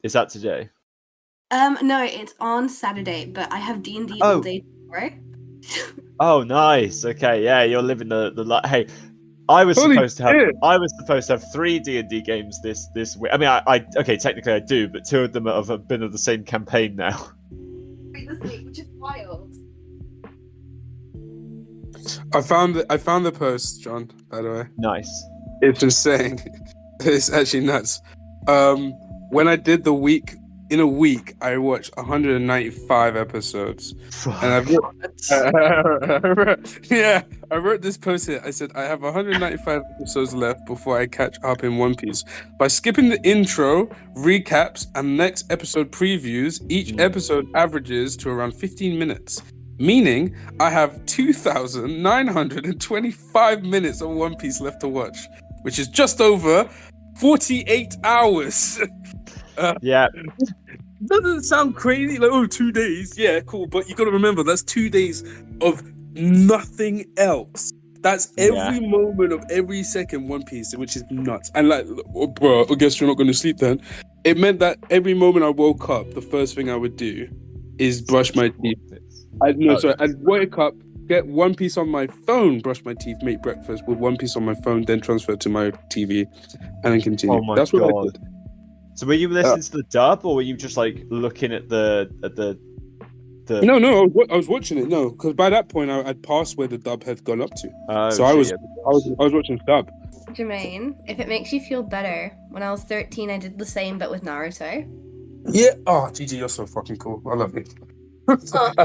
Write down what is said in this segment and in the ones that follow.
Is that today? No, it's on Saturday, but I have D&D all day tomorrow. Oh, nice. Okay, yeah, you're living the hey. I was Holy supposed to have shit. 3 D&D games this week. I mean, I okay, technically I do, but 2 of them have been of the same campaign now. This week, which is wild. I found the post, John, by the way. Nice. It's insane. It's actually nuts. When I did the week, in a week, I watched 195 episodes. And I wrote this post here. I said, I have 195 episodes left before I catch up in One Piece. By skipping the intro, recaps, and next episode previews, each episode averages to around 15 minutes. Meaning, I have 2,925 minutes of One Piece left to watch, which is just over 48 hours. Yeah. Doesn't sound crazy, like 2 days. Yeah, cool. But you gotta remember, that's 2 days of nothing else. That's every moment of every second One Piece, which is nuts. And like, bro, I guess you're not gonna sleep then. It meant that every moment I woke up, the first thing I would do is brush my teeth. I'd wake up, get One Piece on my phone, brush my teeth, make breakfast with One Piece on my phone, then transfer to my TV, and then continue. Oh my That's god! What I did. So were you listening to the dub, or were you just like looking at the? No, I was watching it. No, because by that point I'd passed where the dub had gone up to. So I was watching the dub. Jermaine, if it makes you feel better, when I was 13, I did the same, but with Naruto. Yeah. Oh, Gigi, you're so fucking cool. I love you. I don't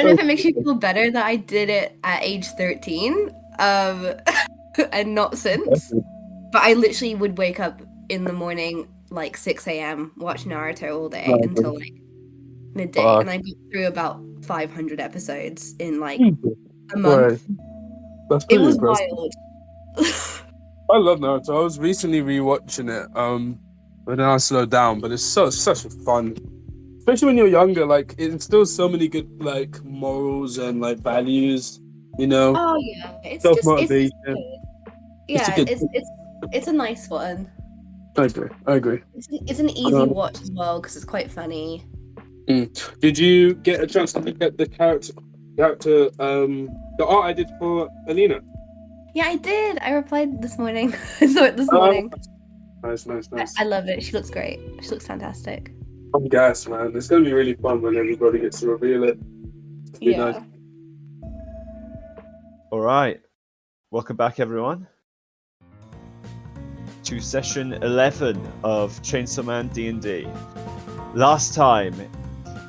know if it makes you feel better that I did it at age 13, and not since. But I literally would wake up in the morning, like 6 a.m., watch Naruto all day until like midday, and I got through about 500 episodes in like a month. That's it was impressive. Wild. I love Naruto. I was recently rewatching it, but then I slowed down. But it's such a fun. Especially when you're younger, like it instills so many good like morals and like values, you know. Oh yeah, it's self-motivation. It's a nice one. I agree. It's an easy watch as well because it's quite funny. Did you get a chance to look at the character, the art I did for Alina? Yeah, I did. I replied this morning. I saw it this morning. Nice. I love it. She looks great. She looks fantastic. I'm gassed, man. It's gonna be really fun when everybody gets to reveal it. Yeah. Nice. All right. Welcome back, everyone, to session 11 of Chainsaw Man D&D. Last time,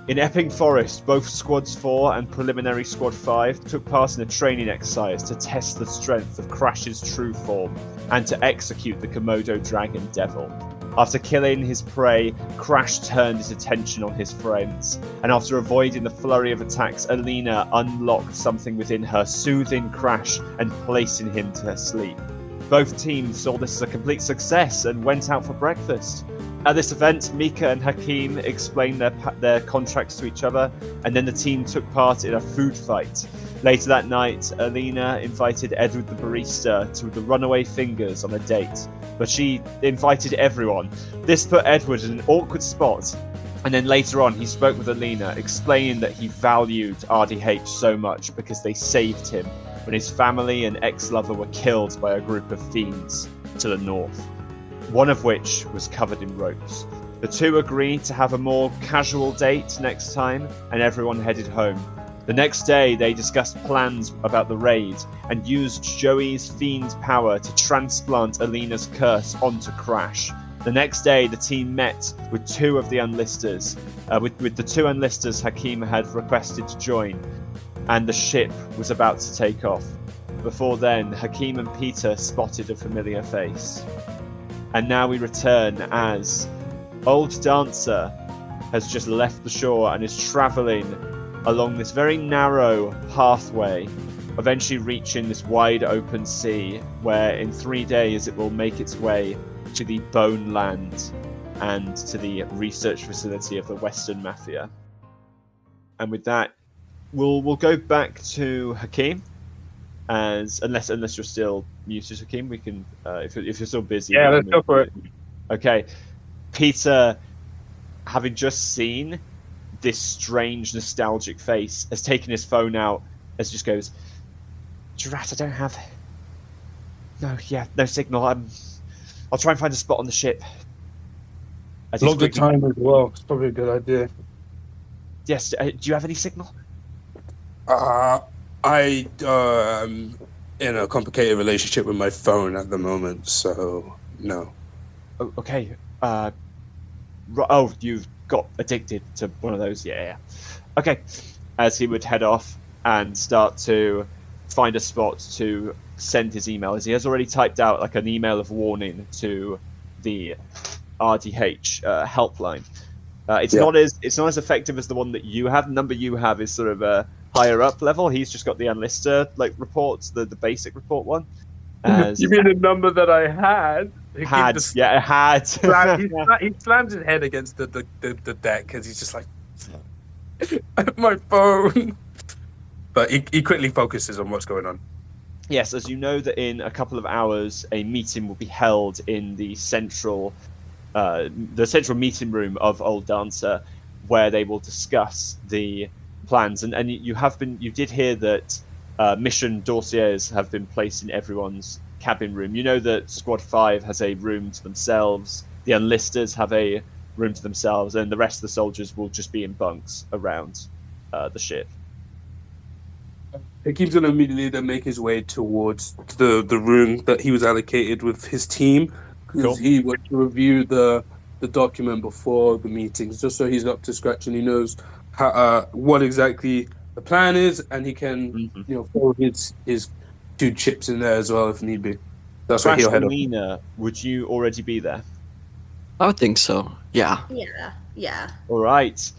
in Epping Forest, both Squads 4 and Preliminary Squad 5 took part in a training exercise to test the strength of Crash's true form and to execute the Komodo Dragon Devil. After killing his prey, Crash turned his attention on his friends, and after avoiding the flurry of attacks, Alina unlocked something within her, soothing Crash and placing him to sleep. Both teams saw this as a complete success and went out for breakfast. At this event, Mika and Hakeem explained their contracts to each other, and then the team took part in a food fight. Later that night, Alina invited Edward the barista to the Runaway Fingers on a date, but she invited everyone. This put Edward in an awkward spot, and then later on he spoke with Alina, explaining that he valued RDH so much because they saved him when his family and ex-lover were killed by a group of fiends to the north, one of which was covered in ropes. The two agreed to have a more casual date next time, and everyone headed home. The next day, they discussed plans about the raid and used Joey's fiend power to transplant Alina's curse onto Crash. The next day, the team met with two of the unlisters, with the two unlisters Hakeem had requested to join, and the ship was about to take off. Before then, Hakeem and Peter spotted a familiar face. And now we return as Old Dancer has just left the shore and is travelling along this very narrow pathway, eventually reaching this wide open sea, where in 3 days it will make its way to the Bone Land and to the research facility of the Western Mafia. And with that, we'll go back to Hakeem, as unless you're still muted, Hakeem, we can if you're still busy. Yeah, let's go for it. Okay, Peter having just seen this strange, nostalgic face, has taken his phone out, as just goes, Jurat, I don't have... no signal. I'll try and find a spot on the ship. Log the time as well. It's probably a good idea. Yes, do you have any signal? I am in a complicated relationship with my phone at the moment, so no. Oh, okay. You've got addicted to one of those. Yeah. Okay. As he would head off and start to find a spot to send his email, as he has already typed out like an email of warning to the RDH helpline. It's not as effective as the one that you have. The number you have is sort of a higher up level. He's just got the enlister reports, the basic report one. You mean the number that I had? Had. He slams his head against the deck because he's just like, my phone. But he quickly focuses on what's going on. Yes, as you know that in a couple of hours, a meeting will be held in the central meeting room of Old Dancer, where they will discuss the plans. And you did hear that mission dossiers have been placed in everyone's cabin room. You know that Squad 5 has a room to themselves, the Unlisters have a room to themselves, and the rest of the soldiers will just be in bunks around the ship. Hakeem's going to immediately then make his way towards the room that he was allocated with his team, because he went to review the document before the meetings, just so he's up to scratch and he knows how, what exactly the plan is, and he can throw his 2 chips in there as well if need be. That's where he'll head up. Alina, would you already be there? I would think so. Yeah. Yeah. All right.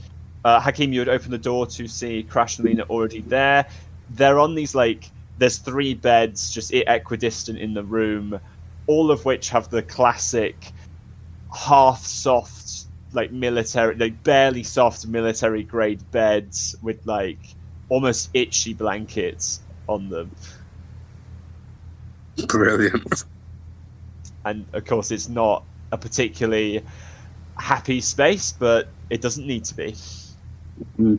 Hakeem, you would open the door to see Crash and Alina already there. They're on these, there's 3 beds just equidistant in the room, all of which have the classic half-soft, military, barely soft military-grade beds with, almost itchy blankets on them. Brilliant. And, of course, it's not a particularly happy space, but it doesn't need to be. Mm.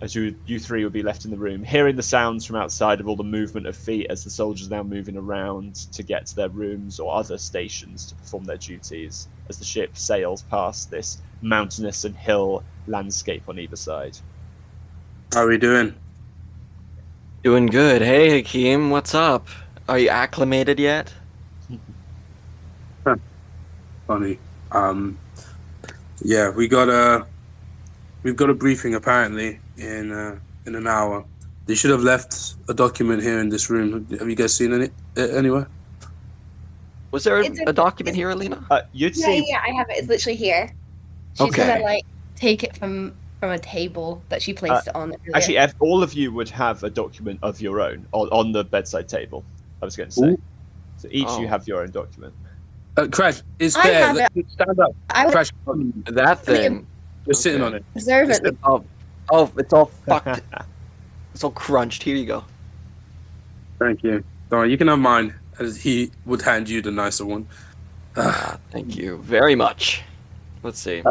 As you 3 would be left in the room, hearing the sounds from outside of all the movement of feet as the soldiers are now moving around to get to their rooms or other stations to perform their duties as the ship sails past this mountainous and hill landscape on either side. How are we doing? Doing good. Hey, Hakeem, what's up? Are you acclimated yet? Funny. Yeah, we've got a briefing apparently in an hour. They should have left a document here in this room. Have you guys seen it anywhere? Was there a document here, Alina? You'd see. Yeah, I have it. It's literally here. She's gonna take it from a table that she placed it on. Earlier. Actually, all of you would have a document of your own on the bedside table. I was going to say. Ooh. So each you have your own document. Crash, it's there. Stand up. Crash, that thing. You're sitting on it. Observe it. Oh, it's all fucked. It's all crunched. Here you go. Thank you. All right, you can have mine, as he would hand you the nicer one. Thank you very much. Let's see.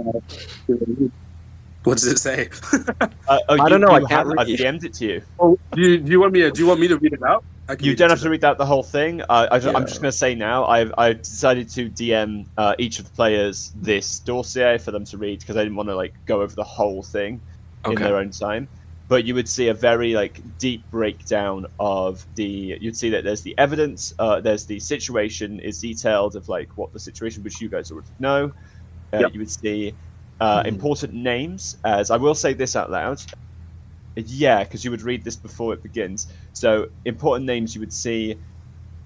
What does it say? I don't know. I've DM'd it to you. Oh, do you want me to read it out? You don't have to read out the whole thing. I'm just going to say now, I've decided to DM each of the players this dossier for them to read, because I didn't want to go over the whole thing in their own time. But you would see a very deep breakdown of you'd see that there's the evidence, there's the situation is detailed of what the situation, which you guys already know. You would see important names, as I will say this out loud. Yeah, because you would read this before it begins. So, important names, you would see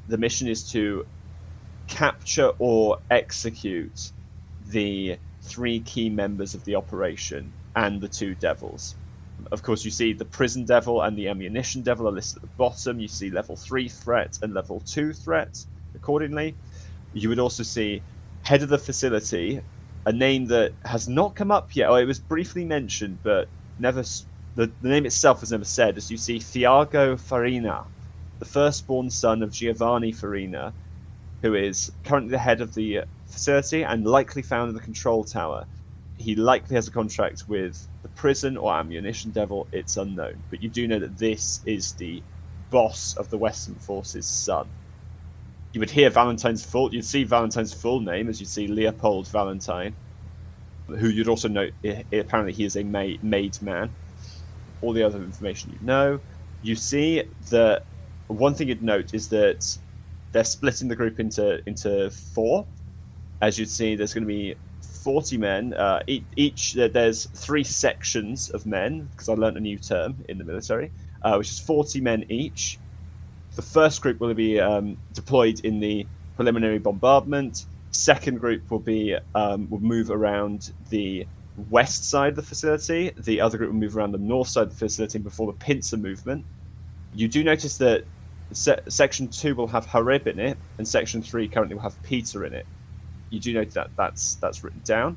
the mission is to capture or execute the 3 key members of the operation and the 2 devils. Of course, you see the prison devil and the ammunition devil are listed at the bottom. You see level 3 threat and level 2 threat accordingly. You would also see head of the facility, a name that has not come up yet. It was briefly mentioned, but never... The name itself was never said, as you see Thiago Farina, the firstborn son of Giovanni Farina, who is currently the head of the facility and likely found in the control tower. he likely has a contract with the prison or ammunition devil. It's unknown, but you do know that this is the boss of the Western Forces' son. You would hear you'd see Valentine's full name as you see Leopold Valentine, who you'd also note apparently he is a made man. All the other information you know. You see that one thing you'd note is that they're splitting the group into 4. As you'd see, there's going to be 40 men. There's 3 sections of men, because I learned a new term in the military, which is 40 men each. The first group will be deployed in the preliminary bombardment. Second group will move around the west side of the facility. The other group will move around the north side of the facility before the pincer movement. You do notice that Section 2 will have Harib in it, and Section 3 currently will have Peter in it. You do note that that's written down.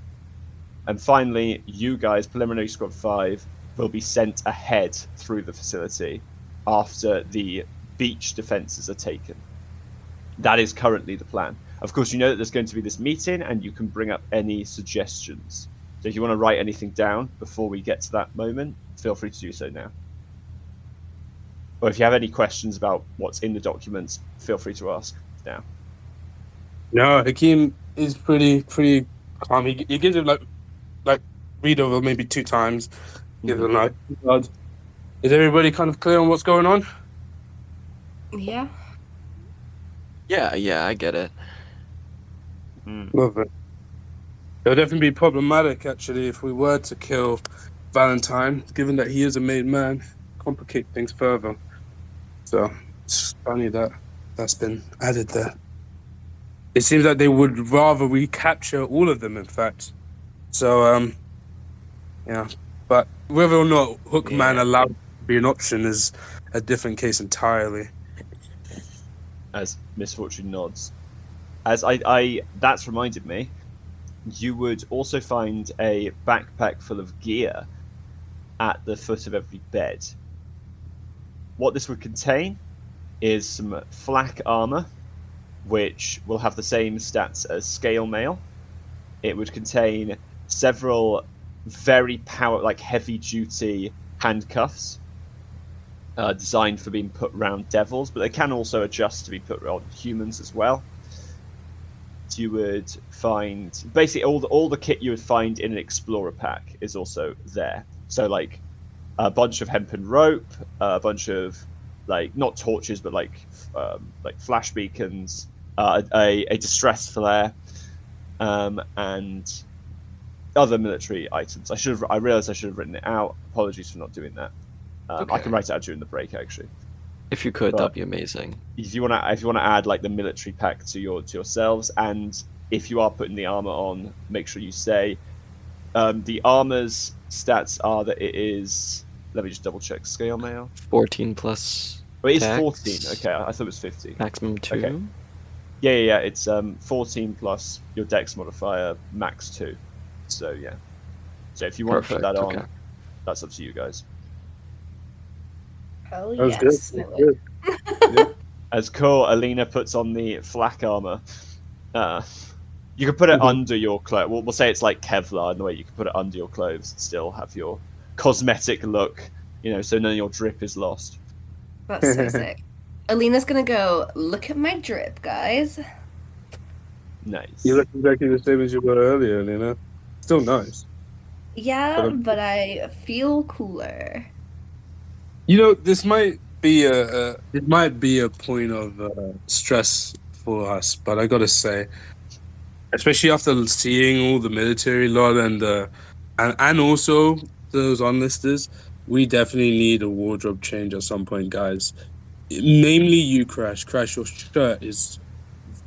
And finally, you guys, Preliminary Squad 5, will be sent ahead through the facility after the beach defenses are taken. That is currently the plan. Of course, you know that there's going to be this meeting, and you can bring up any suggestions. So if you want to write anything down before we get to that moment, feel free to do so now. Or if you have any questions about what's in the documents, feel free to ask now. No, Hakeem is pretty calm. He gives him like read over maybe 2 times. Gives him like, nod. Is everybody kind of clear on what's going on? Yeah. Yeah, I get it. Love it. It would definitely be problematic, actually, if we were to kill Valentine, given that he is a made man. Complicate things further. So it's funny that that's been added there. It seems like they would rather recapture all of them, in fact. So, yeah. But whether or not Hookman allowed to be an option is a different case entirely. As Misfortune nods. As that's reminded me, you would also find a backpack full of gear at the foot of every bed. What this would contain is some flak armor, which will have the same stats as scale mail. It would contain several very heavy-duty handcuffs designed for being put around devils, but they can also adjust to be put on humans as well. You would find basically all the kit you would find in an explorer pack is also there. So like a bunch of hempen rope, a bunch of not torches but like flash beacons, a distress flare, and other military items. I realized I should have written it out. Apologies for not doing that. Okay. I can write it out during the break actually. If you could, that'd be amazing. If you wanna add like the military pack to yourselves, and if you are putting the armor on, make sure you say the armor's stats are that it is. Let me just double check scale mail. 14 plus. Oh, it is dex. 14. Okay, I thought it was 50. Maximum 2. Okay. Yeah. It's 14 plus your dex modifier, max 2. So yeah. So if you want to put that on, that's up to you guys. Oh That was yes. good. As cool, Alina puts on the flak armor. You can put it under your clothes. We'll say it's like Kevlar in the way you can put it under your clothes and still have your cosmetic look, so none of your drip is lost. That's so sick. Alina's gonna go, look at my drip, guys. Nice. You look exactly the same as you were earlier, Lena. Still nice. Yeah, but I feel cooler. This might be a point of stress for us, but I gotta say, especially after seeing all the military lot and also those unlisters, we definitely need a wardrobe change at some point, guys. Namely, you, Crash. Crash, your shirt is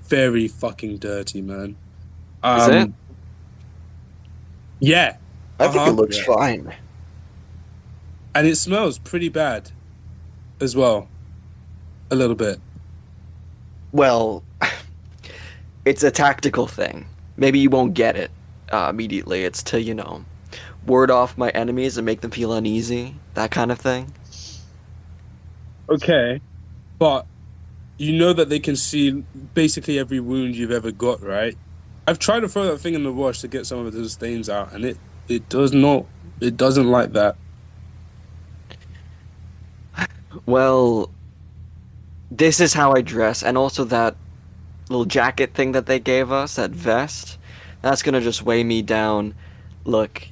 very fucking dirty, man. Is it? Yeah. I think it looks fine. And it smells pretty bad as well. A little bit. Well, it's a tactical thing. Maybe you won't get it immediately. It's to, ward off my enemies and make them feel uneasy. That kind of thing. Okay. But you know that they can see basically every wound you've ever got, right? I've tried to throw that thing in the wash to get some of the stains out, and it doesn't like that. Well, this is how I dress, and also that little jacket thing that they gave us, that vest, that's gonna just weigh me down. Look,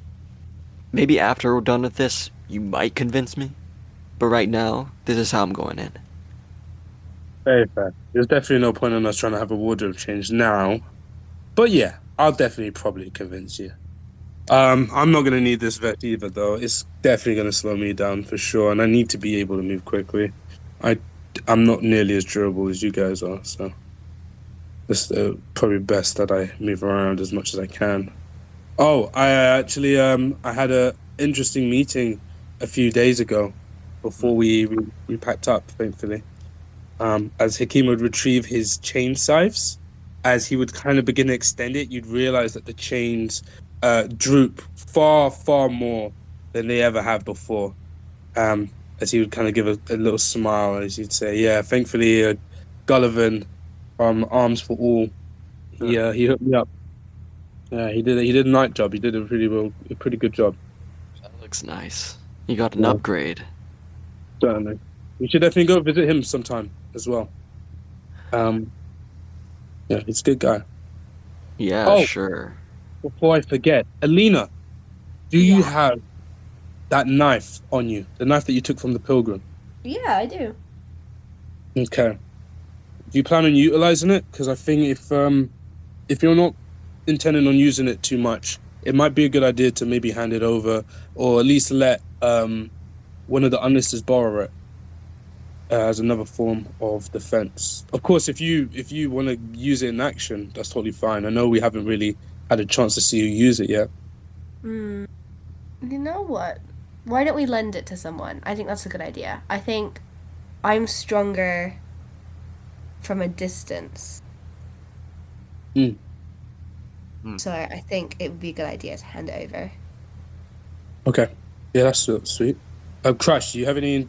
maybe after we're done with this, you might convince me, but right now, this is how I'm going in. Very fair. There's definitely no point in us trying to have a wardrobe change now. But yeah, I'll definitely probably convince you. I'm not gonna need this vest either, though. It's definitely gonna slow me down for sure, and I need to be able to move quickly. I'm not nearly as durable as you guys are, so it's probably best that I move around as much as I can. Oh, I actually I had a interesting meeting a few days ago before we packed up, thankfully. As Hakeem would retrieve his chain scythes, as he would kind of begin to extend it, you'd realize that the chains droop far, far more than they ever have before. As he would kind of give a little smile, as he'd say, "Yeah, thankfully, Gullivan from Arms for All, he hooked me up. Yeah, he did a night job. He did a pretty good job. That looks nice. You got an upgrade. Certainly. We should definitely go visit him sometime as well. Yeah, he's a good guy. Yeah, sure. Before I forget, Alina, do you have that knife on you? The knife that you took from the pilgrim? Yeah, I do. Okay. Do you plan on utilizing it? Because I think if you're not intending on using it too much, it might be a good idea to maybe hand it over, or at least let one of the unlisted borrow it as another form of defense. Of course, if you want to use it in action, that's totally fine. I know we haven't really had a chance to see you use it yet. You know what? Why don't we lend it to someone? I think that's a good idea. I think I'm stronger from a distance. So I think it would be a good idea to hand it over. Okay. Yeah, that's sweet. Crash, do you have any...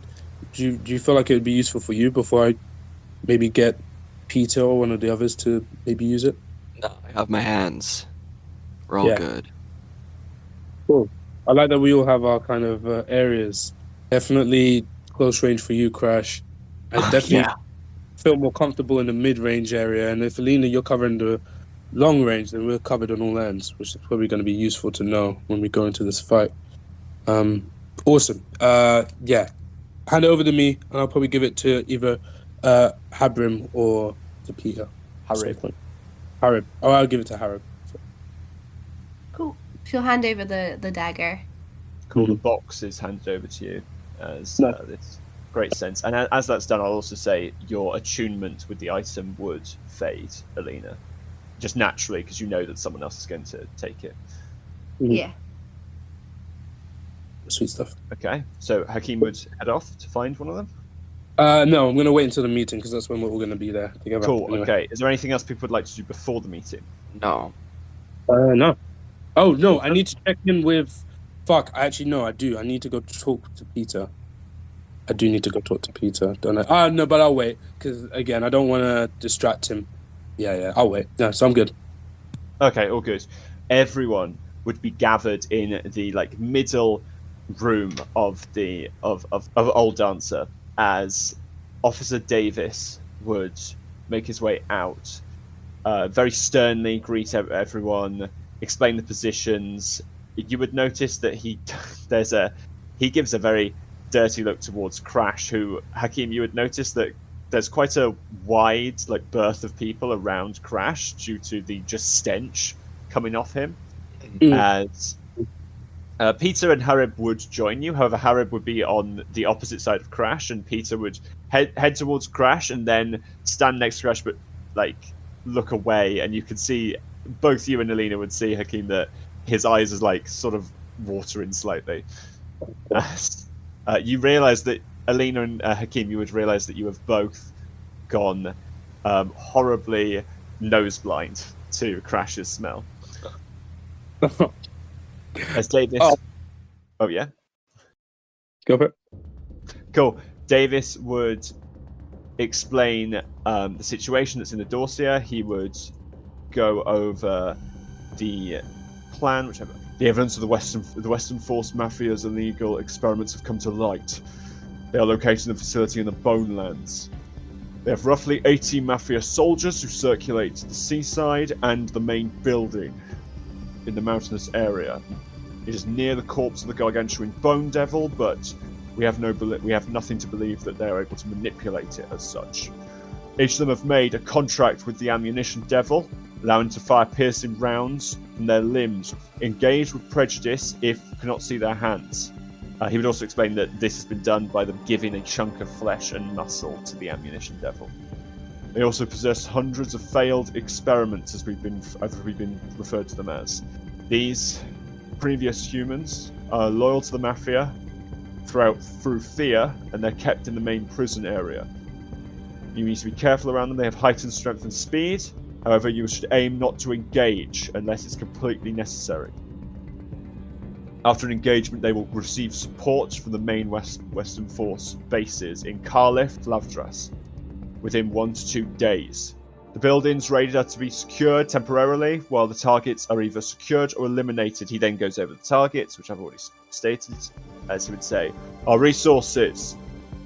Do you feel like it would be useful for you before I maybe get Peter or one of the others to maybe use it? No, I have my hands. We're all good. Cool. I like that we all have our kind of areas. Definitely close range for you, Crash. I definitely feel more comfortable in the mid-range area. And if Alina, you're covering the long range, then we're covered on all ends, which is probably going to be useful to know when we go into this fight. Awesome. Yeah. Hand it over to me, and I'll probably give it to either Habrim or to Peter. Harib. Oh, I'll give it to Harib. Cool. She'll hand over the dagger. Cool. The box is handed over to you as this great sense. And as that's done, I'll also say your attunement with the item would fade, Alina. Just naturally, because you know that someone else is going to take it. Yeah. Sweet stuff. Okay, so Hakeem would head off to find one of them? No, I'm going to wait until the meeting, because that's when we're all going to be there together. Cool, anyway. Okay. Is there anything else people would like to do before the meeting? No. No. Oh, no, I need to check in with... Fuck, actually, no, I do. I need to go talk to Peter. I do need to go talk to Peter, don't I? No, but I'll wait, because, again, I don't want to distract him. Yeah, I'll wait. Yeah, so I'm good. Okay, all good. Everyone would be gathered in the middle room of Old Dancer as Officer Davis would make his way out, very sternly greet everyone, explain the positions. You would notice that he gives a very dirty look towards Crash, who, Hakeem, you would notice that there's quite a wide berth of people around Crash due to the just stench coming off him. As Peter and Harib would join you. However, Harib would be on the opposite side of Crash, and Peter would head towards Crash and then stand next to Crash, but look away. And you could see, both you and Alina would see, Hakeem, that his eyes is sort of watering slightly. You realise that Alina and Hakeem, you would realise that you have both gone horribly nose blind to Crash's smell. As Davis... Oh, yeah? Go for it. Cool. Davis would explain the situation that's in the dossier. He would go over the plan, whichever. The evidence of the Western Force Mafia's illegal experiments have come to light. They are located in a facility in the Bonelands. They have roughly 80 Mafia soldiers who circulate the seaside and the main building in the mountainous area. It is near the corpse of the gargantuan Bone Devil, but we have nothing to believe that they are able to manipulate it as such. Each of them have made a contract with the Ammunition Devil, allowing to fire piercing rounds from their limbs, engaged with prejudice if you cannot see their hands. He would also explain that this has been done by them giving a chunk of flesh and muscle to the Ammunition Devil. They also possess hundreds of failed experiments, as we've been referred to them as. These previous humans are loyal to the Mafia through fear, and they're kept in the main prison area. You need to be careful around them. They have heightened strength and speed. However, you should aim not to engage unless it's completely necessary. After an engagement, they will receive support from the main Western Force bases in Carlift, Lavdras, within 1 to 2 days. The buildings raided are to be secured temporarily, while the targets are either secured or eliminated. He then goes over the targets, which I've already stated, as he would say. Our resources.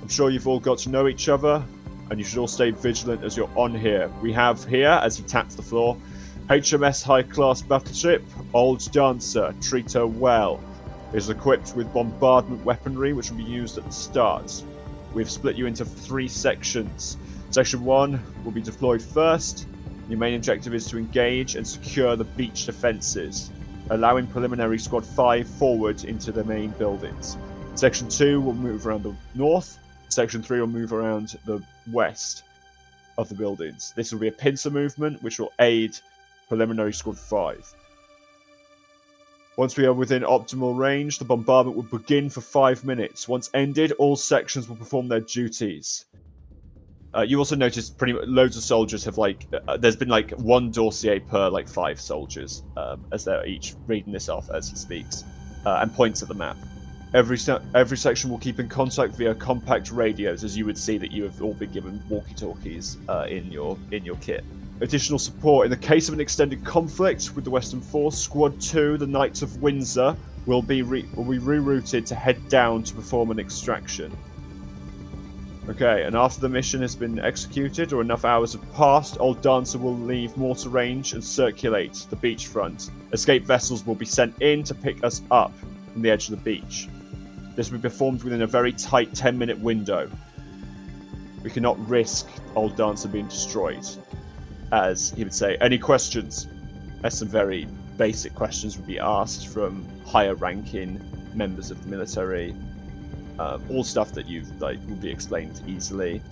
I'm sure you've all got to know each other, and you should all stay vigilant as you're on here. We have here, as he taps the floor, HMS high-class battleship, Old Dancer, treat her well. It is equipped with bombardment weaponry, which will be used at the start. We've split you into 3 sections. Section 1 will be deployed first. Your main objective is to engage and secure the beach defences, allowing preliminary Squad 5 forward into the main buildings. Section 2 will move around the north. Section 3 will move around the west of the buildings. This will be a pincer movement, which will aid preliminary Squad 5. Once we are within optimal range, the bombardment will begin for 5 minutes. Once ended, all sections will perform their duties. You also notice pretty much loads of soldiers have there's been 1 dossier per 5 soldiers, as they're each reading this off as he speaks, and points at the map. Every section will keep in contact via compact radios, as you would see that you have all been given walkie-talkies in your kit. Additional support in the case of an extended conflict with the Western Force. Squad 2, the Knights of Windsor, will be rerouted to head down to perform an extraction. Okay, and after the mission has been executed or enough hours have passed, Old Dancer will leave mortar range and circulate the beachfront. Escape vessels will be sent in to pick us up from the edge of the beach. This will be performed within a very tight 10-minute window. We cannot risk Old Dancer being destroyed. As he would say, any questions? As some very basic questions would be asked from higher-ranking members of the military. All stuff that will be explained easily.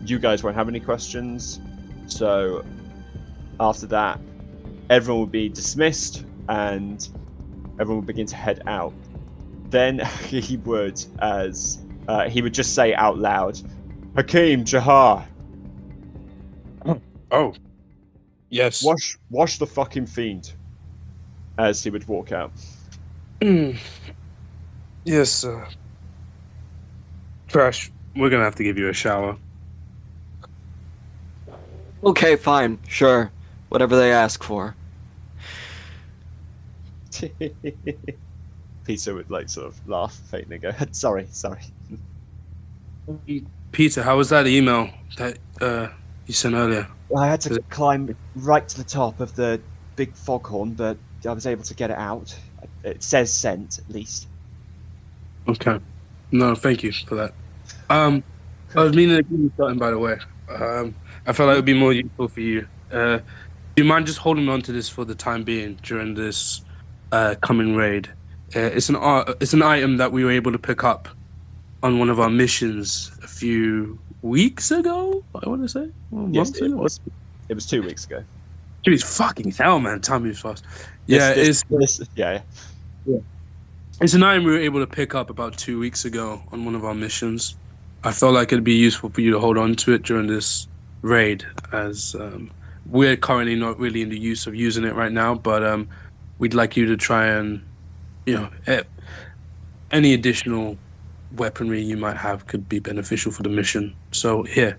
You guys won't have any questions, so after that, everyone will be dismissed and everyone will begin to head out. Then he would just say out loud, "Hakeem Jahar." Oh, yes. Wash the fucking fiend. As he would walk out. Yes, sir. Trash, we're gonna have to give you a shower. Okay, fine, sure. Whatever they ask for. Peter would sort of laugh faintly and go, sorry. Peter, how was that email that you sent earlier? I had to climb right to the top of the big foghorn, but I was able to get it out. It says sent, at least. Okay. No, thank you for that. I was meaning to give you something, by the way. I felt like it would be more useful for you. Do you mind just holding on to this for the time being during this coming raid? It's an item that we were able to pick up on one of our missions a few weeks ago, I want to say. Well, yes, it was 2 weeks ago. Jeez, fucking hell, man. Time moves fast. Yeah. It's an item we were able to pick up about 2 weeks ago on one of our missions. I felt like it'd be useful for you to hold on to it during this raid, as we're currently not really in the use of using it right now, but we'd like you to try and, any additional weaponry you might have could be beneficial for the mission. So here.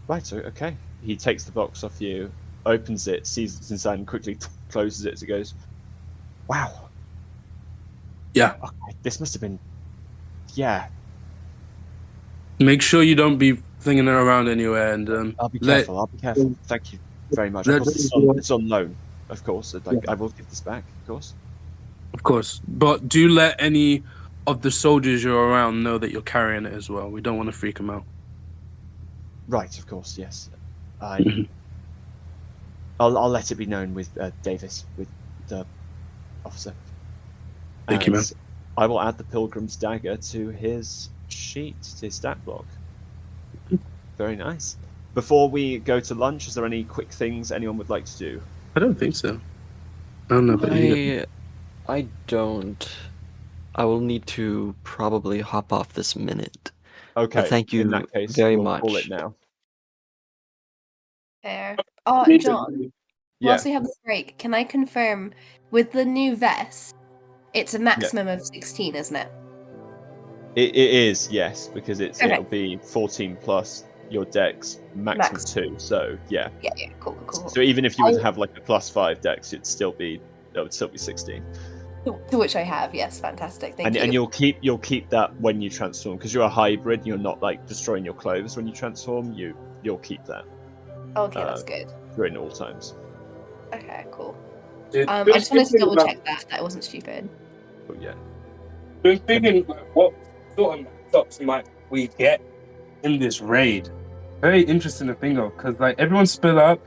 Right, okay. He takes the box off you opens it, sees it's inside, and quickly closes it as it goes. Wow. Yeah. Okay, this must have been. Yeah. Make sure you don't be flinging it around anywhere, and I'll be careful. I'll be careful. Thank you very much. Of course, it's on loan. Of course, I will give this back. Of course. Of course, but do let any of the soldiers you're around know that you're carrying it as well. We don't want to freak them out. Right. Of course. Yes. Mhm. I'll let it be known with Davis, with the officer. Thank you, man. I will add the Pilgrim's Dagger to his sheet, to his stat block. Very nice. Before we go to lunch, is there any quick things anyone would like to do? I don't think so. I don't know about you. I don't. I will need to probably hop off this minute. Okay. But thank you in that case, very we'll much. Call it now. Fair. Oh, John, whilst we have the break, can I confirm with the new vest, it's a maximum of 16, isn't it? It is, yes, because Okay. it'll be 14 plus your dex, maximum 2. So yeah. Yeah, cool. So even if you would have like a +5 dex, it would still be 16. To which I have, yes, fantastic. Thank you. And you'll keep that when you transform, because you're a hybrid. You're not like destroying your clothes when you transform. You'll keep that. Okay, that's good. During all times. Okay, cool. Dude, I just wanted to double check that it wasn't stupid. But yeah. Been thinking like, what sort of stops might we get in this raid? Very interesting to think of, because like everyone split up,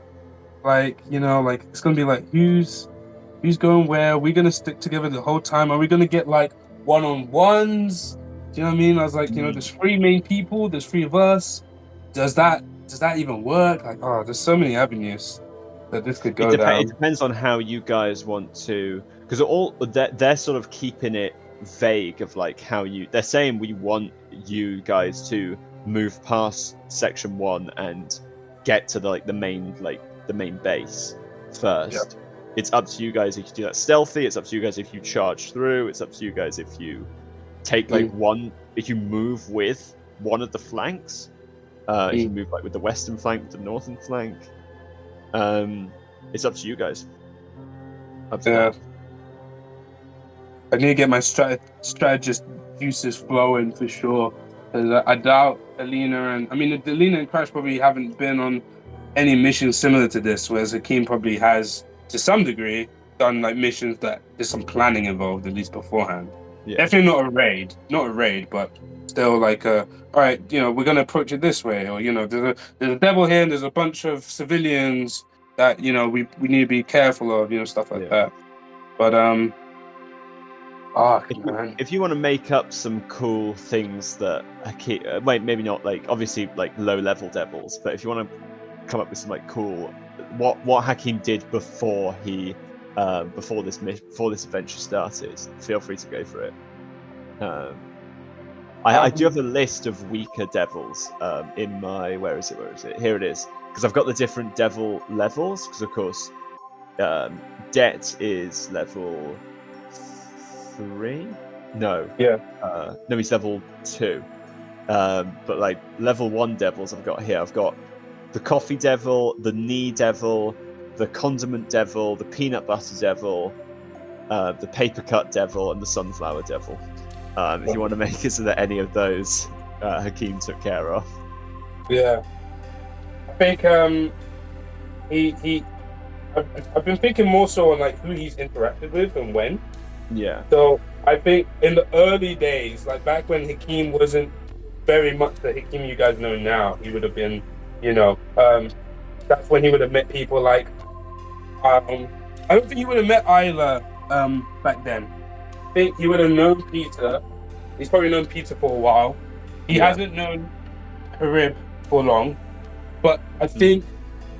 like like it's gonna be like who's going where? Are we gonna stick together the whole time? Are we gonna get like one-on-ones? Do you know what I mean? I was like, there's 3 main people, there's 3 of us. Does that even work? Like, there's so many avenues that this could go down. It depends on how you guys want to, because they're sort of keeping it vague of like how they're saying we want you guys to move past section 1 and get to the main base first. Yeah. It's up to you guys if you do that stealthy. It's up to you guys if you charge through. It's up to you guys if you take if you move with one of the flanks. If you move like with the western flank, with the northern flank. It's up to you guys. Up to that. I need to get my strategist juices flowing for sure. Because I doubt Alina and Crash probably haven't been on any missions similar to this, whereas Hakeem probably has, to some degree, done like missions that there's some planning involved, at least beforehand. Yeah. Definitely not a raid, but still like all right, we're gonna approach it this way, or there's a devil here and there's a bunch of civilians that we need to be careful of, stuff like that. But if you want to make up some cool things that Hakeem, maybe not like obviously like low level devils, but if you want to come up with some like cool what Hakeem did before he before this adventure started, feel free to go for it. I do have a list of weaker devils in my where is it here it is, because I've got the different devil levels, because of course Det is level 3. No, he's level 2, but like level 1 devils I've got the coffee devil, the knee devil, the condiment devil, the peanut butter devil, the paper cut devil, and the sunflower devil. If you want to make it so that any of those Hakeem took care of. Yeah. I think I've been thinking more so on like who he's interacted with and when. Yeah. So I think in the early days, like back when Hakeem wasn't very much the Hakeem you guys know now, he would have been, that's when he would have met people like I don't think he would have met Isla back then. I think he would have known Peter. He's probably known Peter for a while. He hasn't known Harib for long. But I think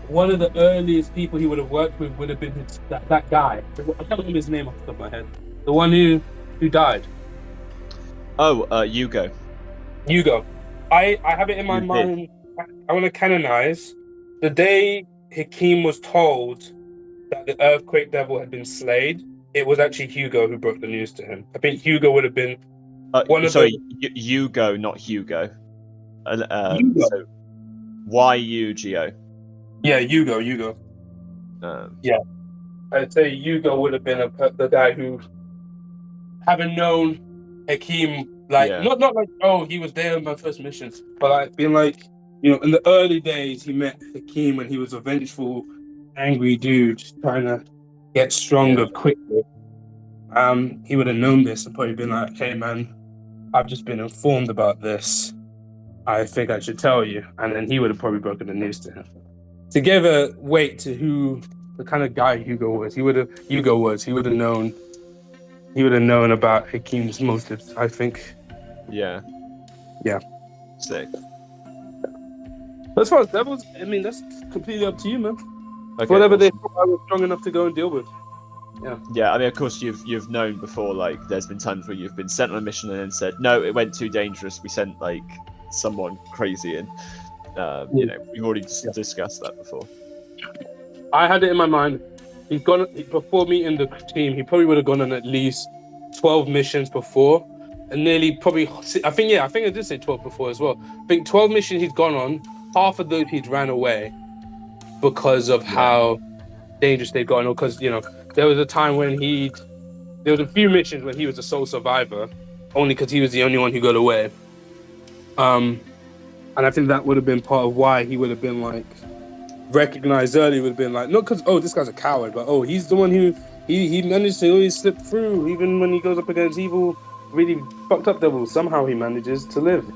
one of the earliest people he would have worked with would have been that guy. I can't remember his name off the top of my head. The one who died. Oh, Hugo. I have it in my mind. I want to canonize the day Hakeem was told that the Earthquake Devil had been slayed. It was actually Hugo who broke the news to him. I think Hugo would have been Hugo, not Hugo. Hugo. So, Yugo. Yeah, Hugo. I'd say Hugo would have been the guy who, having known Hakeem, like not like he was there in my first mission, but like being like, in the early days he met Hakeem and he was a vengeful, angry dude trying to get stronger quickly. He would have known this and probably been like, "Hey man, I've just been informed about this. I think I should tell you." And then he would have probably broken the news to him. To give a weight to who the kind of guy Hugo was, he would have known. He would have known about Hakeem's motives, I think. Yeah. Yeah. Sick. As far as devils, I mean, that's completely up to you, man. Okay, Whatever they awesome. thought I was strong enough to go and deal with. Yeah. Yeah, I mean, of course, you've known before. Like, there's been times where you've been sent on a mission and then said, "No, it went too dangerous. We sent like someone crazy in." We've already discussed that before. I had it in my mind. He's gone before meeting the team. He probably would have gone on at least 12 missions before, and nearly probably. I think I did say 12 before as well. I think 12 missions he'd gone on. Half of those he'd ran away because of how dangerous they'd gotten. Because there was a time when there was a few missions when he was a sole survivor, only because he was the only one who got away. And I think that would have been part of why he would have been like recognized early. Would have been like, not because this guy's a coward, but he's the one who he managed to always slip through, even when he goes up against evil, really fucked up devils. Somehow he manages to live.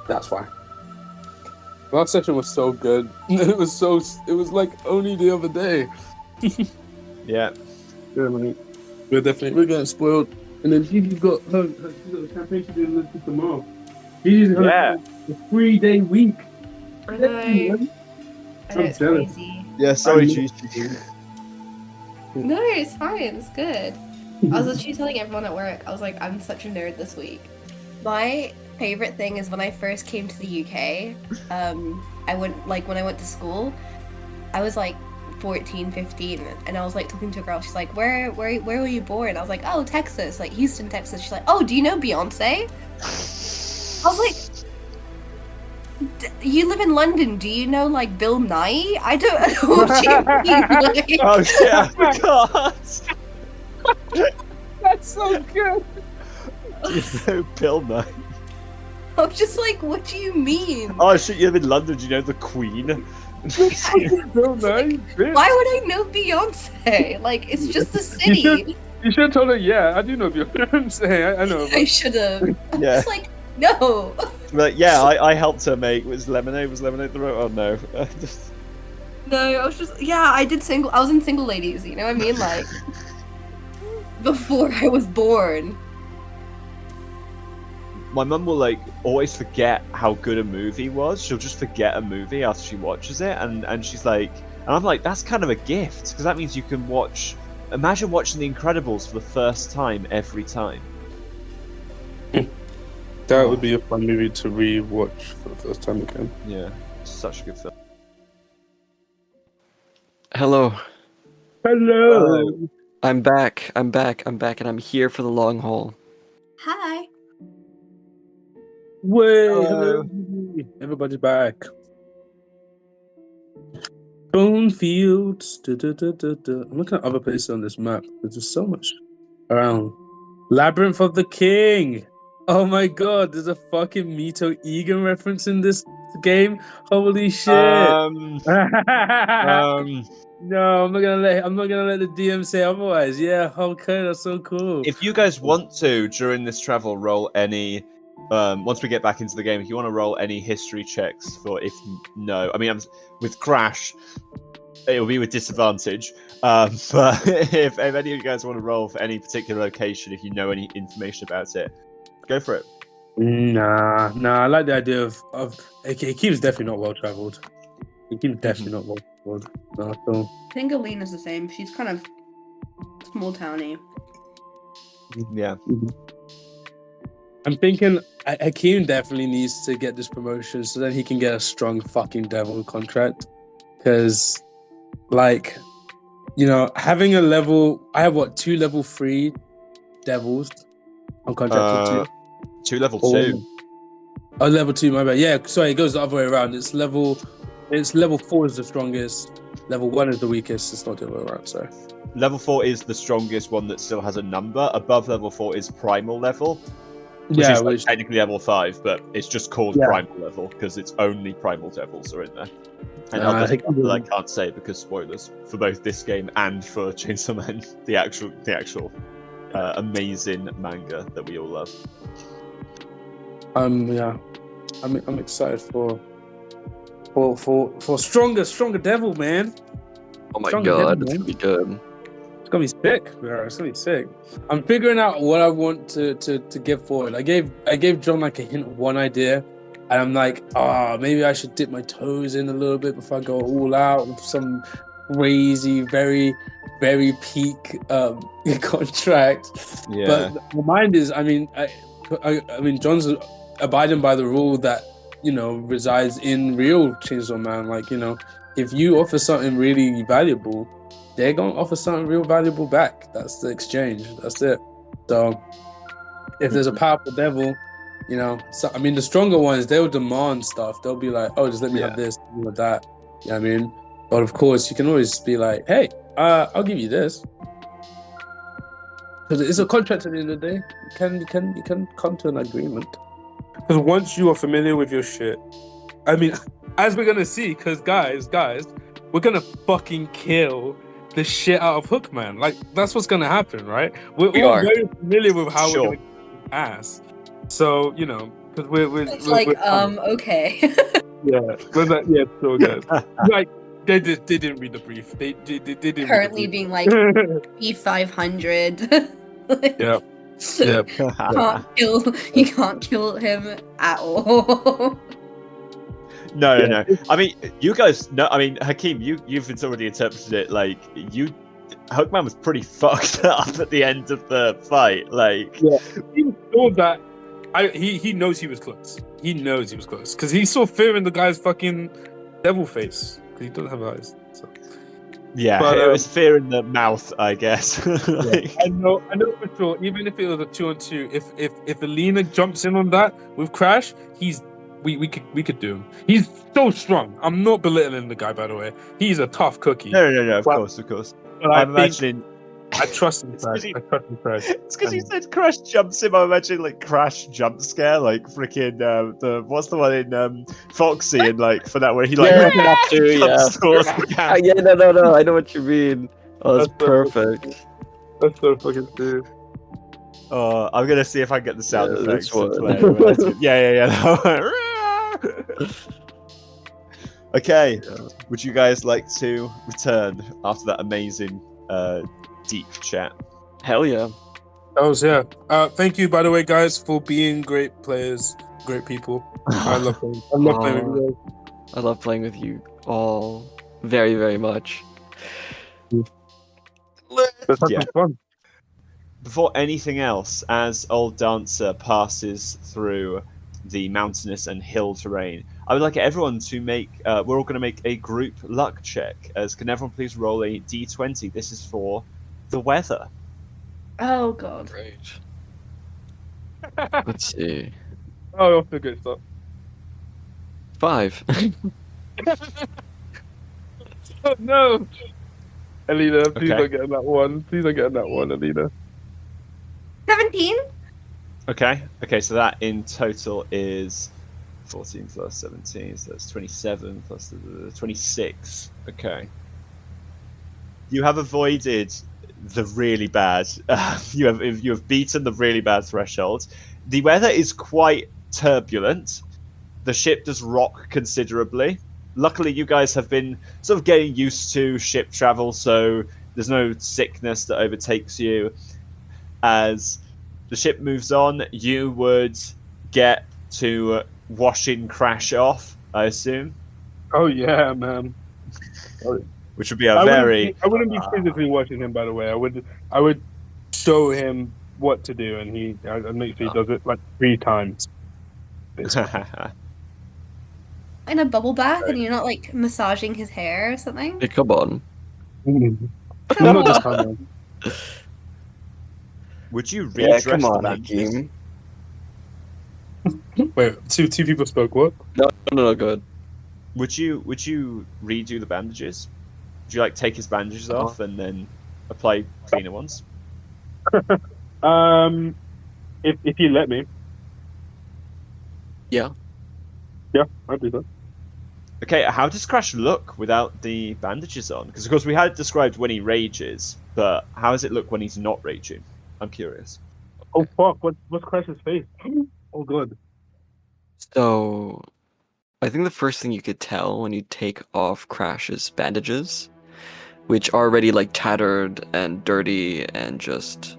That's why. Last session was so good. It was like only the other day. Yeah. Yeah, mate. We're getting spoiled. And then Gigi's got the campaign she's doing tomorrow. Gigi's got a 3-day week. I know. I'm It's jealous. crazy. Yeah. Sorry, Gigi. No, it's fine. It's good. I was literally telling everyone at work, I was like, I'm such a nerd this week. My favorite thing is when I first came to the UK, when I went to school, I was like 14, 15, and I was like talking to a girl. She's like, where were you born? I was like, oh, Texas, like Houston, Texas. She's like, oh, do you know Beyonce? I was like, you live in London, do you know like Bill Nye? I don't know what you mean. Oh shit! I forgot. That's so good. You know Bill Nye. I was just like, what do you mean? Oh shit! You live in London. Do you know the Queen? Bill Nye, bitch. Why would I know Beyonce? Like, it's just a city. You should have told her, yeah, I do know Beyonce. I know. I should have. Yeah. It's like, no. But yeah, I helped her make. Was Lemonade the road? Oh no. No, I was just, I was in Single Ladies, you know what I mean? Like, before I was born. My mum will like always forget how good a movie was. She'll just forget a movie after she watches it, and she's like, and I'm like, that's kind of a gift, because that means you can imagine watching The Incredibles for the first time every time. That would be a fun movie to re-watch for the first time again. Yeah, such a good film. Hello. Hello. I'm back, and I'm here for the long haul. Hi. Hello. Everybody back. Bone fields. I'm looking at other places on this map. There's just so much around. Labyrinth of the King. Oh my god, there's a fucking Mito Egan reference in this game. Holy shit. No, I'm not gonna let the DM say otherwise. Yeah, okay, that's so cool. If you guys want to, during this travel, roll any once we get back into the game, if you want to roll any history checks for with Crash, it will be with disadvantage. But if any of you guys want to roll for any particular location, if you know any information about it, go for it. Nah, I like the idea of Hakeem's definitely not well traveled. Hakeem's definitely not well traveled. No, so. I think Alina's the same. She's kind of small towny. Yeah. I'm thinking Hakeem definitely needs to get this promotion so that he can get a strong fucking devil contract. Because, like, having a level... I have, 2 level 3 devils on contract 2 level 2. Oh, level 2, my bad. Yeah, sorry, it goes the other way around. It's level It's level 4 is the strongest. Level 1 is the weakest. It's not the other way around. Sorry. Level 4 is the strongest one that still has a number. Above level 4 is primal level, which is like technically level 5, but it's just called primal level because it's only primal devils are in there. And other stuff that I can't say because spoilers for both this game and for Chainsaw Man, the actual amazing manga that we all love. Yeah, I'm excited for stronger devil, man. Oh my Stronger god, devil, it's gonna be good. It's gonna be sick, bro. It's gonna be sick. I'm figuring out what I want to get forward. I gave John like a hint of one idea, and I'm like, maybe I should dip my toes in a little bit before I go all out with some crazy, very, very peak contract. Yeah. But my mind is, I mean, John's abiding by the rule that resides in real Chainsaw Man. Like, if you offer something really valuable, they're gonna offer something real valuable back. That's the exchange. That's it. So if there's a powerful devil, the stronger ones, they'll demand stuff. They'll be like, just let me have this, with that. You know what I mean? But of course, you can always be like, hey, I'll give you this. Because it's a contract at the end of the day. You can come to an agreement. Because once you are familiar with your shit, I mean, as we're gonna see, because guys, we're gonna fucking kill the shit out of Hookman. Like, that's what's gonna happen, right? We're all very familiar with how we're gonna get ass. So, because we're okay. So good. Like, they didn't read the brief. They didn't. Currently being like E500. Yeah. You can't kill him at all. No. I mean, you guys know. I mean, Hakeem, you've already interpreted it. Like, Hookman was pretty fucked up at the end of the fight. Like, he saw that. He knows he was close. He knows he was close because he saw fear in the guy's fucking devil face because he doesn't have eyes. So. Yeah, but, it was fear in the mouth, I guess. I know for sure. Even if it was a 2-on-2, if Alina jumps in on that with Crash, we could do him. He's so strong. I'm not belittling the guy, by the way. He's a tough cookie. No. Of course. But I'm imagining. I trust him, Crash. It's because you said Crash jumps him. I'm imagining like Crash jump scare, like freaking what's the one in Foxy and like for that where he like No. I know what you mean. Oh, that's perfect. That's so fucking true. Oh, I'm gonna see if I can get the sound effects to play. Yeah. Okay. Would you guys like to return after that amazing deep chat? Hell yeah. Thank you, by the way, guys, for being great players, great people. I love playing with you guys. I love playing with you all very, very much. That's fun. Before anything else, as Old Dancer passes through the mountainous and hill terrain, I would like everyone to make, we're all going to make a group luck check. Can everyone please roll a d20? This is for the weather. Oh, God. Great. Let's see. Oh, that's good stuff. 5. Oh, no. Alina, please don't get in that one. Please don't get in that one, Alina. 17? Okay, so that in total is 14 plus 17, so that's 27 plus 26. Okay. You have avoided the really bad. You have beaten the really bad threshold. The weather is quite turbulent. The ship does rock considerably. Luckily, you guys have been sort of getting used to ship travel, so there's no sickness that overtakes you. As the ship moves on, you would get to washing Crash off, I assume. Oh yeah, man. Which would be a very. I wouldn't be physically watching him, by the way. I would show him what to do, and I'd make sure he does it like 3 times. In a bubble bath, and you're not like massaging his hair or something? Hey, come on. Not this time, man. Would you redress come on, the Hakeem. Wait, two people spoke. What? No, go ahead. Would you redo the bandages? Would you like take his bandages off and then apply cleaner ones? If you let me. Yeah. Yeah, I'd do that. Okay, how does Crash look without the bandages on? Because of course we had it described when he rages, but how does it look when he's not raging? I'm curious. Oh fuck! What's Crash's face? Oh god. So, I think the first thing you could tell when you take off Crash's bandages, which are already like tattered and dirty and just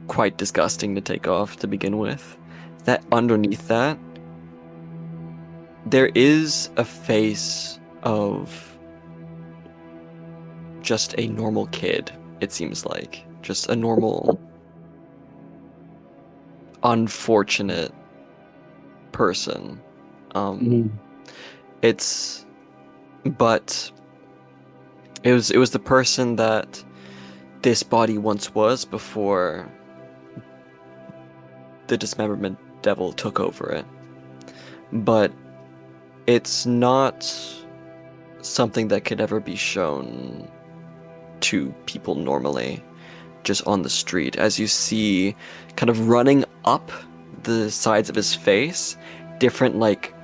quite disgusting to take off to begin with, that underneath that, there is a face of just a normal kid, it seems like. Just a normal, unfortunate person. But it was the person that this body once was before the dismemberment devil took over it. But it's not something that could ever be shown to people normally, just on the street. As you see, kind of running up the sides of his face, different like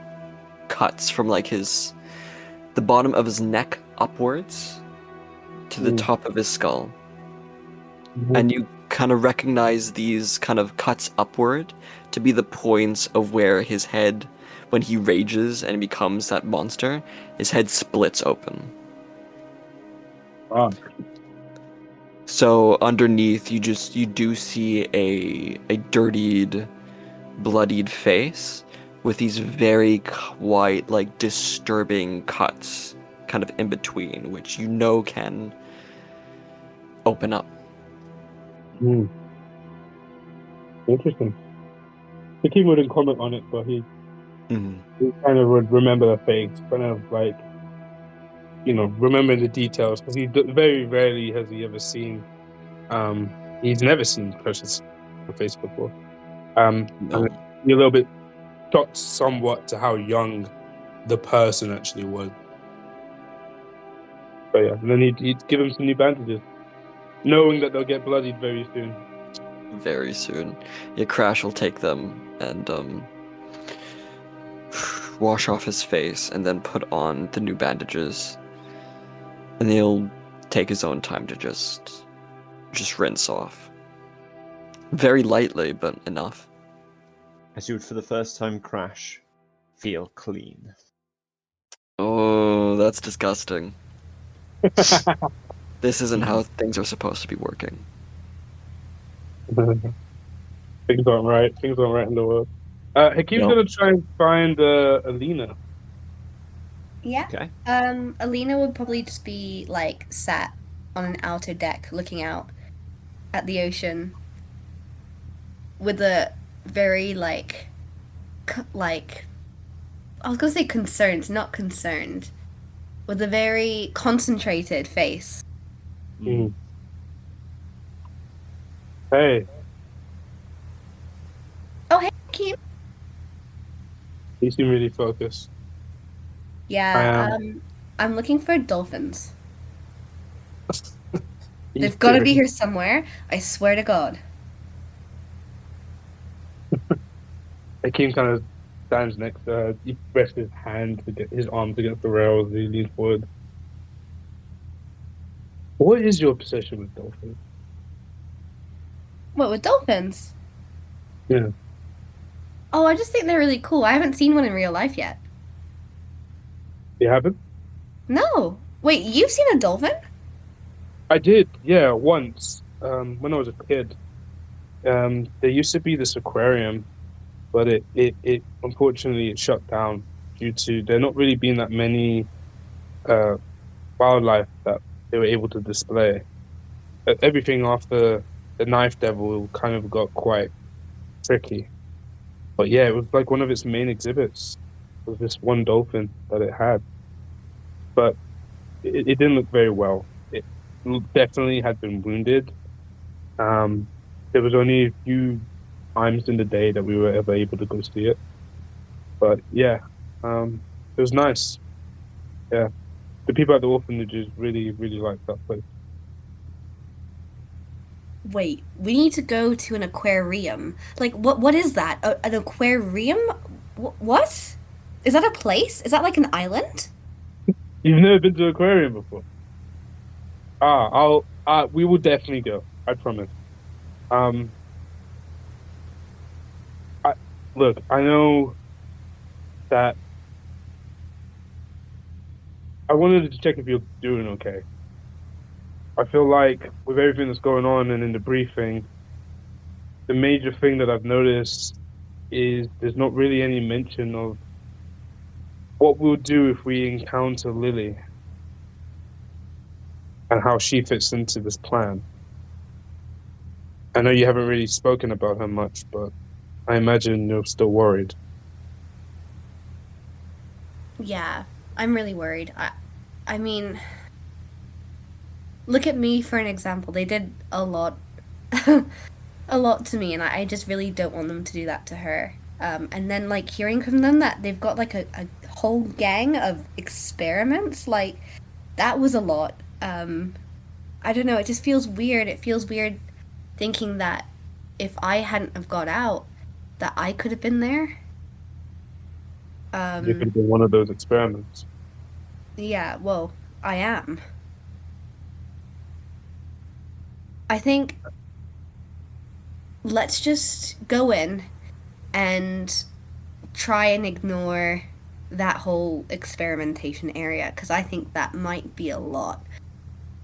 cuts from like the bottom of his neck upwards to the top of his skull. And you kind of recognize these kind of cuts upward to be the points of where his head, when he rages and becomes that monster, his head splits open. Wow. So underneath, you do see a dirtied, bloodied face with these very white, like disturbing cuts, kind of in between, which you know can open up. Interesting. Hakeem wouldn't comment on it, but he Mhm. kind of would remember the face, kind of like, remember the details, because very rarely has he ever seen. He's never seen Crash's face before. No. And you're a little bit shocked somewhat to how young the person actually was. But yeah, and then he'd give him some new bandages, knowing that they'll get bloodied very soon. Very soon. Yeah, Crash will take them and wash off his face and then put on the new bandages. And he'll take his own time to just rinse off. Very lightly, but enough. As you would for the first time Crash feel clean. Oh, that's disgusting. This isn't how things are supposed to be working. Things aren't right. Things aren't right in the world. Hakeem's gonna try and find Alina. Yeah. Okay. Alina would probably just be like sat on an outer deck looking out at the ocean with a very like I was gonna say concerned, not concerned, with a very concentrated face. Hey. Oh, hey, Hakeem. You seem really focused. Yeah, I'm looking for dolphins. They've got to be here somewhere. I swear to God. Hakeem kind of stands next to her. He rests his hand to get his arms against the rails. He leans forward. What is your obsession with dolphins? What, with dolphins? Yeah. Oh, I just think they're really cool. I haven't seen one in real life yet. You haven't? No. Wait, you've seen a dolphin? I did, yeah, once. When I was a kid. There used to be this aquarium, but it unfortunately it shut down due to there not really being that many wildlife that they were able to display. Everything after the Knife Devil kind of got quite tricky. But yeah, it was like one of its main exhibits was this one dolphin that it had. But it didn't look very well. It definitely had been wounded. There was only a few times in the day that we were ever able to go see it. But yeah, it was nice. Yeah. The people at the orphanages really, really like that place. Wait, we need to go to an aquarium. Like, what is that? An aquarium? What? Is that a place? Is that like an island? You've never been to an aquarium before? We will definitely go. I promise. Um, Look, I know that I wanted to check if you're doing okay. I feel like with everything that's going on and in the briefing, the major thing that I've noticed is there's not really any mention of what we'll do if we encounter Lily and how she fits into this plan. I know you haven't really spoken about her much, but I imagine you're still worried. Yeah, I'm really worried. I mean, look at me for an example. They did a lot, a lot to me, and I just really don't want them to do that to her. And then like hearing from them that they've got like a whole gang of experiments, like that was a lot. I don't know. It just feels weird. It feels weird thinking that if I hadn't have got out, that I could have been there. You could have been one of those experiments. Yeah, well, I am. I think let's just go in and try and ignore that whole experimentation area because I think that might be a lot.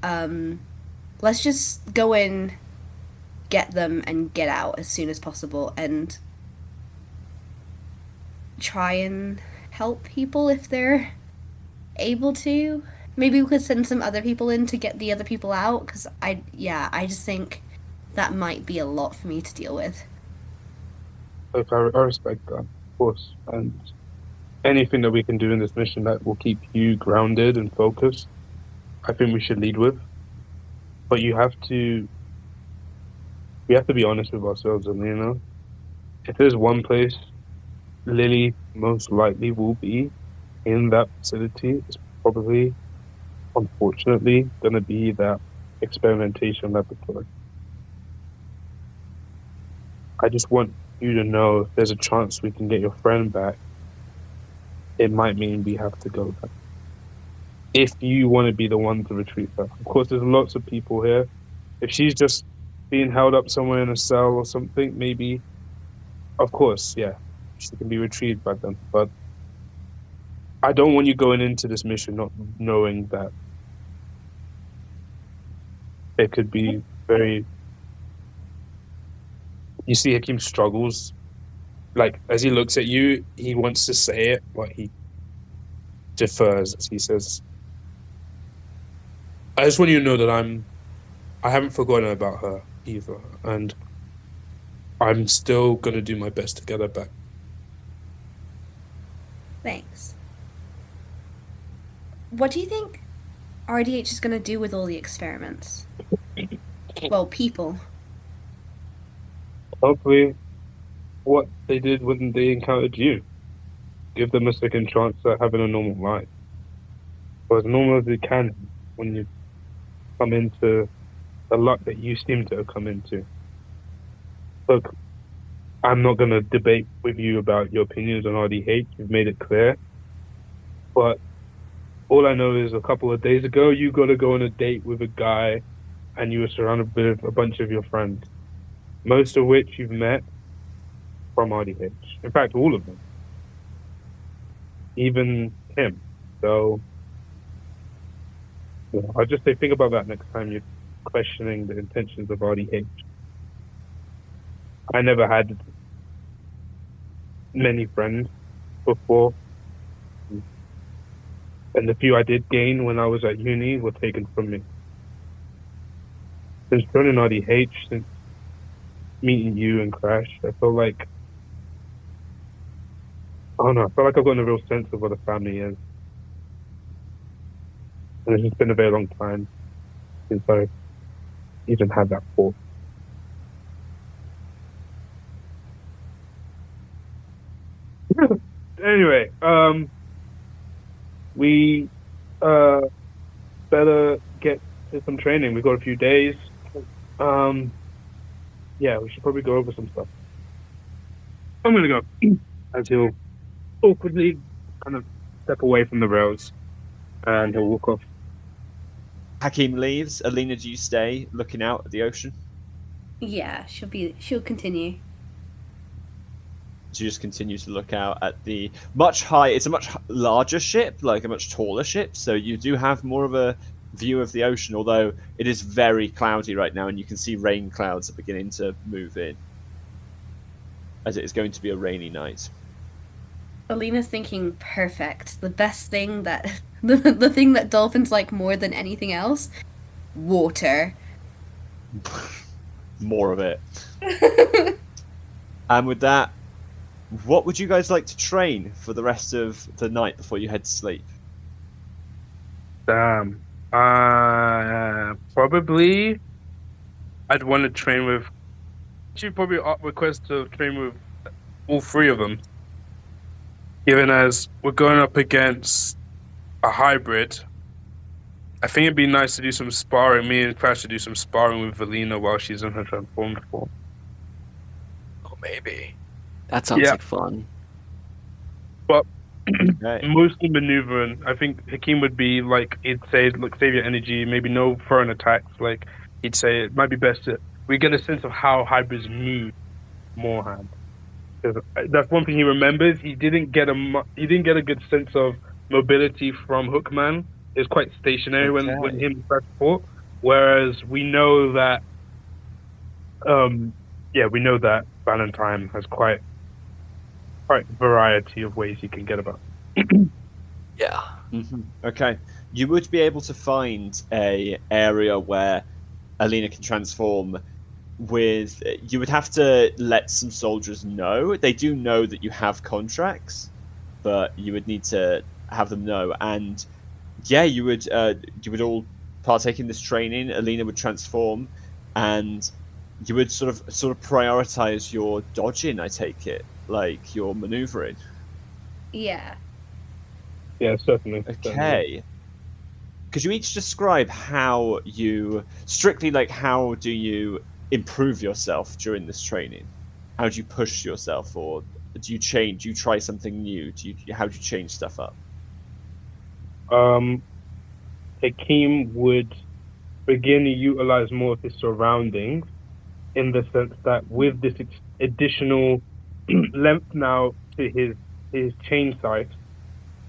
Let's just go in, get them, and get out as soon as possible and try and help people if they're able to. Maybe we could send some other people in to get the other people out because I just think that might be a lot for me to deal with. Look, I respect that, of course. And anything that we can do in this mission that will keep you grounded and focused, I think we should lead with. But we have to be honest with ourselves, and you know, if there's one place Lily most likely will be in that facility, it's probably, unfortunately, going to be that experimentation laboratory. I just want you to know if there's a chance we can get your friend back, it might mean we have to go there. If you want to be the one to retrieve her. Of course, there's lots of people here. If she's just being held up somewhere in a cell or something, maybe, of course, yeah, she can be retrieved by them. But I don't want you going into this mission not knowing that it could be very... You see Hakeem struggles. Like, as he looks at you, he wants to say it, but he defers as he says, I just want you to know that I haven't forgotten about her either, and I'm still going to do my best to get her back. Thanks. What do you think RDH is going to do with all the experiments? Well, people. Hopefully, what they did when they encountered you. Give them a second chance at having a normal life. Or as normal as they can when you come into the luck that you seem to have come into. Look, I'm not going to debate with you about your opinions on RDH. You've made it clear. But all I know is a couple of days ago, you got to go on a date with a guy and you were surrounded with a bunch of your friends, most of which you've met from RDH. In fact, all of them. Even him. So, yeah, I'll just say, think about that next time you're questioning the intentions of RDH. I never had many friends before. And the few I did gain when I was at uni were taken from me. Since joining RDH, since meeting you and Crash, I feel like, I don't know, I feel like I've gotten a real sense of what a family is. And it's just been a very long time since I even had that thought. Anyway, we better get to some training. We've got a few days. Yeah, we should probably go over some stuff. I'm gonna go. As he'll awkwardly kind of step away from the rails, and he'll walk off. Hakeem leaves. Alina, do you stay looking out at the ocean? Yeah, she'll continue. She just continues to look out at the it's a much larger ship, like a much taller ship, so you do have more of a view of the ocean, although it is very cloudy right now, and you can see rain clouds are beginning to move in, as it is going to be a rainy night. Alina's thinking, perfect. The best thing that... the thing that dolphins like more than anything else? Water. More of it. And with that, what would you guys like to train for the rest of the night before you head to sleep? Damn. Probably I'd want to train with... She'd probably request to train with all three of them. Given as we're going up against a hybrid, I think it'd be nice to do some sparring. Me and Crash to do some sparring with Alina while she's in her transformed form. Oh, maybe. That sounds like fun. But Okay. mostly maneuvering. I think Hakeem would be like, he'd say, look, save your energy, maybe no foreign attacks. Like, he'd say it might be best to... We get a sense of how hybrids move beforehand. That's one thing he remembers. He didn't get a good sense of mobility from Hookman. It's quite stationary when him first fought. Whereas we know that, we know that Valentine has quite variety of ways he can get about. Yeah. Mm-hmm. Okay, you would be able to find a area where Alina can transform. You would have to let some soldiers know. They do know that you have contracts, but you would need to have them know. And yeah, you would all partake in this training. Alina would transform, and you would sort of prioritize your dodging. I take it, like your maneuvering. Yeah. Yeah, certainly. Okay. Could you each describe how do you improve yourself during this training? How do you push yourself, or do you change? Do you try something new? How do you change stuff up? Hakeem would begin to utilize more of his surroundings, in the sense that with this additional length now to his chain sight,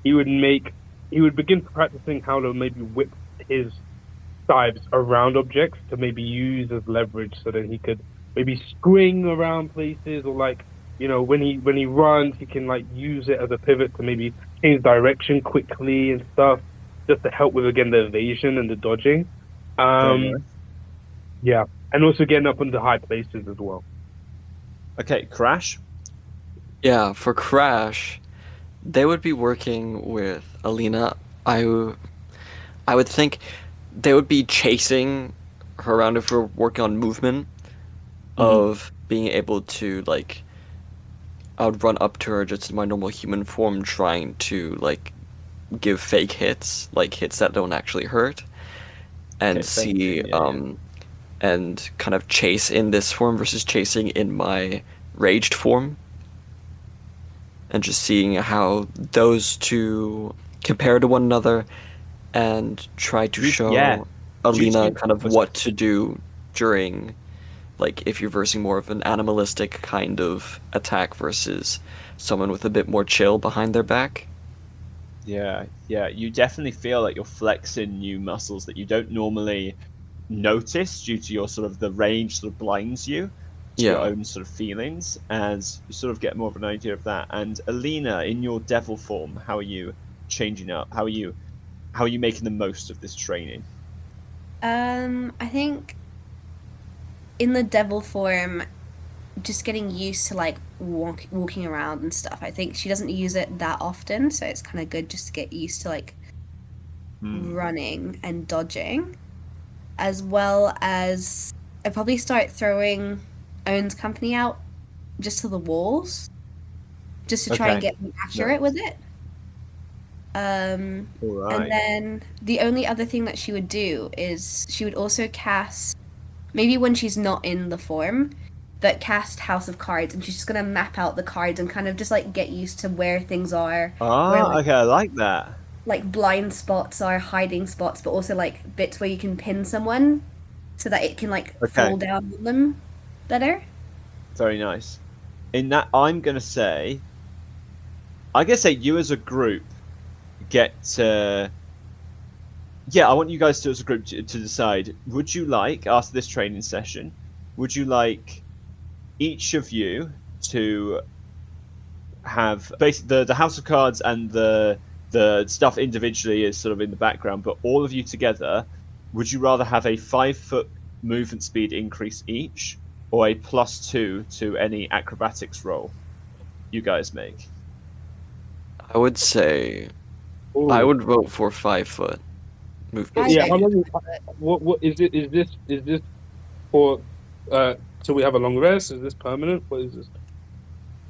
he would begin practicing how to maybe whip his scythes around objects to maybe use as leverage, so that he could maybe spring around places, or like, you know, when he runs, he can like use it as a pivot to maybe change direction quickly and stuff, just to help with, again, the evasion and the dodging. Yeah, and also getting up into high places as well. Okay, Crash. Yeah, for Crash, they would be working with Alina. I would think they would be chasing her around if we're working on movement, of being able to, like, I would run up to her just in my normal human form, trying to, like, give fake hits, like hits that don't actually hurt, and and kind of chase in this form versus chasing in my raged form, and just seeing how those two compare to one another, and try to show Alina kind of what to do during, like, if you're versing more of an animalistic kind of attack versus someone with a bit more chill behind their back. Yeah, you definitely feel like you're flexing new muscles that you don't normally notice due to your sort of the range sort of blinds you to your own sort of feelings, as you sort of get more of an idea of that. And Alina, in your devil form, how are you changing up? How are you making the most of this training? I think in the devil form, just getting used to like walking around and stuff. I think she doesn't use it that often, so it's kind of good just to get used to like running and dodging, as well as I probably start throwing Owen's company out just to the walls, just to try and get accurate with it. And Alright. then the only other thing that she would do is she would also cast, maybe when she's not in the form, but cast House of Cards, and she's just gonna map out the cards and kind of just like get used to where things are, where like, Okay, I like that. like blind spots are, hiding spots, but also like bits where you can pin someone so that it can like Okay. fall down on them better. Very nice. In that, I'm gonna say you as a group get to. Yeah, I want you guys to, as a group, to decide. Would you like, after this training session, would you like each of you to have basically the House of Cards and the stuff individually is sort of in the background, but all of you together, would you rather have a 5-foot movement speed increase each, or a +2 to any acrobatics roll you guys make? I would say Ooh. I would vote for 5 foot movement. Yeah, how Okay. long? What is it? Is this for? Till we have a long rest? Is this permanent? What is this?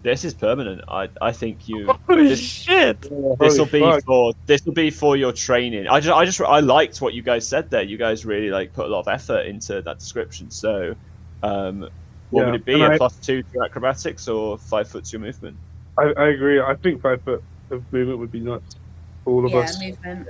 This is permanent. I think you. Holy This, shit! this will Holy be for your training. I liked what you guys said there. You guys really like put a lot of effort into that description. So, what would it be? And A +2 to acrobatics or 5 foot to your movement? I agree. I think 5 foot of movement would be nuts for all of Yeah, us. movement.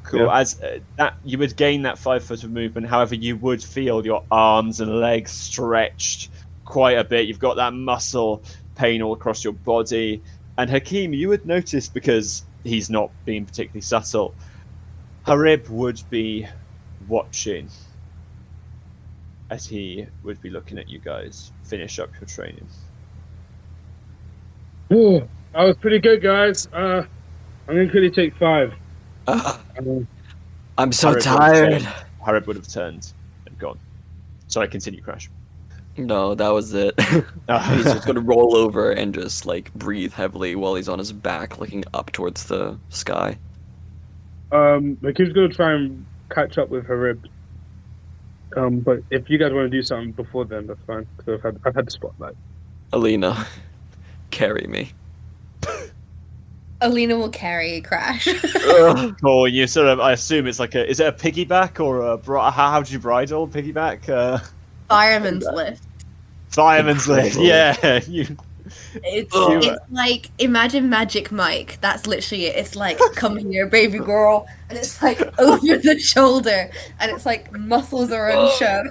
Cool. Yeah. As that, you would gain that 5 foot of movement. However, you would feel your arms and legs stretched quite a bit. You've got that muscle pain all across your body. And Hakeem, you would notice, because he's not being particularly subtle, Harib would be watching as he would be looking at you guys finish up your training. Ooh, that was pretty good, guys. I'm gonna quickly take 5. I'm so Harib tired. Harib would have turned and gone. Sorry, continue, Crash. No, that was it. He's just gonna roll over and just like breathe heavily while he's on his back, looking up towards the sky. The kid's gonna try and catch up with Harib. But if you guys want to do something before then, that's fine. Because I've had the spotlight. Alina, carry me. Alina will carry Crash. Cool. You sort of, I assume it's like is it a piggyback or how do you bridle? Piggyback? Fireman's lift. Fireman's lift. Yeah. It's like, imagine Magic Mike. That's literally it. It's like, come here, baby girl. And it's like over the shoulder. And it's like muscles are on show.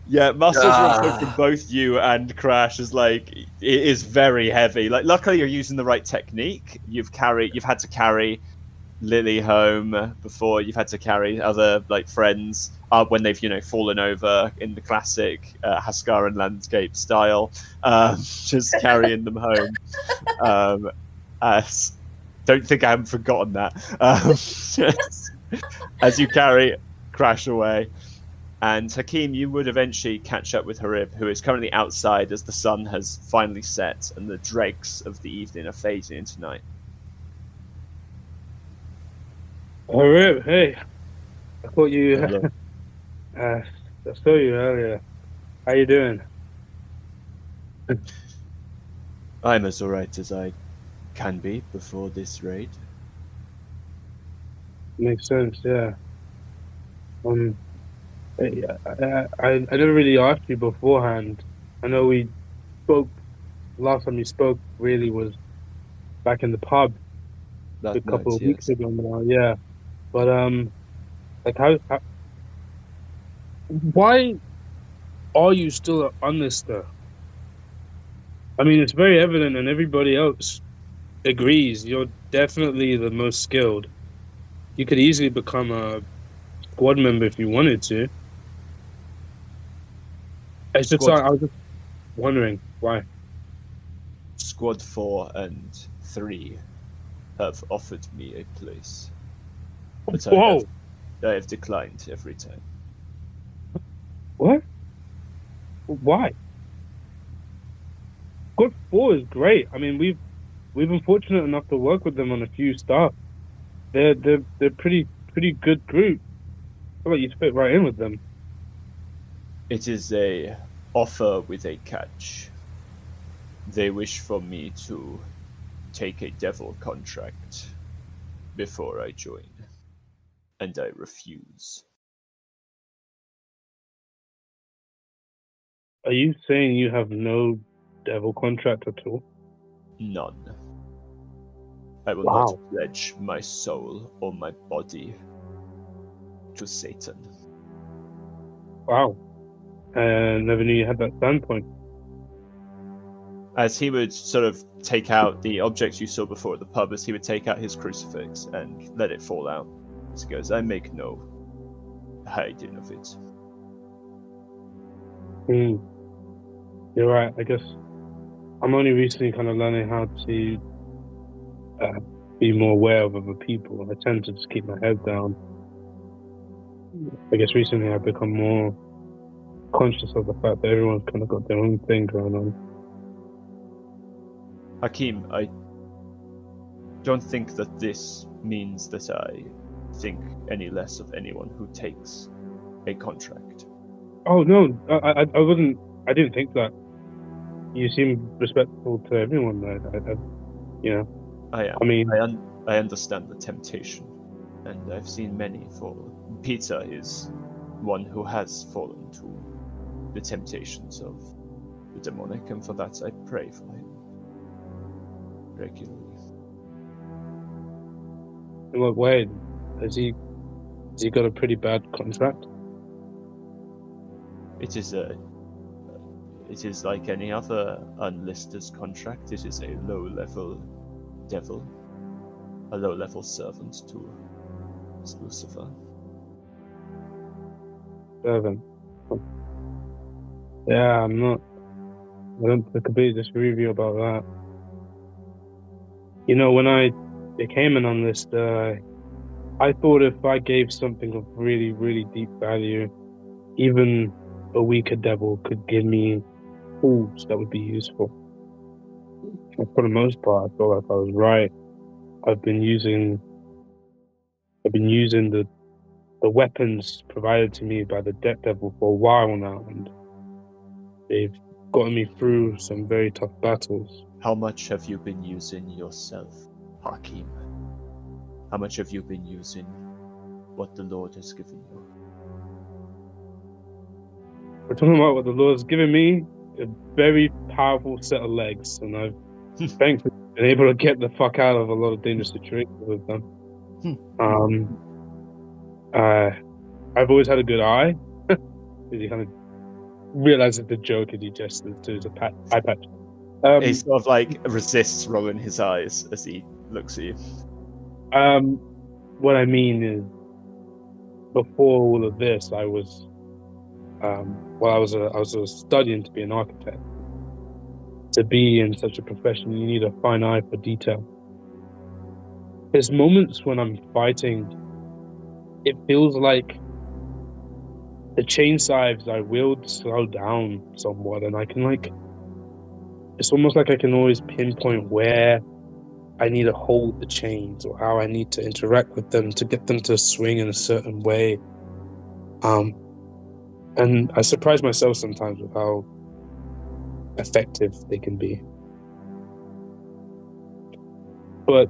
Yeah, muscles are on from both you and Crash is like, it is very heavy. Like, luckily you're using the right technique. You've had to carry Lily home before. You've had to carry other like friends when they've fallen over in the classic Haskaran landscape style. Just carrying them home. Don't think I haven't forgotten that. As you carry Crash away. And Hakeem, you would eventually catch up with Harib, who is currently outside as the sun has finally set and the dregs of the evening are fading into night. Harib, hey. I thought you... I saw you earlier. How you doing? I'm as alright as I can be before this raid. Makes sense, yeah. I never really asked you beforehand. I know we spoke, last time you spoke really was back in the pub a couple of weeks ago now, yeah. But like how why are you still an honester? I mean, it's very evident and everybody else agrees you're definitely the most skilled. You could easily become a squad member if you wanted to. It's just I was just wondering why. Squad 4 and 3 have offered me a place. But Whoa! I have declined every time. What? Why? Squad 4 is great. I mean, we've been fortunate enough to work with them on a few stuff. They're pretty good group. I feel like you fit right in with them. It is a offer with a catch. They wish for me to take a devil contract before I join, and I refuse. Are you saying you have no devil contract at all? None. I will Wow. not pledge my soul or my body to Satan. Wow. I never knew you had that standpoint. As he would sort of take out the objects you saw before at the pub, as he would take out his crucifix and let it fall out. As he goes, I make no hiding of it. You're right. I guess I'm only recently kind of learning how to be more aware of other people. I tend to just keep my head down. I guess recently I've become more conscious of the fact that everyone's kind of got their own thing going on. Hakeem, I don't think that this means that I think any less of anyone who takes a contract. Oh no, I wasn't. I didn't think that. You seem respectful to everyone there. You know. I am. I mean, I understand the temptation, and I've seen many fall. Peter is one who has fallen to the temptations of the demonic, and for that I pray for him regularly. in what way? Has he got a pretty bad contract? It is like any other unlisted contract. It is a low-level devil, a low-level servant to Lucifer. Servant. Yeah, I don't completely disagree with you about that. You know, when I became an unlisted, I thought if I gave something of really, really deep value, even a weaker devil could give me tools that would be useful. And for the most part, I feel like I was right. I've been using the weapons provided to me by the Death Devil for a while now, and they've gotten me through some very tough battles. How much have you been using yourself, Hakeem? How much have you been using what the Lord has given you? We're talking about what the Lord has given me, a very powerful set of legs, and I've thankfully been able to get the fuck out of a lot of dangerous situations with them. I've always had a good eye. He kind of realizes the joke and he gestures to his eye patch. He sort of like resists rolling his eyes as he looks at you. What I mean is, before all of this, I was studying to be an architect. To be in such a profession, you need a fine eye for detail. There's moments when I'm fighting, it feels like the chain scythes I wield slow down somewhat, and I can it's almost like I can always pinpoint where I need to hold the chains or how I need to interact with them to get them to swing in a certain way. And I surprise myself sometimes with how effective they can be. But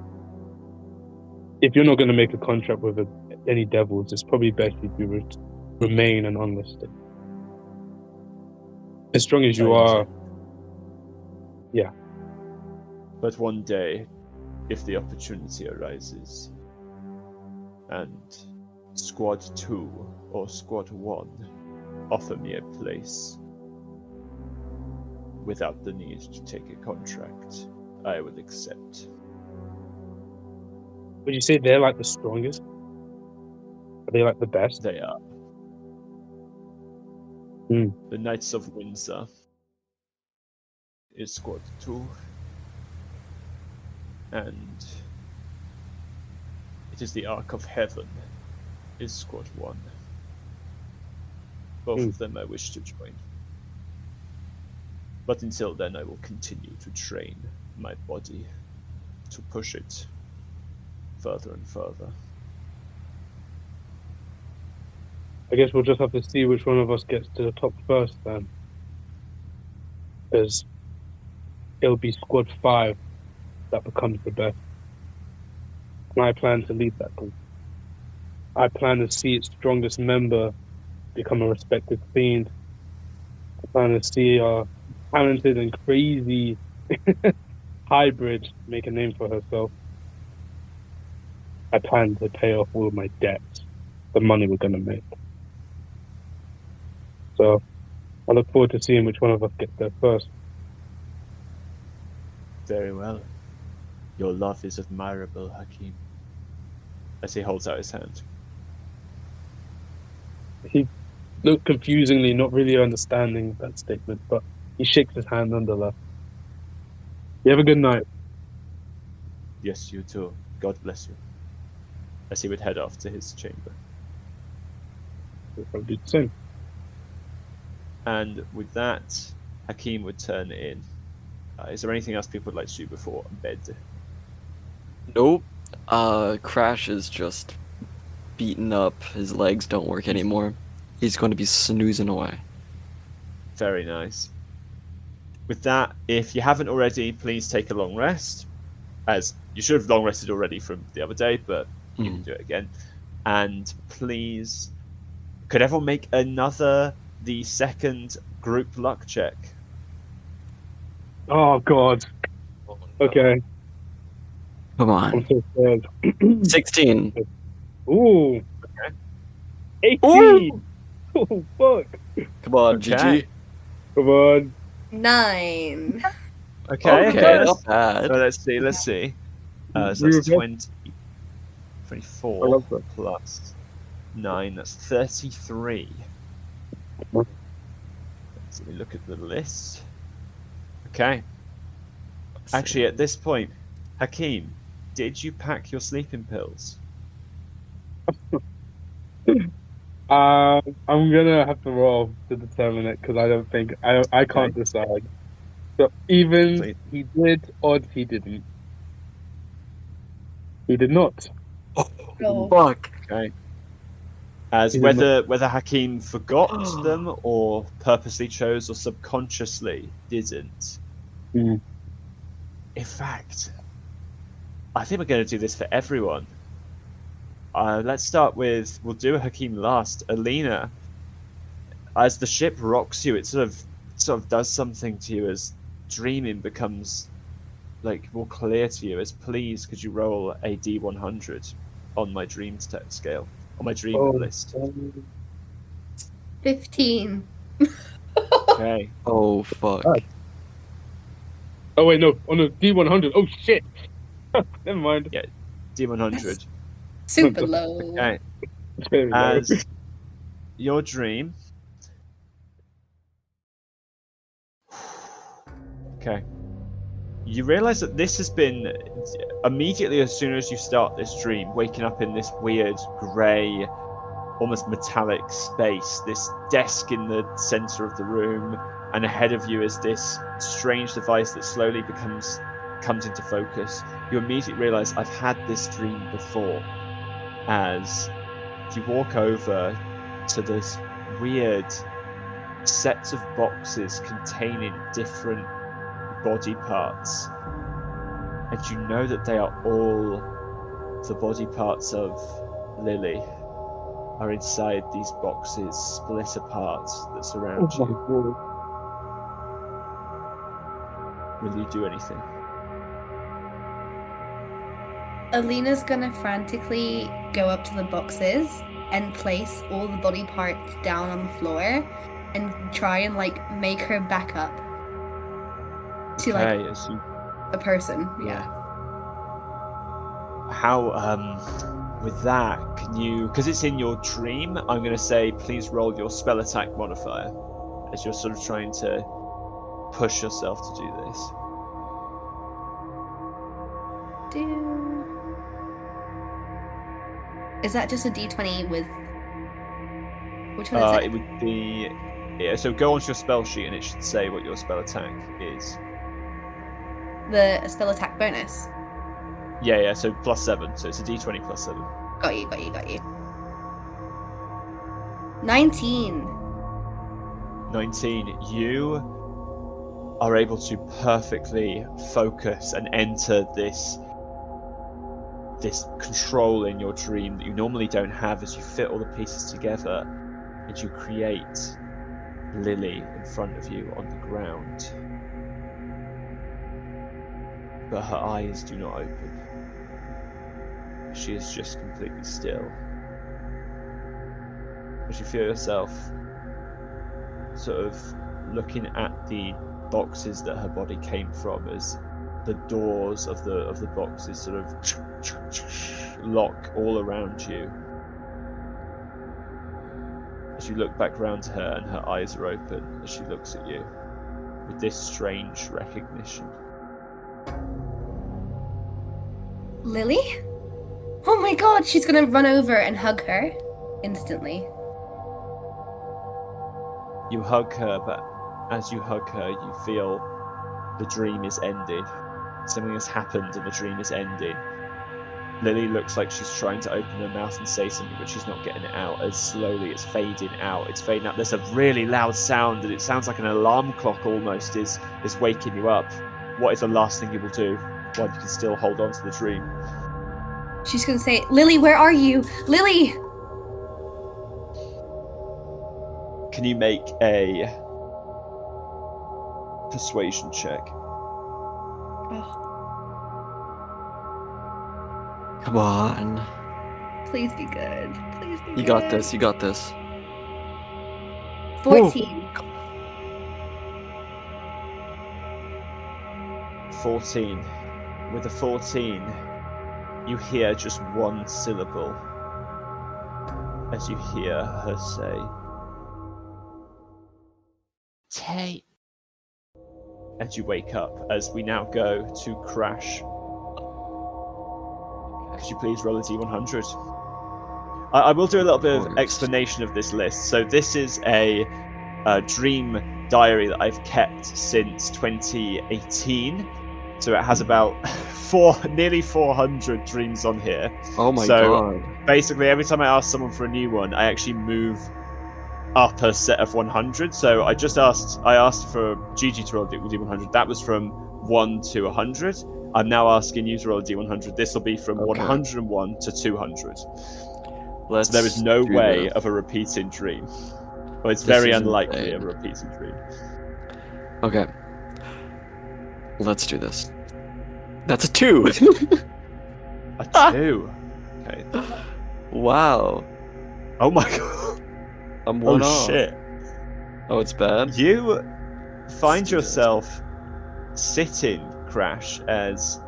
if you're not going to make a contract with any devils, it's probably best if you remain an unlisted. As strong as you are, yeah. But one day, if the opportunity arises, and Squad 2 or Squad 1 offer me a place without the need to take a contract, I would accept. Would you say they're like the strongest? Are they like the best? They are. The Knights of Windsor is Squad 2, and it is the Ark of Heaven is Squad 1. Both of them I wish to join. But until then, I will continue to train my body to push it further and further. I guess we'll just have to see which one of us gets to the top first then. Because it'll be Squad 5 that becomes the best. And I plan to lead that group. I plan to see its strongest member become a respected fiend. I plan to see our talented and crazy hybrid make a name for herself. I plan to pay off all of my debts, the money we're going to make. So I look forward to seeing which one of us gets there first. Very well. Your love is admirable, Hakeem. As he holds out his hand. He looked confusingly, not really understanding that statement, but he shakes his hand nonetheless. You have a good night. Yes, you too. God bless you. As he would head off to his chamber. I'll do the same. And with that, Hakeem would turn in. Is there anything else people would like to do before bed? Nope. Crash is just beaten up. His legs don't work anymore. He's going to be snoozing away. Very nice. With that, if you haven't already, please take a long rest. As you should have long rested already from the other day, but you can do it again. And please, could everyone make the second group luck check? Oh, God. Okay. Come I'm on. so scared. 16. Ooh. Okay. 18. Oh, fuck. Come on, Okay. Gigi. Come on. 9. Okay, not bad. So let's see. So that's Really? 20, I 24 love that. plus 9, that's 33. What? So let me look at the list. Okay. Actually, at this point, Hakeem, did you pack your sleeping pills? I'm gonna have to roll to determine it because I don't think I can't decide. So even Please. he did, or he didn't. He did not. No. Fuck. Okay. As He did whether Hakeem forgot them or purposely chose or subconsciously didn't. Mm. In fact, I think we're going to do this for everyone. Let's start with, we'll do Hakeem last. Alina, as the ship rocks you, it sort of does something to you as dreaming becomes like more clear to you. As please, could you roll a D100 on my dreams scale, on my dream list? 15. Okay. Oh, fuck. Oh wait, no. On the D100. Oh shit. Never mind. Yeah, D100. Super low. Okay. It's very low. As your dream. Okay. You realize that this has been immediately as soon as you start this dream, waking up in this weird grey, almost metallic space, this desk in the center of the room, and ahead of you is this strange device that slowly comes into focus. You immediately realize, I've had this dream before. As you walk over to this weird sets of boxes containing different body parts, and you know that they are all the body parts of Lily are inside these boxes, split apart, that surround you. Will you do anything? Alina's gonna frantically go up to the boxes and place all the body parts down on the floor and try and make her back up to a person. Yeah. How with that, can you, because it's in your dream, I'm going to say please roll your spell attack modifier as you're sort of trying to push yourself to do this. Is that just a d20 with... Which one is it? It would be... Yeah, so go onto your spell sheet and it should say what your spell attack is. The spell attack bonus? Yeah, so +7, so it's a d20 +7. Got you. 19. 19. You are able to perfectly focus and enter this control in your dream that you normally don't have as you fit all the pieces together and you create Lily in front of you on the ground. But her eyes do not open. She is just completely still. As you feel yourself sort of looking at the boxes that her body came from, as the doors of the boxes sort of lock all around you. As you look back around to her and her eyes are open as she looks at you with this strange recognition. Lily? Oh my god, she's gonna run over and hug her instantly. You hug her, but as you hug her, you feel the dream is ending. Something has happened and the dream is ending. Lily looks like she's trying to open her mouth and say something, but she's not getting it out. As slowly it's fading out. It's fading out. There's a really loud sound, and it sounds like an alarm clock almost is waking you up. What is the last thing you will do while you can still hold on to the dream? She's gonna say, Lily, where are you? Lily! Can you make a persuasion check? Oh, Come on. please be good. Please be good. You got this. You got this. 14. 14. With a 14, you hear just one syllable as you hear her say, "Tay." And you wake up as we now go to Crash. Could you please roll a D100? I will do a little bit of explanation of this list. So this is a dream diary that I've kept since 2018. So it has about nearly 400 dreams on here. Oh my so god. Basically, every time I ask someone for a new one, I actually move up a set of 100. So I asked for Gigi to roll a D100. That was from 1 to 100. I'm now asking you to roll a D100. This will be from 101 to 200. So there is no way of a repeating dream. Well, it's very unlikely of a repeating dream. Okay. Let's do this. That's a 2! A 2? Okay. Wow. Oh my god. I'm one off. Oh shit. Oh, it's bad? You find yourself sitting, Crash, as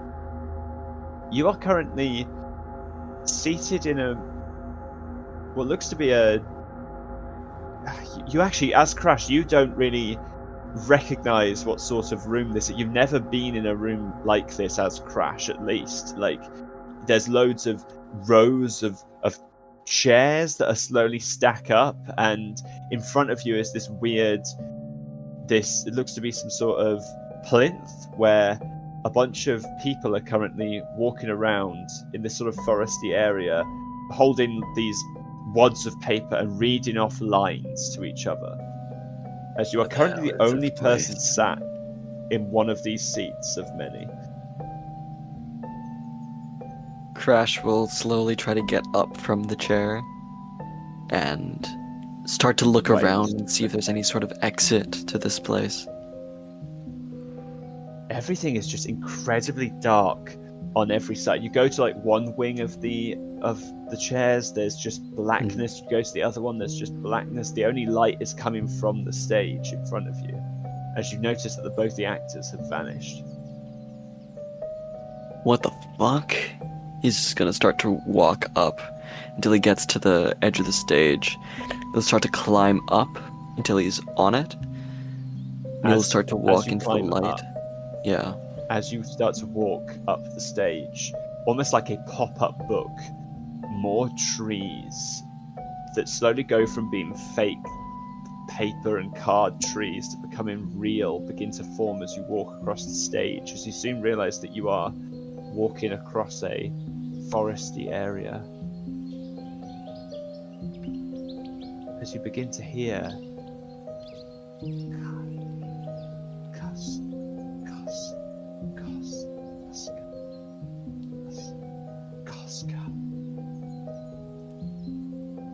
you are currently seated in what looks to be you actually, as Crash, you don't really recognize what sort of room this is. You've never been in a room like this as Crash, at least. Like, there's loads of rows of chairs that are slowly stack up, and in front of you is this weird, it looks to be some sort of plinth where a bunch of people are currently walking around in this sort of foresty area, holding these wads of paper and reading off lines to each other. As you are currently the only person sat in one of these seats of many. Crash will slowly try to get up from the chair and start to look around and see if there's any sort of exit to this place. Everything is just incredibly dark on every side. You go to like one wing of the chairs, there's just blackness. You go to the other one, there's just blackness. The only light is coming from the stage in front of you, as you notice that both the actors have vanished. What the fuck? He's just gonna start to walk up until he gets to the edge of the stage. He'll start to climb up until he's on it. And he'll start to walk into the light. Yeah. As you start to walk up the stage, almost like a pop-up book, more trees that slowly go from being fake paper and card trees to becoming real begin to form as you walk across the stage, as you soon realize that you are walking across a foresty area. As you begin to hear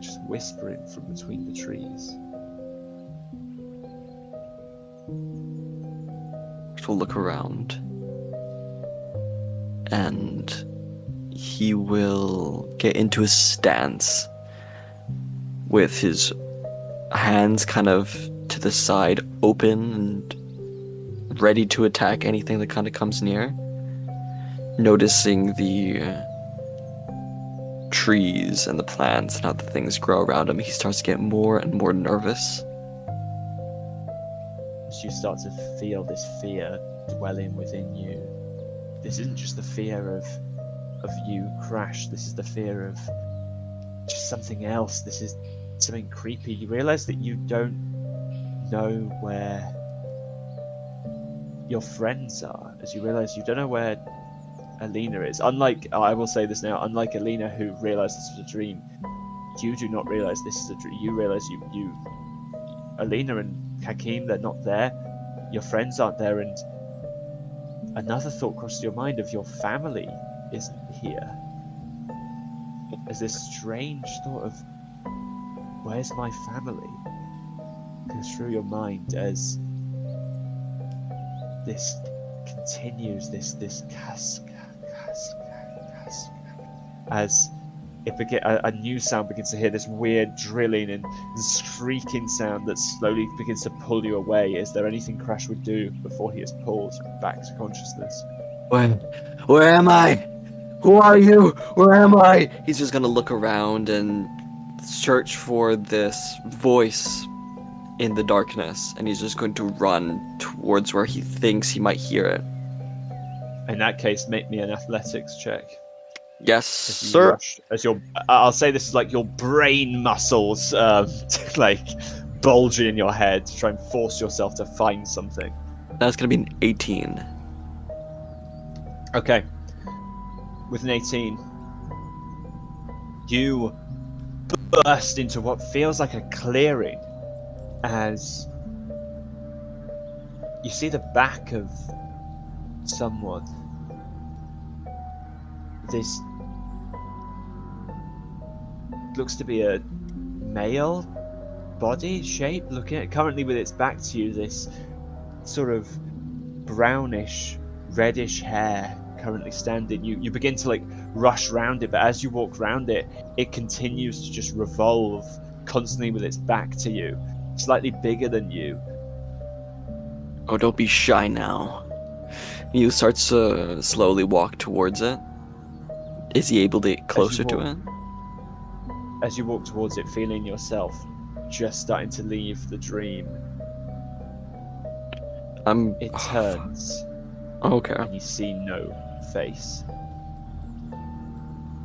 Just whispering from between the trees. He'll look around, and he will get into a stance with his hands kind of to the side, open and ready to attack anything that kind of comes near. Noticing the trees and the plants and how the things grow around him, he starts to get more and more nervous. As you start to feel this fear dwelling within you, this isn't just the fear of you, Crash. This is the fear of just something else. This is something creepy. You realize that you don't know where your friends are. As you realize you don't know where Alina is. Unlike, I will say this now, unlike Alina, who realized this was a dream, you do not realize this is a dream. You realize you Alina and Hakeem, they're not there. Your friends aren't there, and another thought crossed your mind of your family isn't here. As this strange thought of, where's my family, goes through your mind as this continues, this cascade, as a new sound begins to hear this weird drilling and shrieking sound that slowly begins to pull you away. Is there anything Crash would do before he is pulled back to consciousness? Where am I? Who are you? Where am I? He's just gonna look around and search for this voice in the darkness, and he's just going to run towards where he thinks he might hear it. In that case, make me an athletics check. Yes, sir. I'll say this is like your brain muscles, like bulging in your head to try and force yourself to find something. That's gonna be an 18. Okay. With an 18, you burst into what feels like a clearing as you see the back of someone. This looks to be a male body shape, looking at currently with its back to you, this sort of brownish, reddish hair currently standing. You begin to like rush round it, but as you walk round it, it continues to just revolve constantly with its back to you, slightly bigger than you. Oh, don't be shy now. You start to slowly walk towards it. Is he able to get closer to it? As you walk towards it, feeling yourself just starting to leave the dream, it turns. Okay. And you see no face.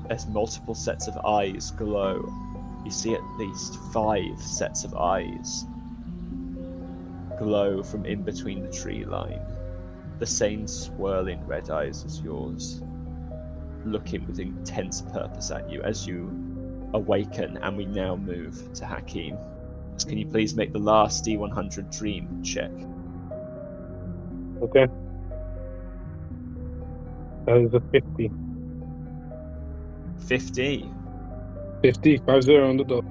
As multiple sets of eyes glow, you see at least 5 sets of eyes glow from in between the tree line. The same swirling red eyes as yours, looking with intense purpose at you as you awaken, and we now move to Hakeem. So can you please make the last D100 dream check? Okay. That is a 50. 50. 50, 50 on the dot.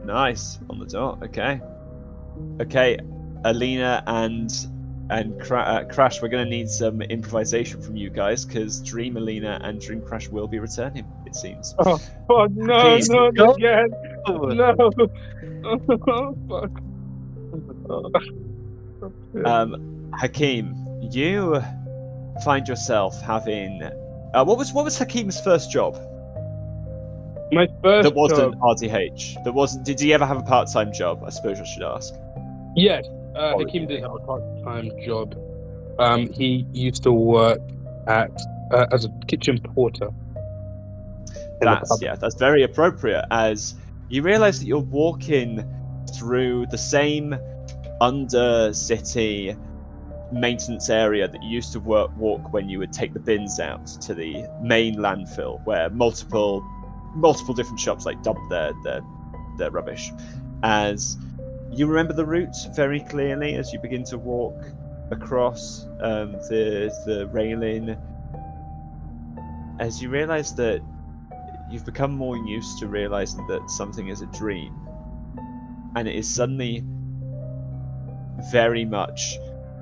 Nice, on the dot. Okay. Okay, Alina and Crash, we're going to need some improvisation from you guys, because Dream Alina and Dream Crash will be returning, it seems. Oh, fuck, no, Hakeem. no, not again. No. Oh, fuck. Hakeem, you find yourself having... what was Hakeem's first job? My first That wasn't job. RTH. That wasn't... Did he ever have a part-time job? I suppose I should ask. Yes, Hakeem did have a part-time job. He used to work at as a kitchen porter. That's very appropriate, as you realise that you're walking through the same under-city maintenance area that you used to walk when you would take the bins out to the main landfill, where multiple different shops like dump their rubbish. As you remember the route very clearly as you begin to walk across the railing as you realize that you've become more used to realizing that something is a dream, and it is suddenly very much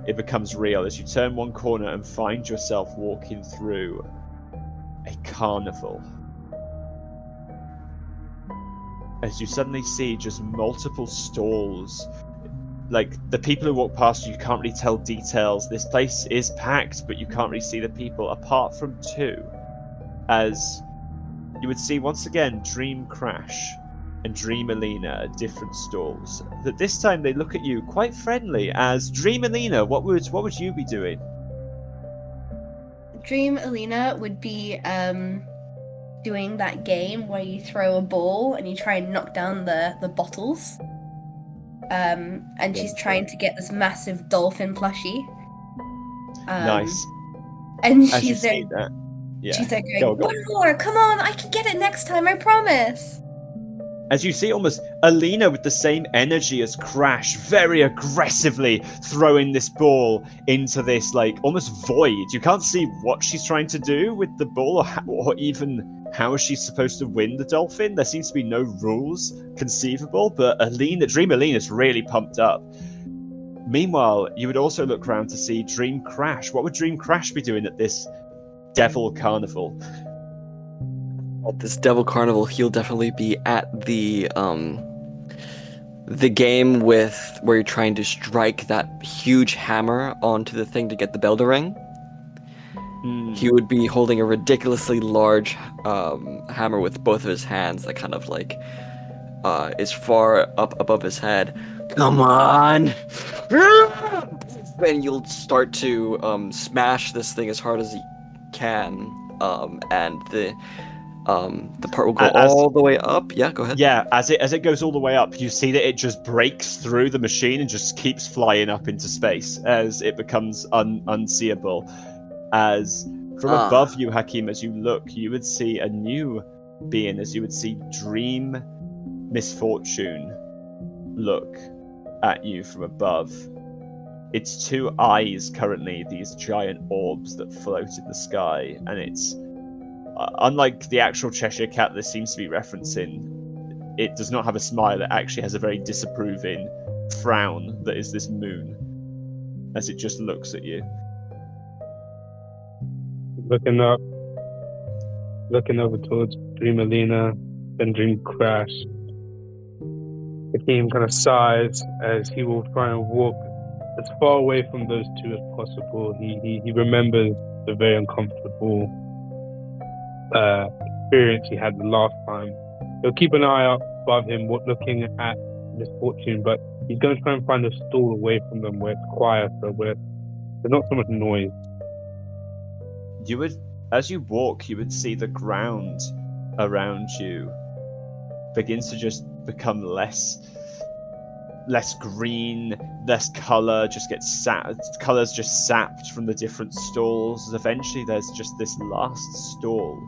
it becomes real as you turn one corner and find yourself walking through a carnival. As you suddenly see just multiple stalls. Like, the people who walk past you can't really tell details. This place is packed, but you can't really see the people, apart from two. As you would see once again Dream Crash and Dream Alina at different stalls. But this time they look at you quite friendly. As Dream Alina, what would you be doing? Dream Alina would be doing that game where you throw a ball and you try and knock down the bottles. And she's trying to get this massive dolphin plushie. Nice. And As you she's there. see that, yeah. She's there Go going, one more, come on, I can get it next time, I promise. As you see almost Alina with the same energy as Crash, very aggressively throwing this ball into this, like, almost void. You can't see what she's trying to do with the ball, or even how she's supposed to win the dolphin. There seems to be no rules conceivable, but Dream Alina's really pumped up. Meanwhile, you would also look around to see Dream Crash. What would Dream Crash be doing at this Devil Carnival? At this Devil Carnival, he'll definitely be at the game with where you're trying to strike that huge hammer onto the thing to get the bell to ring. He would be holding a ridiculously large hammer with both of his hands that kind of like is far up above his head. Come on! And you'll start to smash this thing as hard as you can, and the part will go all the way up. Yeah, go ahead. Yeah, as it goes all the way up, you see that it just breaks through the machine and just keeps flying up into space as it becomes unseeable. As from above you, Hakeem, as you look, you would see a new being, as you would see Dream Misfortune look at you from above. Its two eyes currently, these giant orbs that float in the sky, and it's unlike the actual Cheshire Cat that seems to be referencing, it does not have a smile. It actually has a very disapproving frown that is this moon, as it just looks at you. Looking over towards Dream Alina, then Dream Crash. Hakeem kind of sighs as he will try and walk as far away from those two as possible. He remembers the very uncomfortable experience he had the last time. He'll keep an eye up above him, looking at Misfortune, but he's going to try and find a stall away from them where it's quieter, where there's not so much noise. As you walk, you would see the ground around you begins to just become less green, less color, just gets colors just sapped from the different stalls. Eventually there's just this last stall,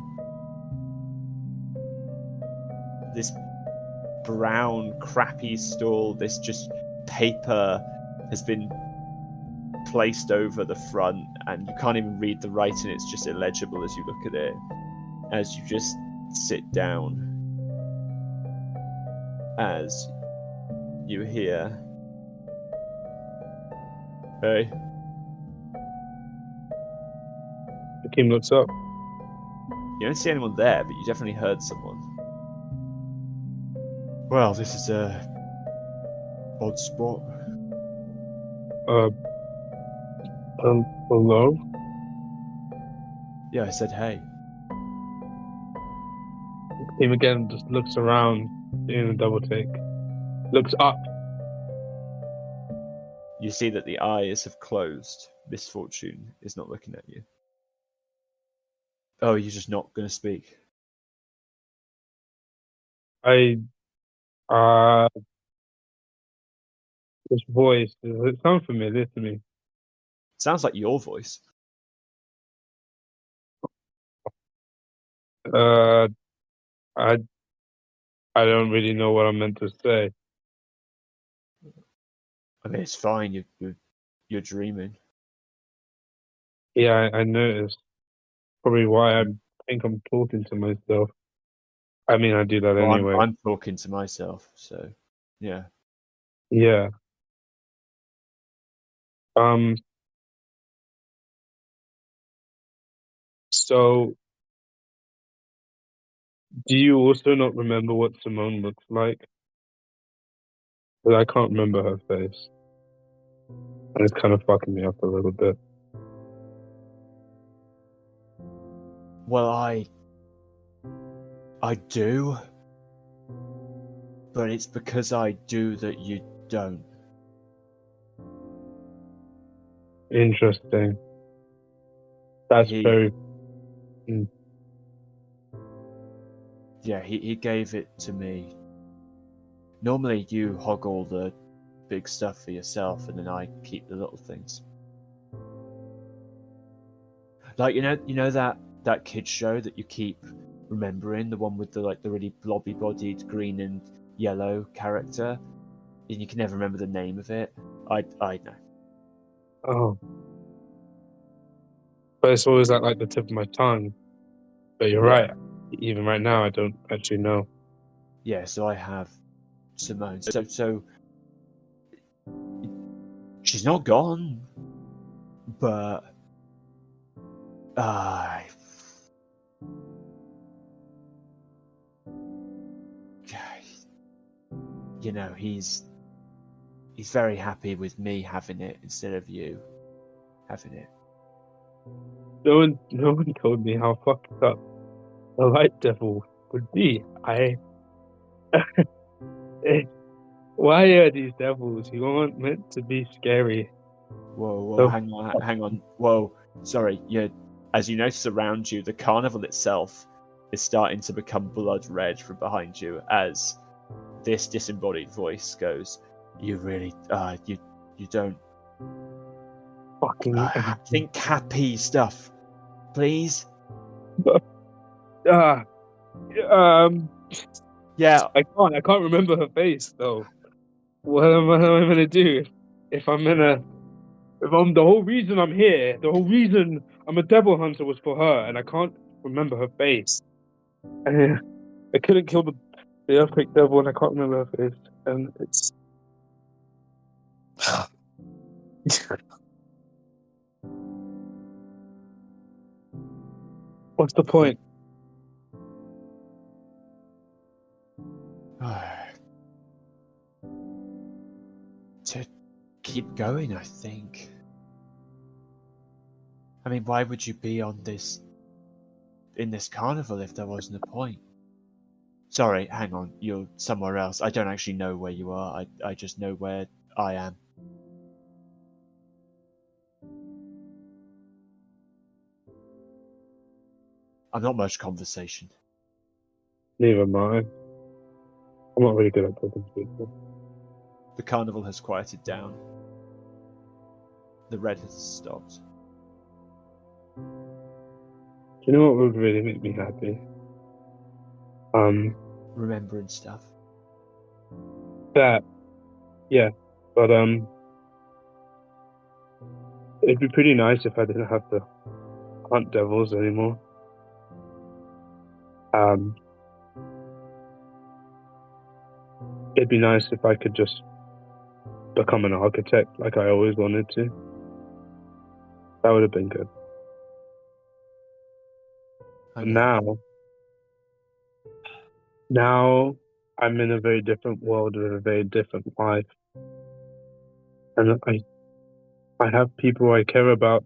this brown crappy stall. This just paper has been placed over the front and you can't even read the writing. It's just illegible as you look at it, as you just sit down, as you hear, "Hey." Hakeem looks up. You don't see anyone there, but you definitely heard someone. "Well, this is a odd spot." Hello? Yeah, I said hey. Hakeem again just looks around in a double take. Looks up. You see that the eyes have closed. Misfortune is not looking at you. Oh, you're just not going to speak? This voice, does it sound familiar to me? Sounds like your voice. I don't really know what I'm meant to say. I mean, it's fine. You're dreaming. Yeah, I noticed. Probably why I think I'm talking to myself. I mean, I do that Well, anyway. I'm talking to myself, so yeah. Yeah. So, do you also not remember what Simone looks like? Because I can't remember her face. And it's kind of fucking me up a little bit. Well, I do, but it's because I do that you don't. Interesting. That's very... Yeah, he gave it to me. Normally you hog all the big stuff for yourself, and then I keep the little things. Like you know that kids show that you keep remembering, the one with the really blobby bodied green and yellow character, and you can never remember the name of it. I know. Oh. But it's always at like the tip of my tongue. But you're right. Even right now, I don't actually know. Yeah, so I have Simone. So she's not gone, but you know, he's very happy with me having it instead of you having it. No one told me how fucked up the light devil would be. Why are these devils? You aren't meant to be scary. Whoa, So, hang on. Whoa, sorry. As you notice around you, the carnival itself is starting to become blood red from behind you as this disembodied voice goes, "You really, you don't fucking think happy stuff, please." Yeah. Yeah, I can't remember her face though. What am I gonna do if I'm the whole reason I'm here, the whole reason I'm a devil hunter was for her, and I can't remember her face. And I couldn't kill the earthquake devil, and I can't remember her face, and it's. What's the point? to keep going, I think. I mean, why would you be in this carnival if there wasn't a point? Sorry, hang on, you're somewhere else. I don't actually know where you are. I just know where I am. I'm not much conversation. Neither am I. I'm not really good at talking to people. The carnival has quieted down. The red has stopped. Do you know what would really make me happy? Remembering stuff. That, yeah, but it'd be pretty nice if I didn't have to hunt devils anymore. It'd be nice if I could just become an architect like I always wanted to. That would have been good. Now I'm in a very different world with a very different life. And I have people I care about.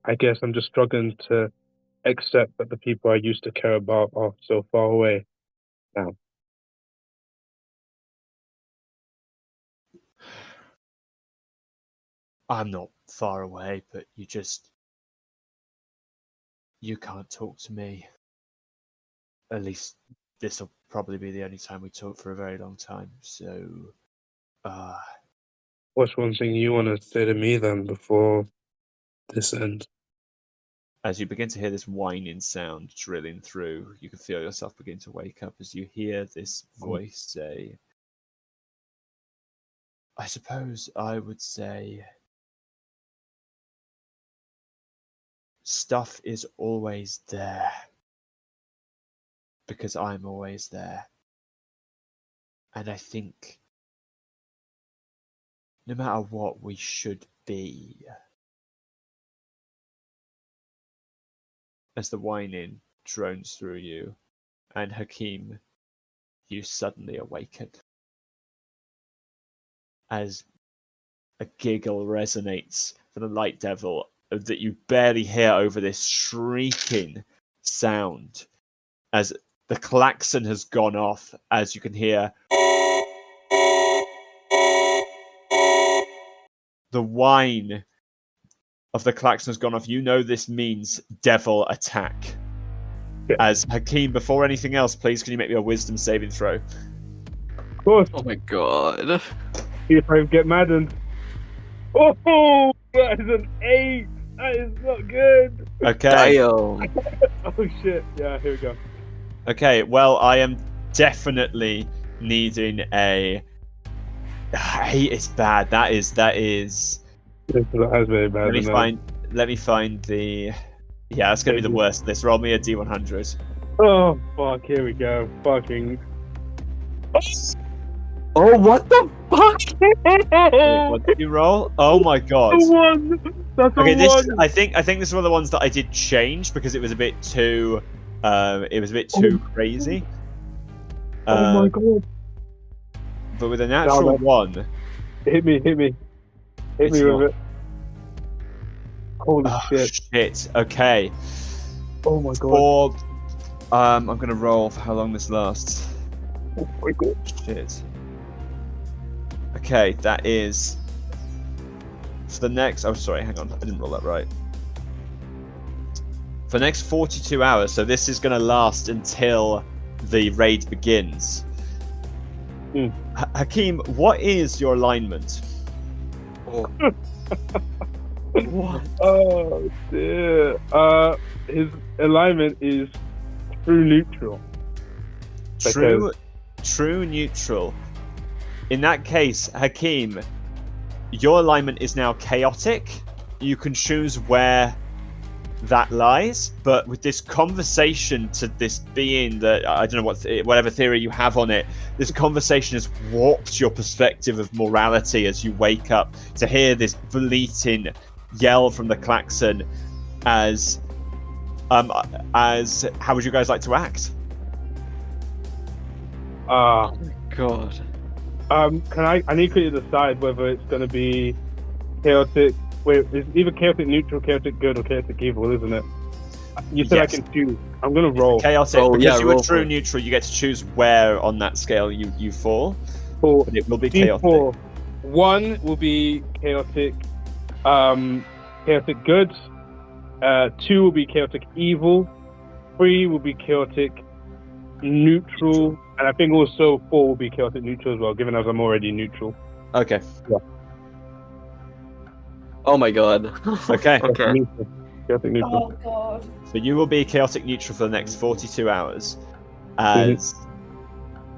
I guess I'm just struggling to accept that the people I used to care about are so far away now. I'm not far away, but you can't talk to me. At least this will probably be the only time we talk for a very long time. So, What's one thing you want to say to me then before this ends? as you begin to hear this whining sound drilling through, you can feel yourself begin to wake up as you hear this voice say, I suppose I would say stuff is always there. Because I'm always there. And I think no matter what, we should be. As the whining drones through you, and Hakeem, you suddenly awaken. As a giggle resonates from the Light Devil that you barely hear over this shrieking sound. As the klaxon has gone off, as you can hear the whine of the klaxon has gone off. You know this means devil attack. As Hakeem, before anything else, please can you make me a wisdom saving throw? Of course. Oh my god. See if I get maddened. Oh, that is an 8. That is not good. Okay. Oh shit. Yeah, here we go. Okay, well, I am definitely needing a... 8 is bad. That is... That is very bad. Let me find the... Yeah, that's going to be the worst of this. Roll me a D100. Oh, fuck. Here we go. Fucking... Oh, what the fuck? Wait, what did you roll? Oh my god. That's a 1. That's Okay, a this 1. I think this is one of the ones that I did change because it was a bit too crazy. Oh my god. But with a natural 1, Hit me. Hit me It's with not. it. Holy shit. Okay. Oh my god. For I'm gonna roll for how long this lasts. Oh my god. Shit. Okay, that is for the next. Oh, sorry, hang on, I didn't roll that right. For the next 42 hours, so this is going to last until the raid begins. Hakeem, what is your alignment? What? Oh dear. His alignment is true neutral. True neutral. In that case, Hakeem, your alignment is now chaotic. You can choose where that lies, but with this conversation to this being that I don't know whatever theory you have on it, this conversation has warped your perspective of morality as you wake up to hear this bleating yell from the klaxon. As how would you guys like to act? Oh my god. I need to decide whether it's going to be chaotic. Wait, it's either chaotic neutral, chaotic good, or chaotic evil, isn't it? You said Yes. I can choose. I'm going to roll. Chaotic. Oh, because yeah, you were roll true for it. neutral, you get to choose where on that scale you fall. For But it will be chaotic. D4, 1 will be chaotic, chaotic good. 2 will be chaotic evil. 3 will be chaotic neutral. And I think also 4 will be chaotic neutral as well, given as I'm already neutral. Okay. Oh my god. Okay. Okay. Chaotic neutral. Oh god. So you will be chaotic neutral for the next 42 hours as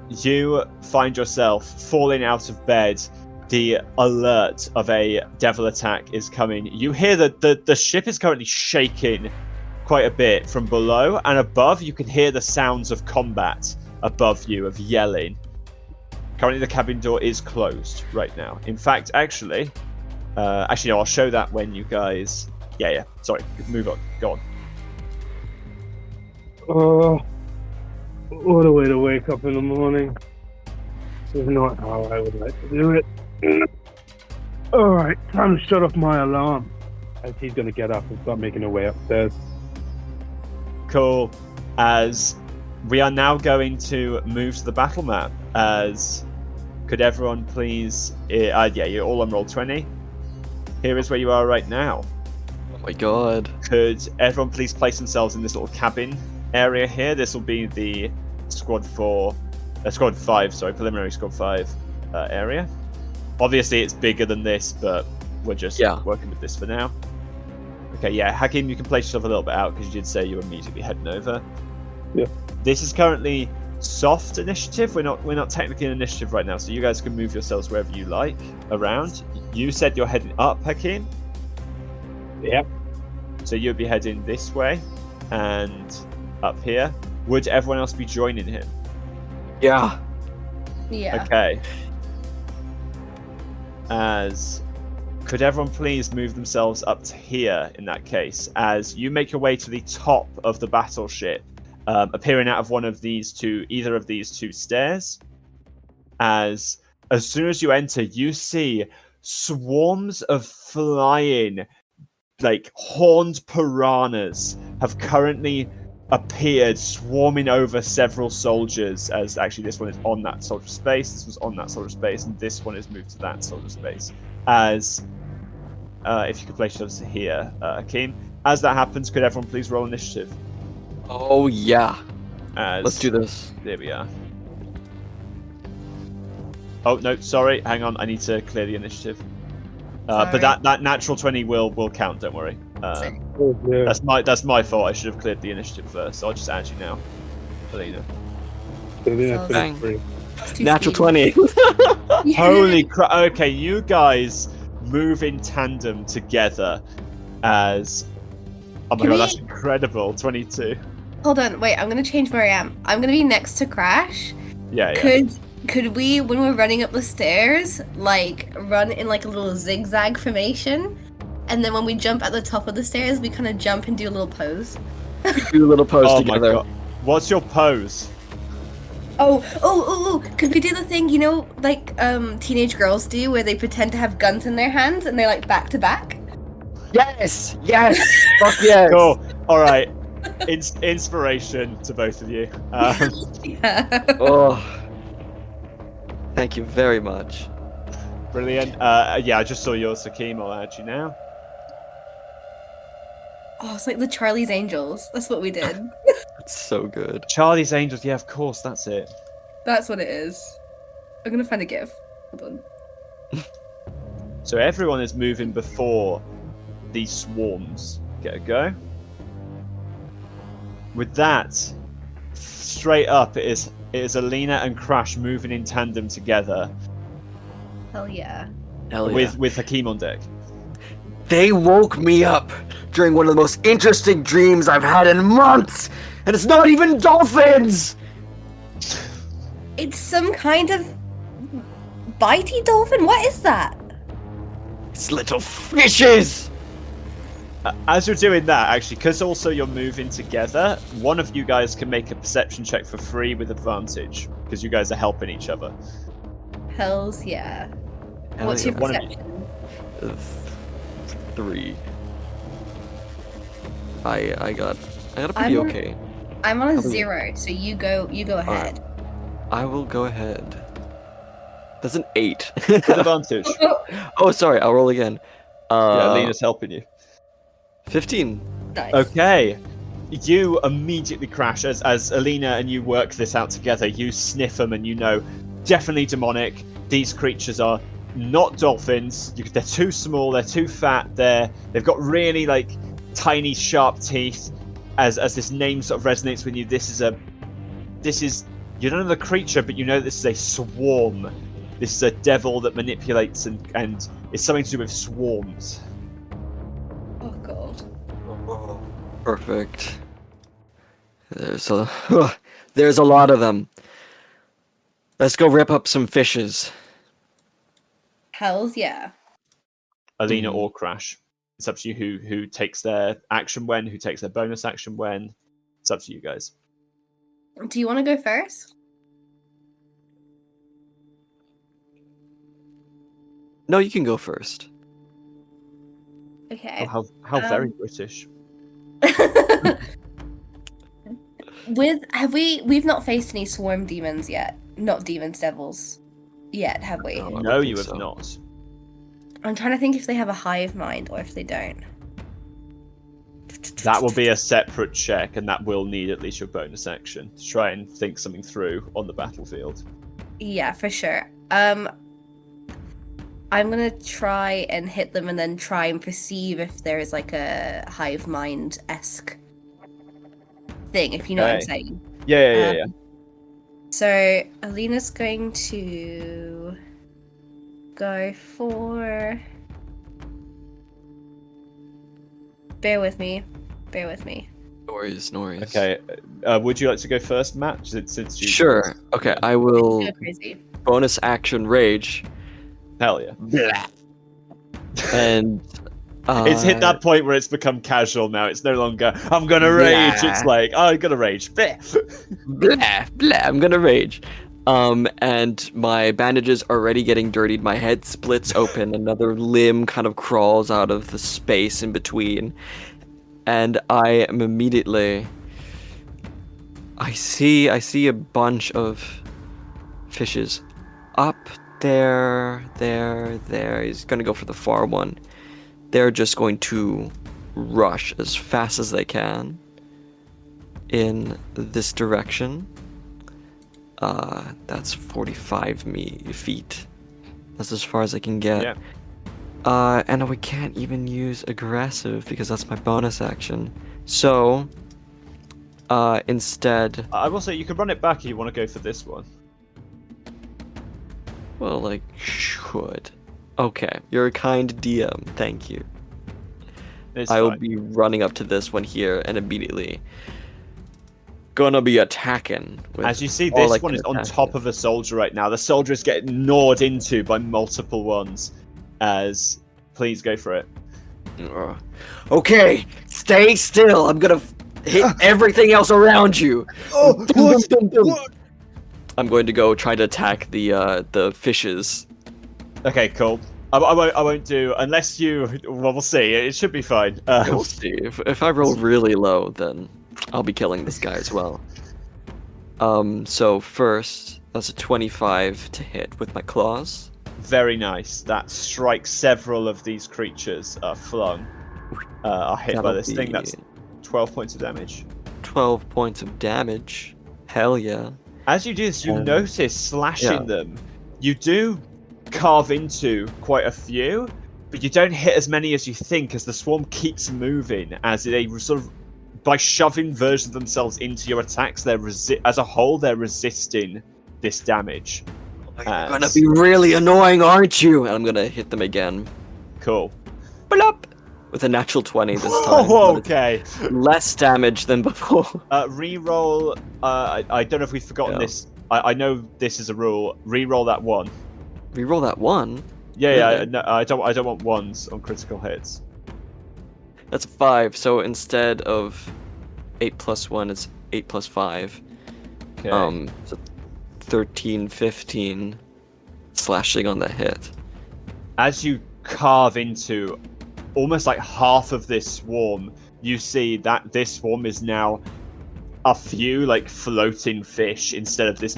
you find yourself falling out of bed. The alert of a devil attack is coming. You hear that the ship is currently shaking quite a bit from below, and above you can hear the sounds of combat above you, of yelling. Currently the cabin door is closed right now. In fact, actually, no, I'll show that when you guys... Yeah, sorry, move on, go on. Oh, what a way to wake up in the morning. This is not how I would like to do it. Alright, time to shut off my alarm. As he's going to get up and start making her way upstairs. Cool. As we are now going to move to the battle map. As could everyone please... you're all on roll 20. Here is where you are right now. Oh my god. Could everyone please place themselves in this little cabin area here? This will be the squad 5, preliminary squad 5 area. Obviously it's bigger than this, but we're just working with this for now. Okay, yeah, Hakeem, you can place yourself a little bit out because you did say you were immediately heading over. Yeah. This is currently soft initiative. We're not technically in initiative right now, so you guys can move yourselves wherever you like around. You said you're heading up, Hakeem? Yep. So you'd be heading this way and up here. Would everyone else be joining him? Yeah. Yeah. Okay. Could everyone please move themselves up to here in that case, as you make your way to the top of the battleship, appearing out of either of these two stairs. As soon as you enter, you see swarms of flying, like, horned piranhas have currently appeared, swarming over several soldiers. As actually this one is on that soldier space, this was on that soldier space, and this one is moved to that soldier space. As if you could place yourselves here, Hakeem. As that happens, could everyone please roll initiative? Oh yeah. Let's do this. There we are. Oh no, sorry, hang on, I need to clear the initiative. But that natural 20 will count, don't worry. Oh, yeah. That's my fault. I should have cleared the initiative first, so I'll just add you now, Alina. Bang. Natural 20. Holy crap! Okay, you guys move in tandem together as. Oh my god, that's incredible! 22. Hold on, wait. I'm gonna change where I am. I'm gonna be next to Crash. Yeah. Could we, when we're running up the stairs, like run in like a little zigzag formation, and then when we jump at the top of the stairs, we kind of jump and do a little pose? Do a little pose together. My god! What's your pose? Oh! Could we do the thing, you know, like teenage girls do, where they pretend to have guns in their hands and they're like back to back? Yes! Fuck yes! Cool. All right. Inspiration to both of you. Yeah. Oh. Thank you very much. Brilliant. Yeah, I just saw yours, Hakeem. I'll add you now. Oh, it's like the Charlie's Angels. That's what we did. That's so good. Charlie's Angels. Yeah, of course. That's it. That's what it is. I'm gonna find a GIF. Hold on. So everyone is moving before these swarms get a go. With that, straight up, it is Alina and Crash moving in tandem together. Hell yeah. With Hakeem on deck. They woke me up during one of the most interesting dreams I've had in months, and it's not even dolphins! It's some kind of bitey dolphin? What is that? It's little fishes! As you're doing that, actually, because also you're moving together, one of you guys can make a perception check for free with advantage, because you guys are helping each other. Hells yeah. Hell What's yeah. your perception? 3. I got a pretty okay. I'm on a 0, so you go ahead. Right. I will go ahead. That's an 8. With advantage. Oh, sorry. I'll roll again. Yeah, Alina's helping you. 15. Nice. Okay. You immediately crash as Alina and you work this out together. You sniff them and you know, definitely demonic. These creatures are not dolphins. They're too small. They're too fat. They've got really like tiny, sharp teeth. As this name sort of resonates with you, this is you don't know the creature, but you know this is a swarm. This is a devil that manipulates and it's something to do with swarms. Oh god. Perfect. There's a lot of them. Let's go rip up some fishes. Hells yeah. Alina or Crash. It's up to you who takes their action when, who takes their bonus action when. It's up to you guys. Do you want to go first? No, you can go first. Okay. Oh, how very British. We've not faced any swarm demons yet. Not demons, devils. Yet, have we? No, you have not. I'm trying to think if they have a hive mind or if they don't. That will be a separate check, and that will need at least your bonus action to try and think something through on the battlefield. Yeah, for sure. I'm gonna try and hit them and then try and perceive if there is like a hive mind-esque thing, if you know what I'm saying. Yeah. So Alina's going to go for bear with me. Bear with me. No worries. Okay. Would you like to go first, Matt? Since you Sure. Okay, I will Go crazy. bonus action rage. Hell yeah. Blah. And It's hit that point where it's become casual now. It's no longer I'm gonna rage. It's like I'm gonna rage. Bleh. blah blah. I'm gonna rage. And my bandages are already getting dirtied. My head splits open. Another limb kind of crawls out of the space in between, and I am immediately. I see a bunch of fishes up there. He's gonna go for the far one. They're just going to rush as fast as they can in this direction. That's 45 feet. That's as far as I can get. Yeah. And we can't even use aggressive because that's my bonus action. So, instead... I will say you can run it back if you want to go for this one. Well, like, should. Okay, you're a kind DM. Thank you. I will be running up to this one here and immediately gonna be attacking. As you see, this one is on top of a soldier right now. The soldier is getting gnawed into by multiple ones. Please go for it. Okay, stay still. I'm gonna hit everything else around you. Oh, what? I'm going to go try to attack the fishes. Okay, cool. I won't do unless you. Well, we'll see. It should be fine. We'll see. If I roll really low, then I'll be killing this guy as well. So first, that's a 25 to hit with my claws. Very nice. That strikes several of these creatures flung. Are hit by this thing. That's 12 points of damage. 12 points of damage. Hell yeah. As you do this, you notice slashing them. You do carve into quite a few, but you don't hit as many as you think, as the swarm keeps moving, as they sort of, by shoving versions of themselves into your attacks, as a whole, they're resisting this damage. You're gonna be really annoying, aren't you? And I'm gonna hit them again. Cool. Blup! With a natural 20 this time. Oh, okay. Less damage than before. Reroll. I don't know if we've forgotten this. I know this is a rule. Reroll that one. Reroll that one? Yeah. No, I don't want ones on critical hits. That's a 5. So instead of 8 plus 1, it's 8 plus 5. Okay. So 13, 15 slashing on the hit. As you carve into almost like half of this swarm, you see that this swarm is now a few like floating fish instead of this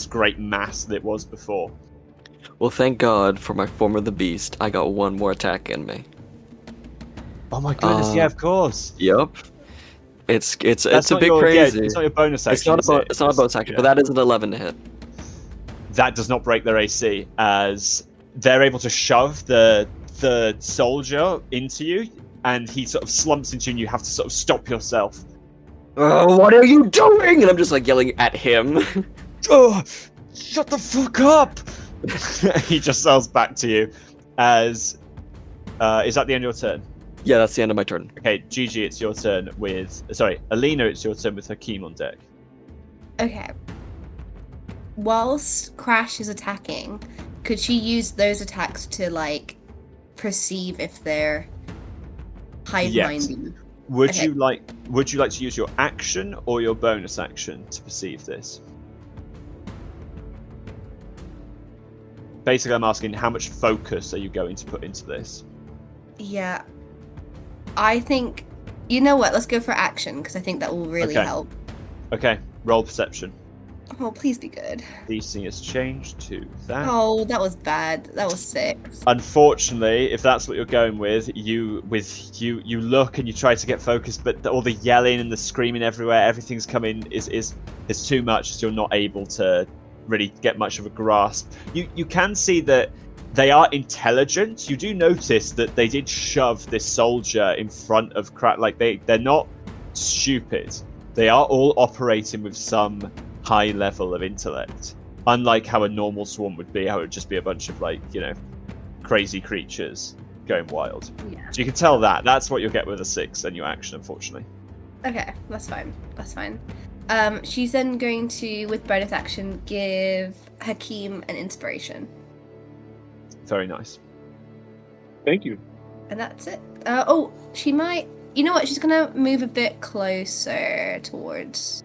great mass that it was before. Well, thank God for my form of the beast. I got one more attack in me. Oh my goodness! Yeah, of course. Yep. It's a bit crazy. It's not your bonus action. It's not a bonus action, but that is an 11 to hit. That does not break their AC, as they're able to shove the soldier into you, and he sort of slumps into you, and you have to sort of stop yourself. What are you doing? And I'm just like yelling at him. Oh, shut the fuck up! He just yells back to you. Is that the end of your turn? Yeah, that's the end of my turn. Okay, Gigi, it's your turn Alina, it's your turn with Hakeem on deck. Okay. Whilst Crash is attacking, could she use those attacks to, like, perceive if they're hive-minded? Would you like to use your action or your bonus action to perceive this? Basically, I'm asking how much focus are you going to put into this? Yeah. I think, you know what, let's go for action, because I think that will really help. Okay, roll perception. Oh, please be good. DC has changed to that. Oh, that was bad. That was 6. Unfortunately, if that's what you're going with, you look and you try to get focused, but all the yelling and the screaming everywhere, everything's coming is too much, so you're not able to really get much of a grasp. You can see that they are intelligent. You do notice that they did shove this soldier in front of like they're not stupid. They are all operating with some high level of intellect. Unlike how a normal swarm would be, how it would just be a bunch of crazy creatures. going wild. Yeah. So you can tell that's what you'll get with a 6 and your action, unfortunately. Okay, that's fine. That's fine. She's then going to, with bonus action, give Hakeem an inspiration. Very nice. Thank you. And that's it. She might... You know what? She's going to move a bit closer towards...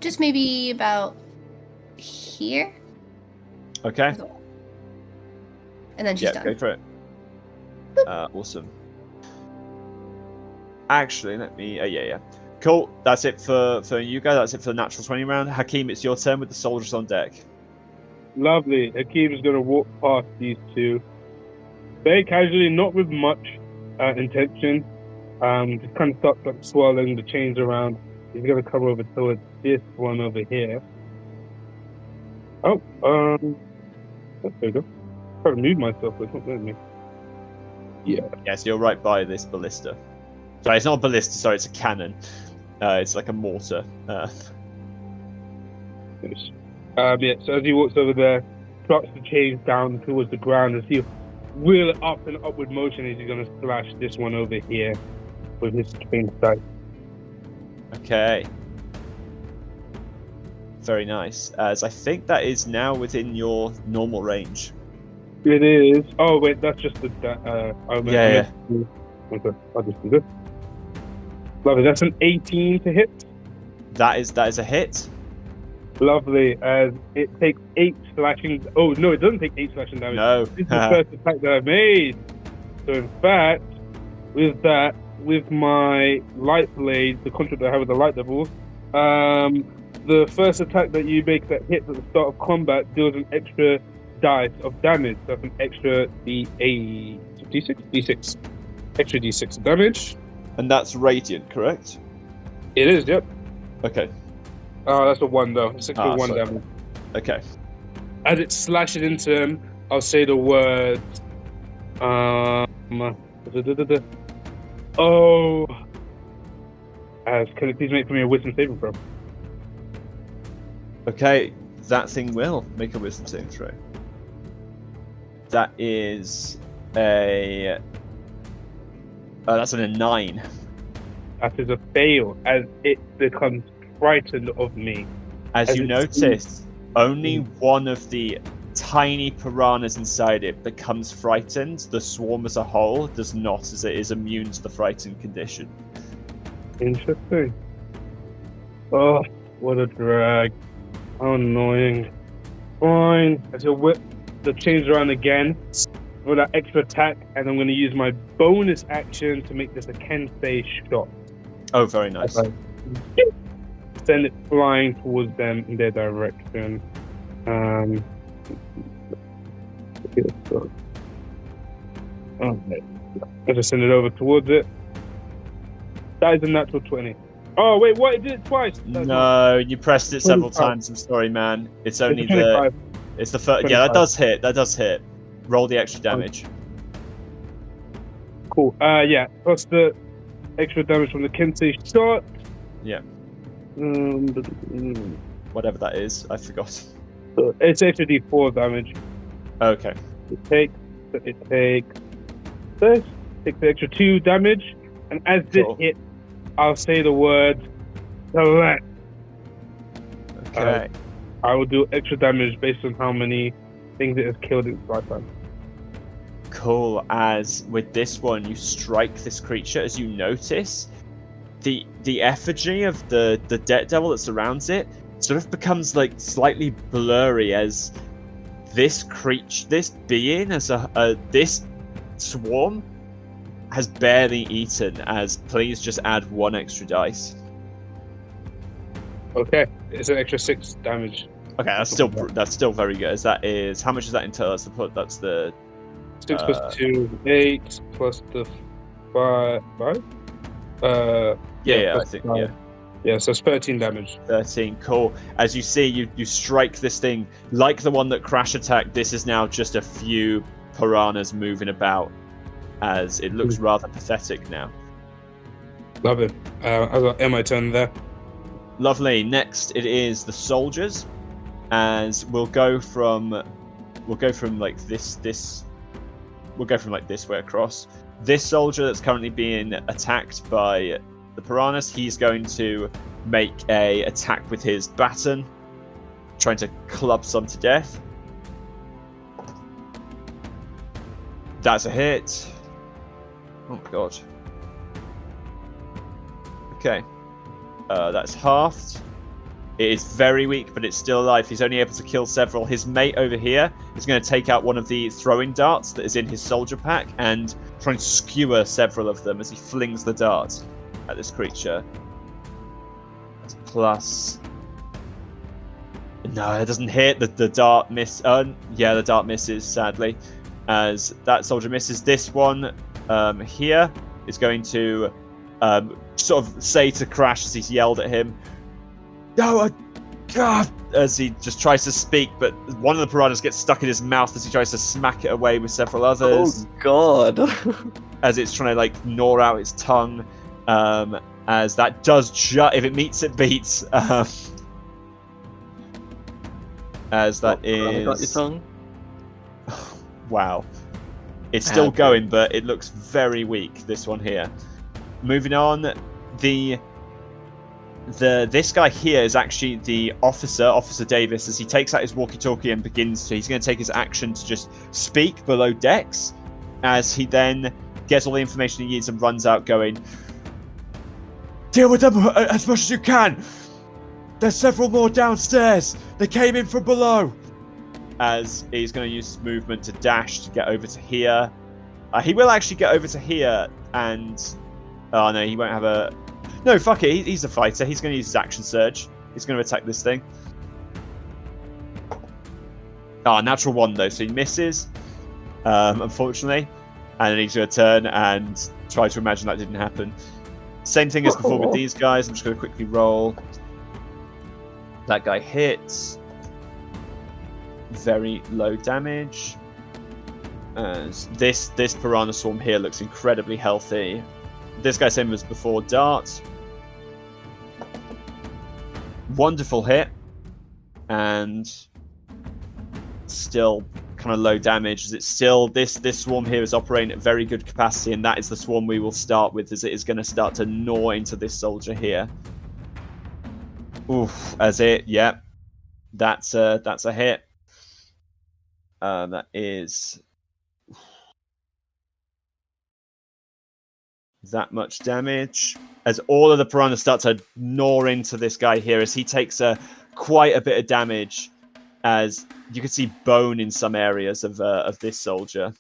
Just maybe about here. Okay. And then she's done. Go for it. Awesome. Actually, let me... yeah. Cool. That's it for you guys. That's it for the natural 20 round. Hakeem, it's your turn with the soldiers on deck. Lovely. Hakeem is going to walk past these two. Very casually, not with much intention. Just kind of starts like swirling the chains around. He's going to come over towards this one over here. Oh, there we go. I'm trying to move myself, but it's not letting me. Yeah. Yes, you're right by this ballista. Sorry, it's not a ballista. Sorry, it's a cannon. It's like a mortar. Yeah, so as he walks over there, drops the chains down towards the ground as he wheel it up in upward motion as he's going to slash this one over here with his chain sight. Okay. Very nice. As I think that is now within your normal range. It is. Oh, wait, that's just the... Yeah. Okay, I'll just do this. Lovely, that's an 18 to hit. That is a hit. Lovely, as it takes 8 slashing... Oh, no, it doesn't take 8 slashing damage. No. This is the first attack that I made. So, in fact, with that, with my light blade, the contract that I have with the light devil, the first attack that you make that hits at the start of combat deals an extra dice of damage. So that's an extra D8... D6? D6. Extra D6 of damage. And that's radiant, correct? It is, yep. Okay. Oh, that's a 1 though. 6 for 1 sorry. damage. Okay. As it slashes into him, I'll say the words. Oh. Can it please make for me a wisdom saving throw? Okay, that thing will make a wisdom saving throw. That is a... that's a 9. That is a fail, as it becomes frightened of me. As you notice, only one of the tiny piranhas inside it becomes frightened. The swarm as a whole does not, as it is immune to the frightened condition. Interesting. Oh, what a drag. How annoying. Fine. As he'll whip the chains around again for that extra attack, and I'm going to use my bonus action to make this a Kensei shot. Oh, very nice. Send it flying towards them in their direction. Okay. I just send it over towards it. That is a natural 20. Oh wait, what? It did it twice. No, you pressed it several times. I'm sorry, man. It's only the. It's the first. Yeah, that does hit. That does hit. Roll the extra damage. Cool. Yeah. Plus the extra damage from the Kensei shot. Yeah. Whatever that is, I forgot. It's extra D4 damage. Okay. It takes this. Takes the extra 2 damage, and as this hits, I'll say the word select. Okay. I will do extra damage based on how many things it has killed in its lifetime. Cool. As with this one, you strike this creature. As you notice, the effigy of the debt devil that surrounds it sort of becomes like slightly blurry as this creature, this being, as this swarm has barely eaten. As please just add 1 extra dice. Okay, it's an extra 6 damage. Okay, that's still very good. As that is, how much is that in total? That's the 6 plus 2, 8 plus the 5. Yeah, I think 5. yeah. Yeah, so it's 13 damage. 13, cool. As you see, you strike this thing like the one that crash attacked. This is now just a few piranhas moving about, as it looks rather pathetic now. Love it. I got my turn there. Lovely. Next, it is the soldiers, as we'll go from like this we'll go from like this way across. This soldier that's currently being attacked by the piranhas, he's going to make a attack with his baton, trying to club some to death. That's a hit. Oh my god. Okay. That's halved. It is very weak, but it's still alive. He's only able to kill several. His mate over here is going to take out one of the throwing darts that is in his soldier pack and try and skewer several of them as he flings the dart at this creature. That's plus... No, it doesn't hit. The dart miss. Yeah, the dart misses, sadly. As that soldier misses. This one here is going to sort of say to Crash as he's yelled at him, "No, God!" As he just tries to speak, but one of the piranhas gets stuck in his mouth as he tries to smack it away with several others. Oh God! As it's trying to like gnaw out its tongue. As that does if it meets, it beats. As that is. Got your tongue? Wow. It's still going, but it looks very weak. This one here. Moving on, this guy here is actually the Officer Davis, as he takes out his walkie-talkie and he's going to take his action to just speak below decks, as he then gets all the information he needs and runs out going, "Deal with them as much as you can! There's several more downstairs! They came in from below!" As he's going to use his movement to dash to get over to here. He will actually get over to here and... Oh no, he won't have a... No, fuck it, he's a fighter. He's going to use his action surge. He's going to attack this thing. Natural 1 though, so he misses. Unfortunately. And then he's going to turn and try to imagine that didn't happen. Same thing as before with these guys. I'm just going to quickly roll. That guy hits. Very low damage. As this piranha swarm here looks incredibly healthy. This guy, same as before, dart. Wonderful hit. And still kind of low damage, as it's still this swarm here is operating at very good capacity, and that is the swarm we will start with, as it is going to start to gnaw into this soldier here. Oof, that's it. Yep. That's a hit. That is that much damage, as all of the piranhas start to gnaw into this guy here, as he takes quite a bit of damage, as you can see bone in some areas of this soldier.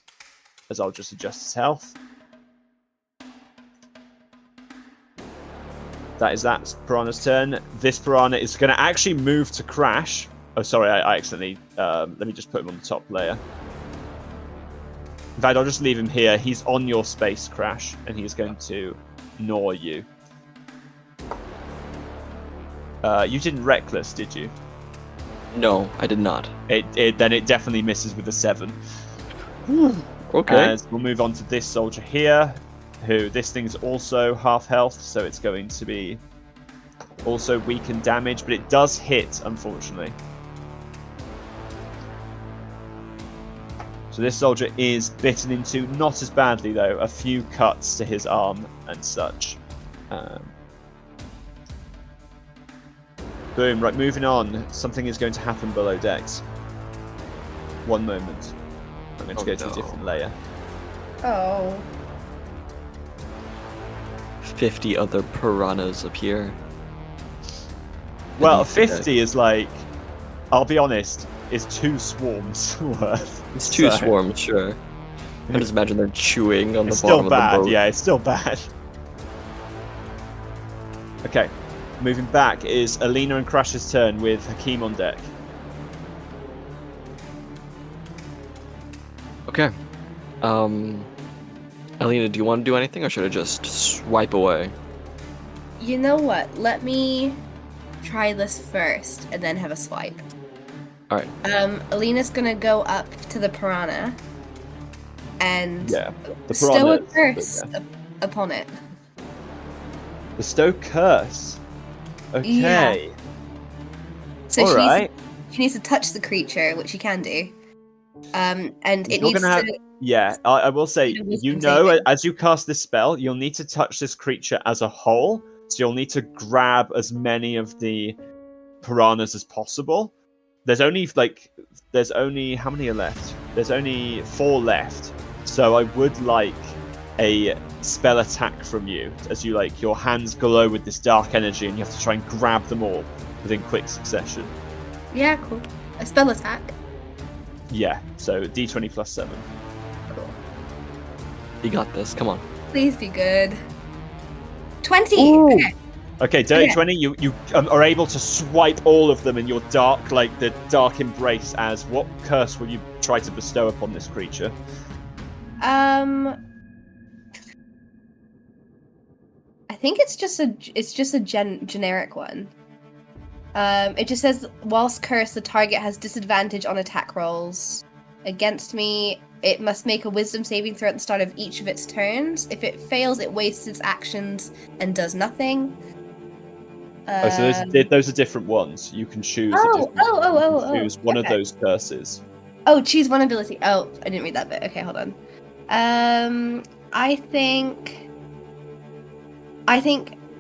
As I'll just adjust his health. That is that piranha's turn. This piranha is going to actually move to Crash. Oh, sorry, I accidentally... let me just put him on the top layer. In fact, I'll just leave him here. He's on your space, Crash, and he's going to gnaw you. You didn't Reckless, did you? No, I did not. Then it definitely misses with a 7. Okay. As we'll move on to this soldier here, who this thing's also half health, so it's going to be also weak and damaged, but it does hit, unfortunately. So this soldier is bitten into, not as badly though, a few cuts to his arm and such. Boom, right, moving on. Something is going to happen below decks. One moment. I'm going to go to a different layer. Oh. 50 other piranhas appear. Well, 50 is like, I'll be honest, is 2 swarms worth. It's 2 swarms, sure. I just imagine they're chewing on the still bottom bad, of the boat. yeah, it's still bad. Okay, moving back is Alina and Crash's turn with Hakeem on deck. Okay. Alina, do you want to do anything, or should I just swipe away? You know what? Let me try this first and then have a swipe. Alright. Alina's gonna go up to the piranha and bestow a curse upon it. Bestow curse? Okay. Yeah. So Alright. she needs to touch the creature, which she can do. And it You're needs gonna to... Yeah, I will say, Need a wisdom you know, saving. as you cast this spell, you'll need to touch this creature as a whole. So you'll need to grab as many of the piranhas as possible. There's only how many are left? There's only 4 left. So I would like a spell attack from you, as you your hands glow with this dark energy, and you have to try and grab them all within quick succession. Yeah, cool. A spell attack. Yeah, so D20 plus 7. Cool. You got this. Come on. Please be good. 20. Ooh. Okay. Okay, dirty Okay. 20. You are able to swipe all of them in your dark, the dark embrace. As what curse will you try to bestow upon this creature? I think it's just a generic one. It just says, whilst cursed, the target has disadvantage on attack rolls against me. It must make a wisdom saving throw at the start of each of its turns. If it fails, it wastes its actions and does nothing. So those are different ones. You can choose. Choose one of okay. those curses. Oh, choose one ability. Oh, I didn't read that bit. Okay, hold on. I think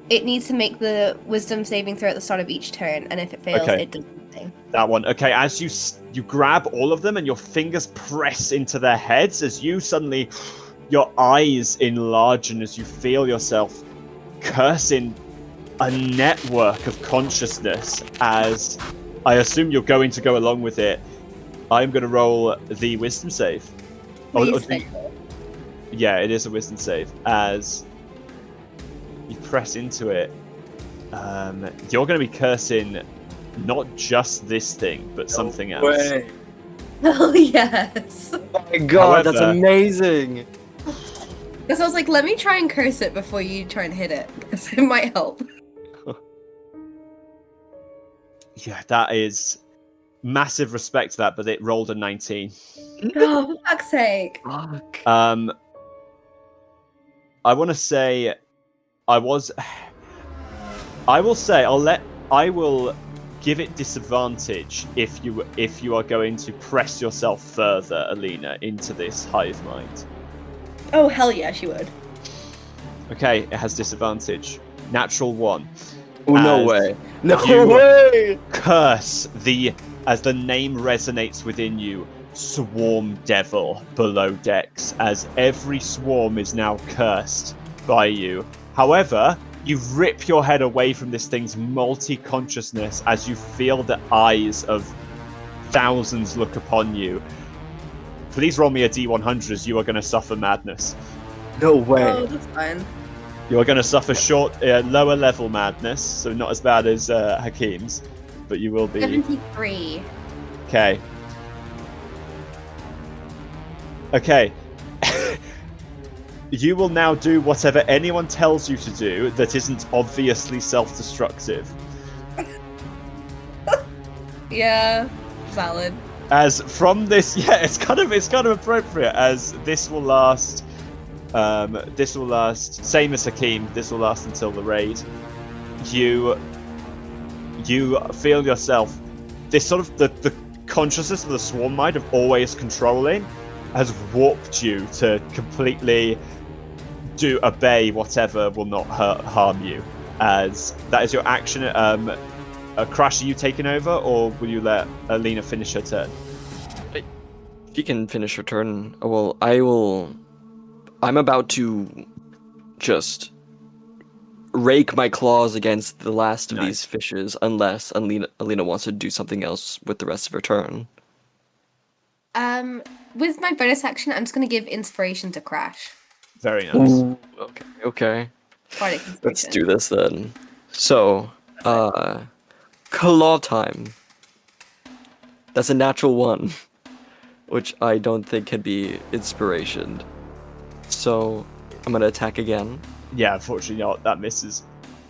it needs to make the wisdom saving throw at the start of each turn, and if it fails, Okay. it does nothing. That one. Okay, as you grab all of them and your fingers press into their heads, as you suddenly, your eyes enlarge, and as you feel yourself cursing a network of consciousness, as I assume you're going to go along with it, I'm going to roll the wisdom save. Yeah, it is a wisdom save. As you press into it, you're going to be cursing not just this thing, but something else. Way. Oh yes. Oh my god, that's However- amazing! Because I was like, let me try and curse it before you try and hit it, because it might help. Yeah, that is massive respect to that, but it rolled a 19. Oh, for fuck's sake. Fuck. I want to say, I will give it disadvantage if you are going to press yourself further, Alina, into this hive mind. Oh, hell yeah, she would. Okay, it has disadvantage. Natural 1. Oh, no As way. No you- way! Curse as the name resonates within you, Swarm Devil below decks, as every swarm is now cursed by you. However, you rip your head away from this thing's multi-consciousness as you feel the eyes of thousands look upon you. Please roll me a D100 as you are going to suffer madness. No way. Oh, that's fine. You are going to suffer lower level madness, so not as bad as Hakeem's, but you will be... 73. Okay. Okay. You will now do whatever anyone tells you to do that isn't obviously self-destructive. Yeah, valid. As from this, yeah, it's kind of appropriate, as this will last, same as Hakeem, this will last until the raid. You feel yourself, this sort of, the consciousness of the swarm mind of always controlling has warped you to completely obey whatever will not harm you. As that is your action. Crash, are you taking over, or will you let Alina finish her turn? She can finish her turn. Well, I'm about to just rake my claws against the last of these fishes, unless Alina wants to do something else with the rest of her turn. With my bonus action, I'm just gonna give inspiration to Crash. Very nice. Ooh, okay. Bardic Let's inspiration. do this then. So, claw time. That's a natural 1, which I don't think can be inspiration. So, I'm gonna attack again. Yeah, unfortunately not. That misses.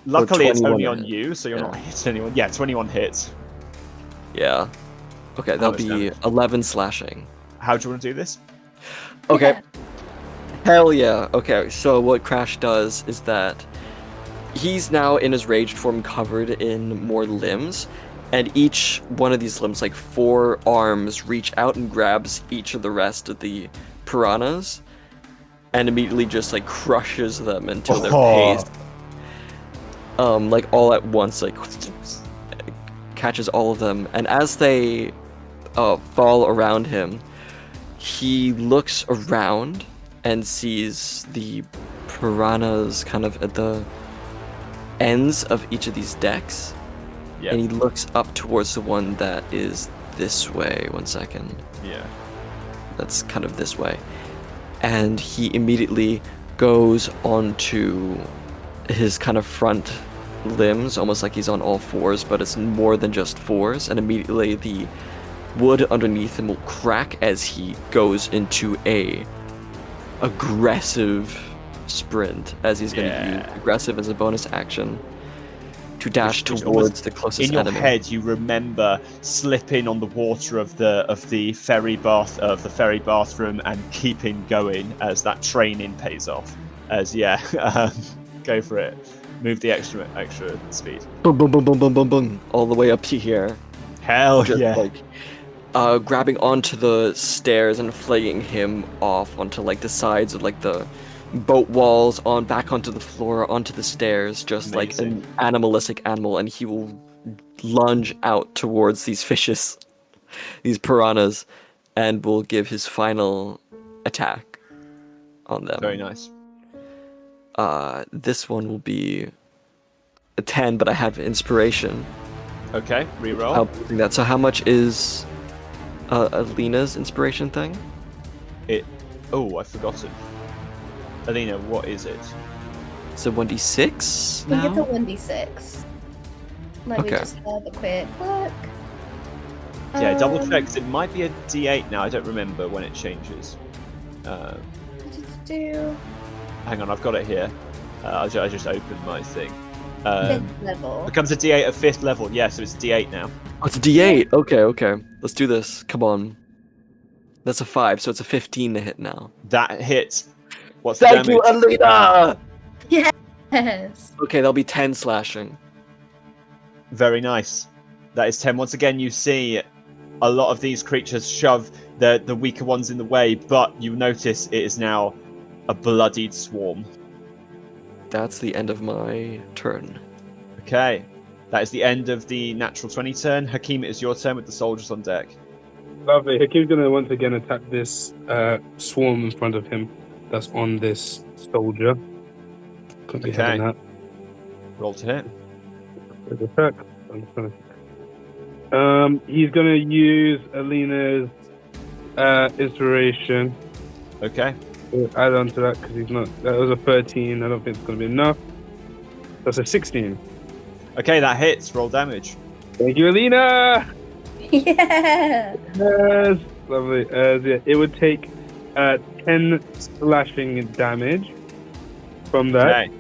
Luckily, it's 21 only to on hit. you, so you're Yeah. not hitting anyone. Yeah, 21 hits. Yeah. Okay, How that'll much be damage? 11 slashing. How do you want to do this? Okay. Yeah. Hell yeah. Okay, so what Crash does is that he's now in his raged form covered in more limbs, and each one of these limbs, like 4 arms, reach out and grabs each of the rest of the piranhas and immediately just like crushes them until they're Oh. paste. Like all at once, like catches all of them, and as they fall around him, he looks around and sees the piranhas kind of at the ends of each of these decks. Yeah. And he looks up towards the one that is this way. 1 second. Yeah. That's kind of this way. And he immediately goes onto his kind of front limbs, almost like he's on all fours, but it's more than just fours. And immediately the wood underneath him will crack as he goes into a aggressive sprint, as he's going to use aggressive as a bonus action to dash Which towards the closest in your enemy. head, you remember slipping on the water of the ferry bathroom and keeping going as that training pays off. As go for it. Move the extra speed. Boom, boom, boom, boom, boom, boom, boom, all the way up to here. Hell Just yeah! like grabbing onto the stairs and flinging him off onto like the sides of like the boat walls, on back onto the floor, onto the stairs, just like an animalistic animal, and he will lunge out towards these fishes, these piranhas, and will give his final attack on them. Very nice. This one will be a 10, but I have inspiration. Okay, reroll. I'll bring that. So how much is Alina's inspiration thing? I've forgotten. Alina, what is it? It's a 1d6 I think now? it's a 1d6. Let me Okay. just have a quick look. Yeah, double check, 'cause it might be a D8 now. I don't remember when it changes. Do Hang on, I've got it here. I just opened my thing. fifth level. Becomes a D8 at 5th level. Yeah, so it's a D8 now. Oh, it's a d8. Okay. Let's do this. Come on. That's a 5, so it's a 15 to hit now. That hits. What's the Thank damage? you, Alina! Yes. Okay, that'll be 10 slashing. Very nice. That is 10. Once again, you see a lot of these creatures shove the weaker ones in the way, but you notice it is now a bloodied swarm. That's the end of my turn. Okay. That is the end of the natural 20 turn. Hakeem, it is your turn with the soldiers on deck. Lovely. Hakeem's going to once again attack this swarm in front of him that's on this soldier. Couldn't be having that. Roll to hit. Good attack. He's going to use Alina's inspiration. Okay. Add on to that because he's not. That was a 13. I don't think it's going to be enough. That's a 16. Okay, that hits. Roll damage. Thank you, Alina! Yeah. Yes. Lovely. It would take 10 slashing damage from that. Okay.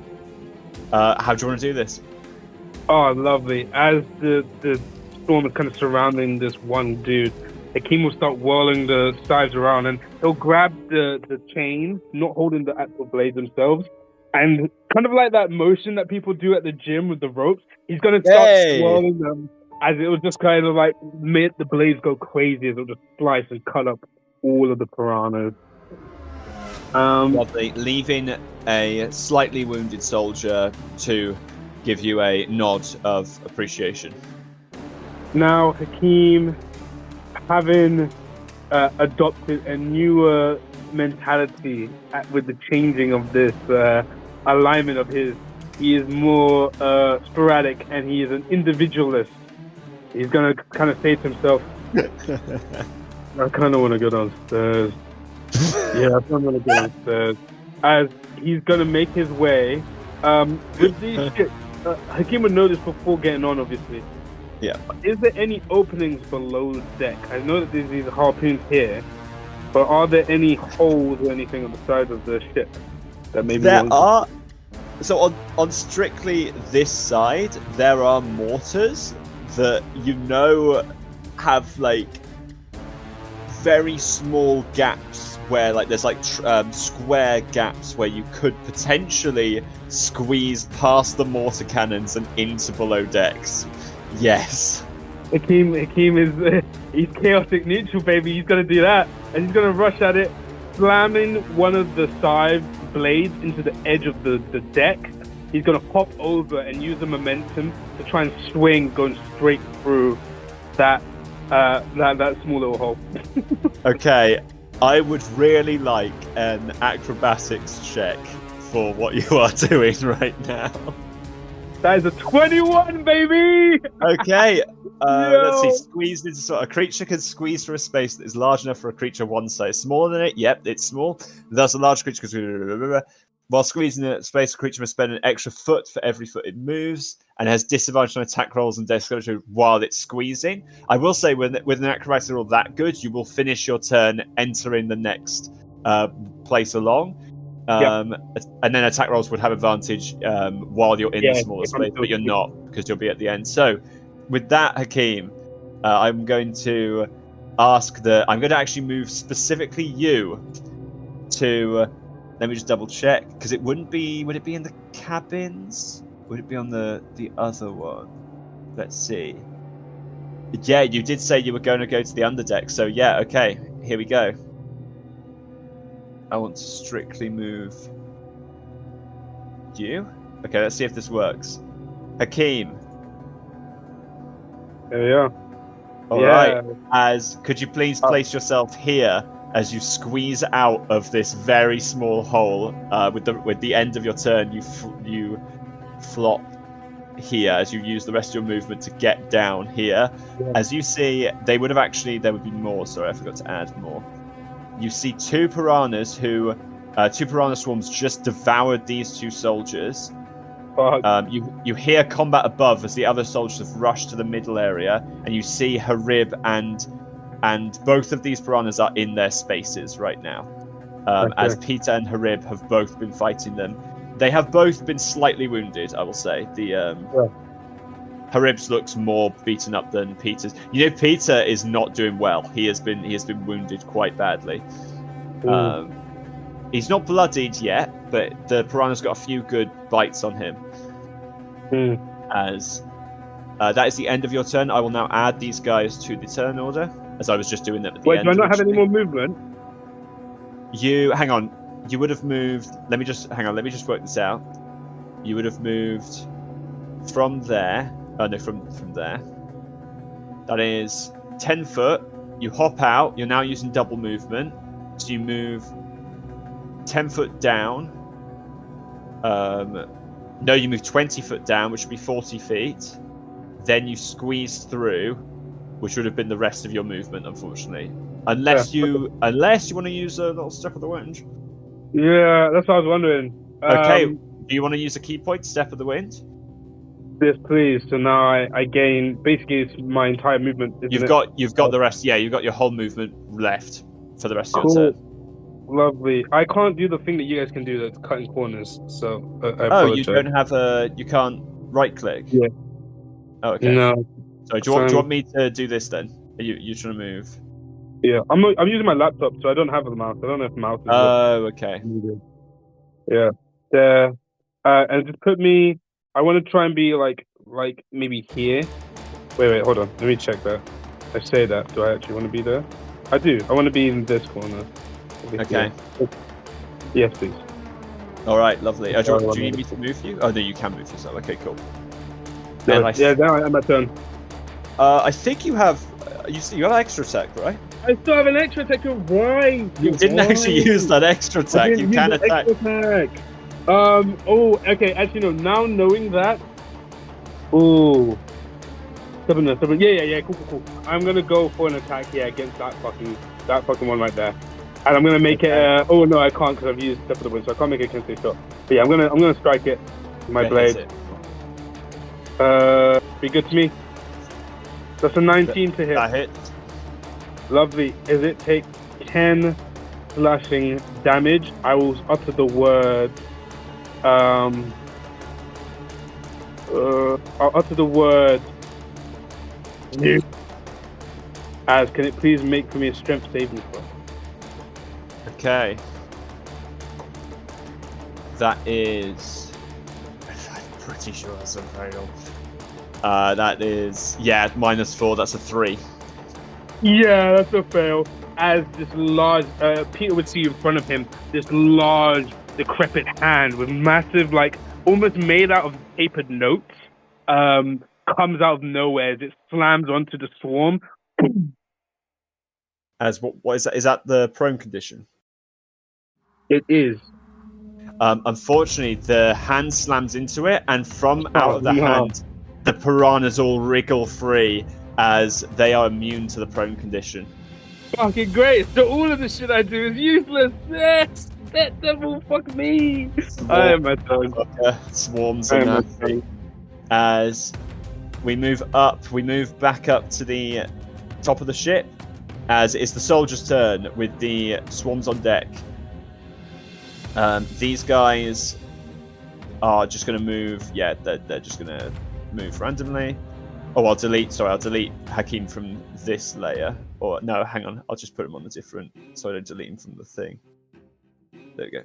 How do you want to do this? Oh, lovely. As the storm is kind of surrounding this one dude, Hakeem will start whirling the sides around and he'll grab the chain, not holding the actual blades themselves, and kind of like that motion that people do at the gym with the ropes, he's going to start swirling them as it will just kind of like make the blades go crazy as it'll just slice and cut up all of the piranhas. Lovely. Leaving a slightly wounded soldier to give you a nod of appreciation. Now, Hakeem, having adopted a newer mentality with the changing of this alignment of his, he is more sporadic and he is an individualist. He's going to kind of say to himself, I kind of want to go downstairs. Yeah, I kind of want to go downstairs. As he's going to make his way with these ships. Hakeem would know this before getting on, obviously. Yeah. Is there any openings below the deck? I know that there's these harpoons here, but are there any holes or anything on the side of the ship that maybe There are. So on strictly this side, there are mortars that have like very small gaps where like there's like square gaps where you could potentially squeeze past the mortar cannons and into below decks. Yes. Hakeem is he's chaotic neutral, baby. He's gonna do that, and he's gonna rush at it slamming one of the side blades into the edge of the deck. He's gonna hop over and use the momentum to try and swing, going straight through that small little hole. Okay, I would really like an acrobatics check for what you are doing right now. That is a 21, baby! Okay, let's see. Squeeze into a creature can squeeze through a space that is large enough for a creature one size smaller than it. Yep, it's small. Thus, a large creature can. While squeezing a space, a creature must spend an extra foot for every foot it moves, and has disadvantage on attack rolls and dexterity while it's squeezing. I will say, with an acrobatics roll that good, you will finish your turn entering the next place along. And then attack rolls would have advantage while you're in the smaller space, but you're not, because you'll be at the end. So, with that, Hakeem, I'm going to ask that I'm going to actually move specifically you to. Let me just double check, because it wouldn't be. Would it be in the cabins? Would it be on the other one? Let's see. Yeah, you did say you were going to go to the underdeck, so yeah, okay, here we go. I want to strictly move you. Okay, let's see if this works. Hakeem. There we are. All right. Could you please place yourself here as you squeeze out of this very small hole? With the end of your turn, you flop here as you use the rest of your movement to get down here. Yeah. As you see, there would be more. Sorry, I forgot to add more. You see two piranhas two piranha swarms just devoured these two soldiers. You hear combat above as the other soldiers have rushed to the middle area, and you see Harib and both of these piranhas are in their spaces right now. As Peter and Harib have both been fighting them. They have both been slightly wounded, I will say. Harib's looks more beaten up than Peter's. You know, Peter is not doing well. He has been wounded quite badly. He's not bloodied yet, but the piranha's got a few good bites on him. As that is the end of your turn. I will now add these guys to the turn order, as I was just doing them at the end. Wait, do I not have any more movement? Hang on. You would have moved. Let me just work this out. You would have moved from there. Oh no, from there. That is 10 foot. You hop out. You're now using double movement. So you move 10 foot down. No, you move 20 foot down, which would be 40 feet. Then you squeeze through, which would have been the rest of your movement, unfortunately. Unless you want to use a little step of the wind. Yeah, that's what I was wondering. Okay, do you want to use a key point, step of the wind? Yes, please. So now I gain. Basically, it's my entire movement. You've got the rest. Yeah, you've got your whole movement left for the rest of your turn. Lovely. I can't do the thing that you guys can do, that's cutting corners. So I apologize. You don't have you can't right click. Yeah. Oh, okay. No. So do you want me to do this then? Are you trying to move? Yeah, I'm using my laptop, so I don't have the mouse. I don't know if the mouse is. Oh, okay. Yeah. There. And just put me. I want to try and be like maybe here. Wait, hold on. Let me check that. I say that. Do I actually want to be there? I do. I want to be in this corner. Okay. Yes, please. All right, lovely. Do you need me to move you? Oh no, you can move yourself. Okay, cool. Yeah, now I'm at turn. I think you have you have extra attack, right? I still have an extra attack. Why? You didn't actually use that extra attack. You can attack. Oh, okay. Actually, no. Now knowing that. Oh. Stubbornness. Yeah. Cool. I'm gonna go for an attack here against that fucking one right there, and I'm gonna make it. Oh no, I can't because I've used step of the wind, so I can't make it against shot. But yeah, I'm gonna strike it with my blade. Be good to me. That's a 19 to hit. That hits. Lovely. As it takes 10 slashing damage, I will utter the word. I'll utter the word. As can it please make for me a strength saving throw? Okay. That is. I'm pretty sure that's a fail. That is, -4. That's a 3. Yeah, that's a fail. as this large, Peter would see in front of him this large, decrepit hand with massive, like almost made out of papered notes, comes out of nowhere as it slams onto the swarm. As what is that? Is that the prone condition? It is. Unfortunately, the hand slams into it, and from out of the hand, the piranhas all wriggle free as they are immune to the prone condition. Fucking great! So all of the shit I do is useless. Yes, that devil, fuck me. I am my tongue. Swarms are nasty. As we move back up to the top of the ship. As it's the soldier's turn with the swarms on deck. These guys are just going to move. Yeah, they're just going to move randomly. Oh, I'll delete Hakeem from this layer. Or no, hang on. I'll just put him on the different, so I don't delete him from the thing. There we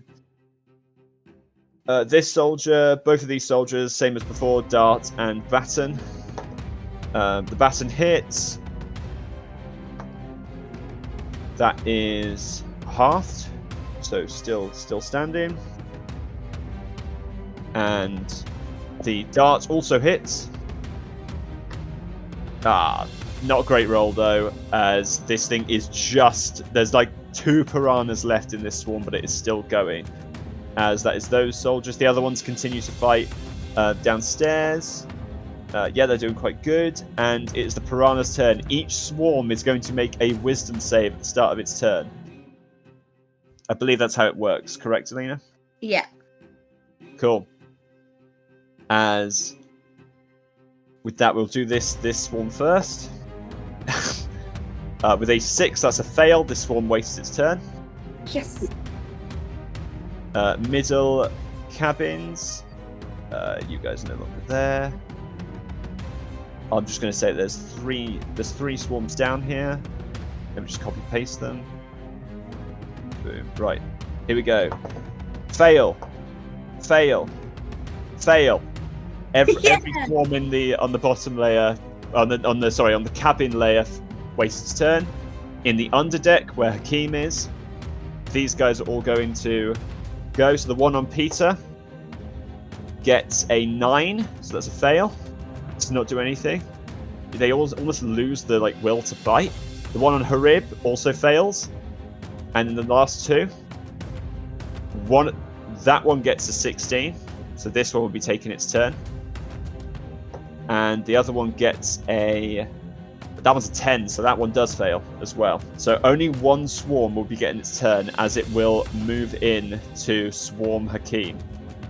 go. This soldier, both of these soldiers, same as before, dart and baton. The baton hits. That is halved. So still standing. And the dart also hits. Not a great roll though, as this thing is there's like 2 piranhas left in this swarm, but it is still going. As that is those soldiers. The other ones continue to fight downstairs. Yeah, they're doing quite good. And it is the piranha's turn. Each swarm is going to make a wisdom save at the start of its turn. I believe that's how it works. Correct, Alina? Yeah. Cool. As with that, we'll do this swarm first. With a 6, that's a fail. This swarm wastes its turn. Yes. Middle cabins. You guys are no longer there. I'm just going to say there's three swarms down here. Let me just copy paste them. Boom. Right. Here we go. Fail. Fail. Fail. Every swarm on the bottom layer, on the cabin layer, wastes its turn. In the underdeck where Hakeem is, these guys are all going to go. So the one on Peter gets a 9, so that's a fail. To not do anything. They almost lose the will to fight. The one on Harib also fails. And then the last 2, that one gets a 16, so this one will be taking its turn. And the other one gets that one's a 10, so that one does fail as well. So only one swarm will be getting its turn, as it will move in to swarm Hakeem.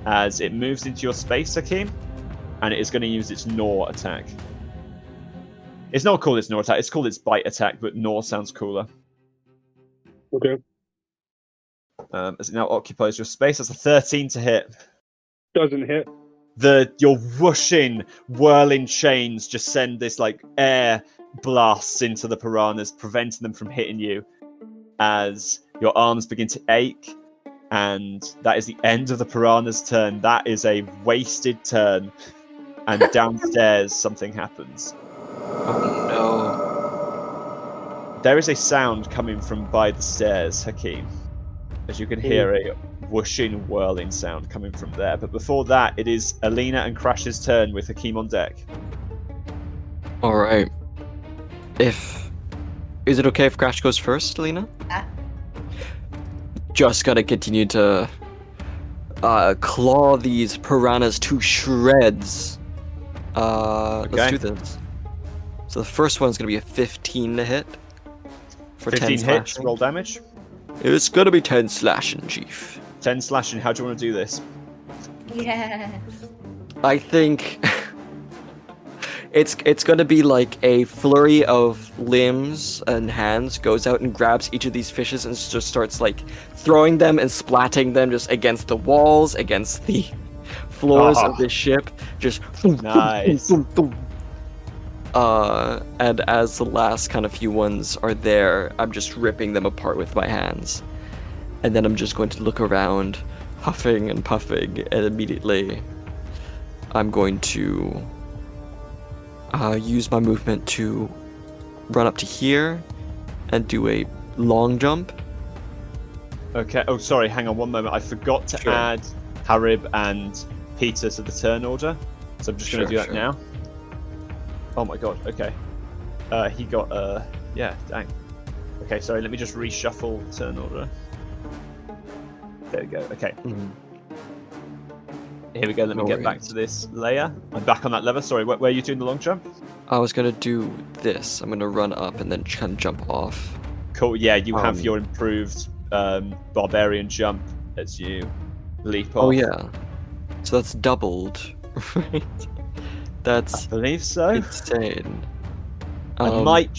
As it moves into your space, Hakeem, and it is going to use its gnaw attack. It's not called its gnaw attack, it's called its bite attack, but gnaw sounds cooler. Okay. As it now occupies your space, that's a 13 to hit. Doesn't hit. Your whooshing, whirling chains just send this air blasts into the piranhas, preventing them from hitting you. As your arms begin to ache, and that is the end of the piranha's turn. That is a wasted turn. And downstairs, something happens. Oh no. There is a sound coming from by the stairs, Hakeem. As you can hear a whooshing, whirling sound coming from there. But before that, it is Alina and Crash's turn with Hakeem on deck. Alright. Is it okay if Crash goes first, Alina? Yeah. Just gotta continue to claw these piranhas to shreds. Let's do this. So the first one's gonna be a 15 to hit. For 15 10 hits, slashing. roll damage. It's gonna be 10 slashing, Chief. 10 slashing, how do you want to do this? Yes. I think it's gonna be like a flurry of limbs and hands goes out and grabs each of these fishes and just starts throwing them and splatting them just against the walls, against the floors of the ship. Just nice. And as the last kind of few ones are there, I'm just ripping them apart with my hands. And then I'm just going to look around, huffing and puffing, and immediately I'm going to use my movement to run up to here and do a long jump. Okay. Oh, sorry. Hang on one moment. I forgot to add Harib and Peter to the turn order, so I'm just going to do that now. Oh my god. Okay. He got yeah. Dang. Okay. Sorry. Let me just reshuffle the turn order. There we go. Okay. Here we go. Let me get back to this layer. I'm back on that lever. Sorry. Where are you doing the long jump? I was gonna do this. I'm gonna run up and then kind of jump off. Cool. Yeah. You have your improved barbarian jump as you leap off. Oh yeah. So that's doubled, right? That's I believe so. insane. I might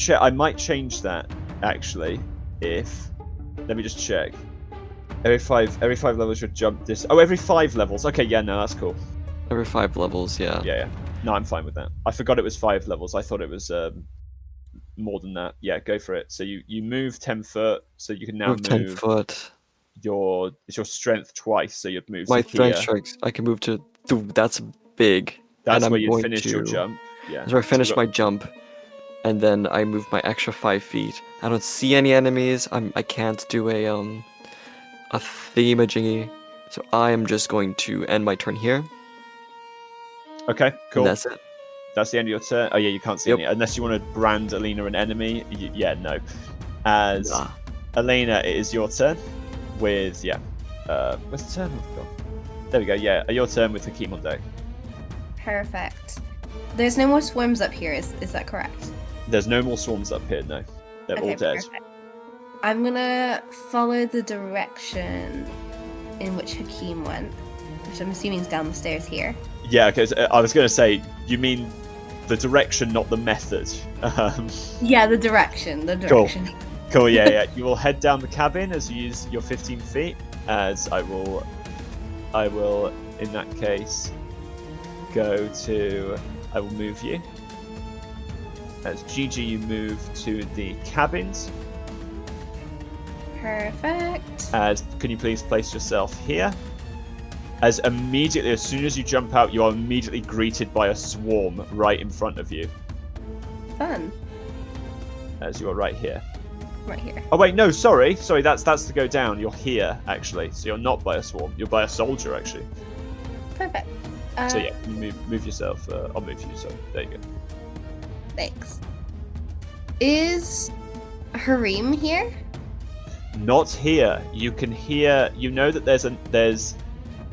change that actually. If let me just check. Every five levels your jump this. Oh, every 5 levels. Okay, yeah, no, that's cool. Every 5 levels, yeah. Yeah. No, I'm fine with that. I forgot it was 5 levels. I thought it was more than that. Yeah, go for it. So you move 10 foot, so you can now move 10 foot. It's your strength twice, so you'd move. My to strength here. strikes. I can move to. That's big. That's and where I'm you going finish your jump. Yeah. That's where I finish my jump, and then I move my extra 5 feet. I don't see any enemies. I can't do a thingamajiggy, so I am just going to end my turn here. Okay, cool. And that's it. That's the end of your turn. Oh yeah, you can't see any unless you want to brand Alina an enemy. Yeah, no. As Alina, it is your turn with where's the turn we've got? There we go. Yeah, your turn with Hakeem on deck. Perfect. There's no more swarms up here. Is that correct? There's no more swarms up here. No, they're all dead. Perfect. I'm gonna follow the direction in which Hakeem went, which I'm assuming is down the stairs here. Yeah, because I was going to say, you mean the direction, not the method. Yeah, the direction. Cool, yeah. You will head down the cabin as you use your 15 feet, as I will, in that case, I will move you. As Gigi, you move to the cabins. Perfect. Can you please place yourself here? As soon as you jump out, you are immediately greeted by a swarm right in front of you. Fun. As you are right here. Right here. Oh wait, no, sorry, that's to go down. You're here actually, so you're not by a swarm. You're by a soldier actually. Perfect. So yeah, you move yourself. I'll move you. So there you go. Thanks. Is Harim here? Not here. You can hear. You know that there's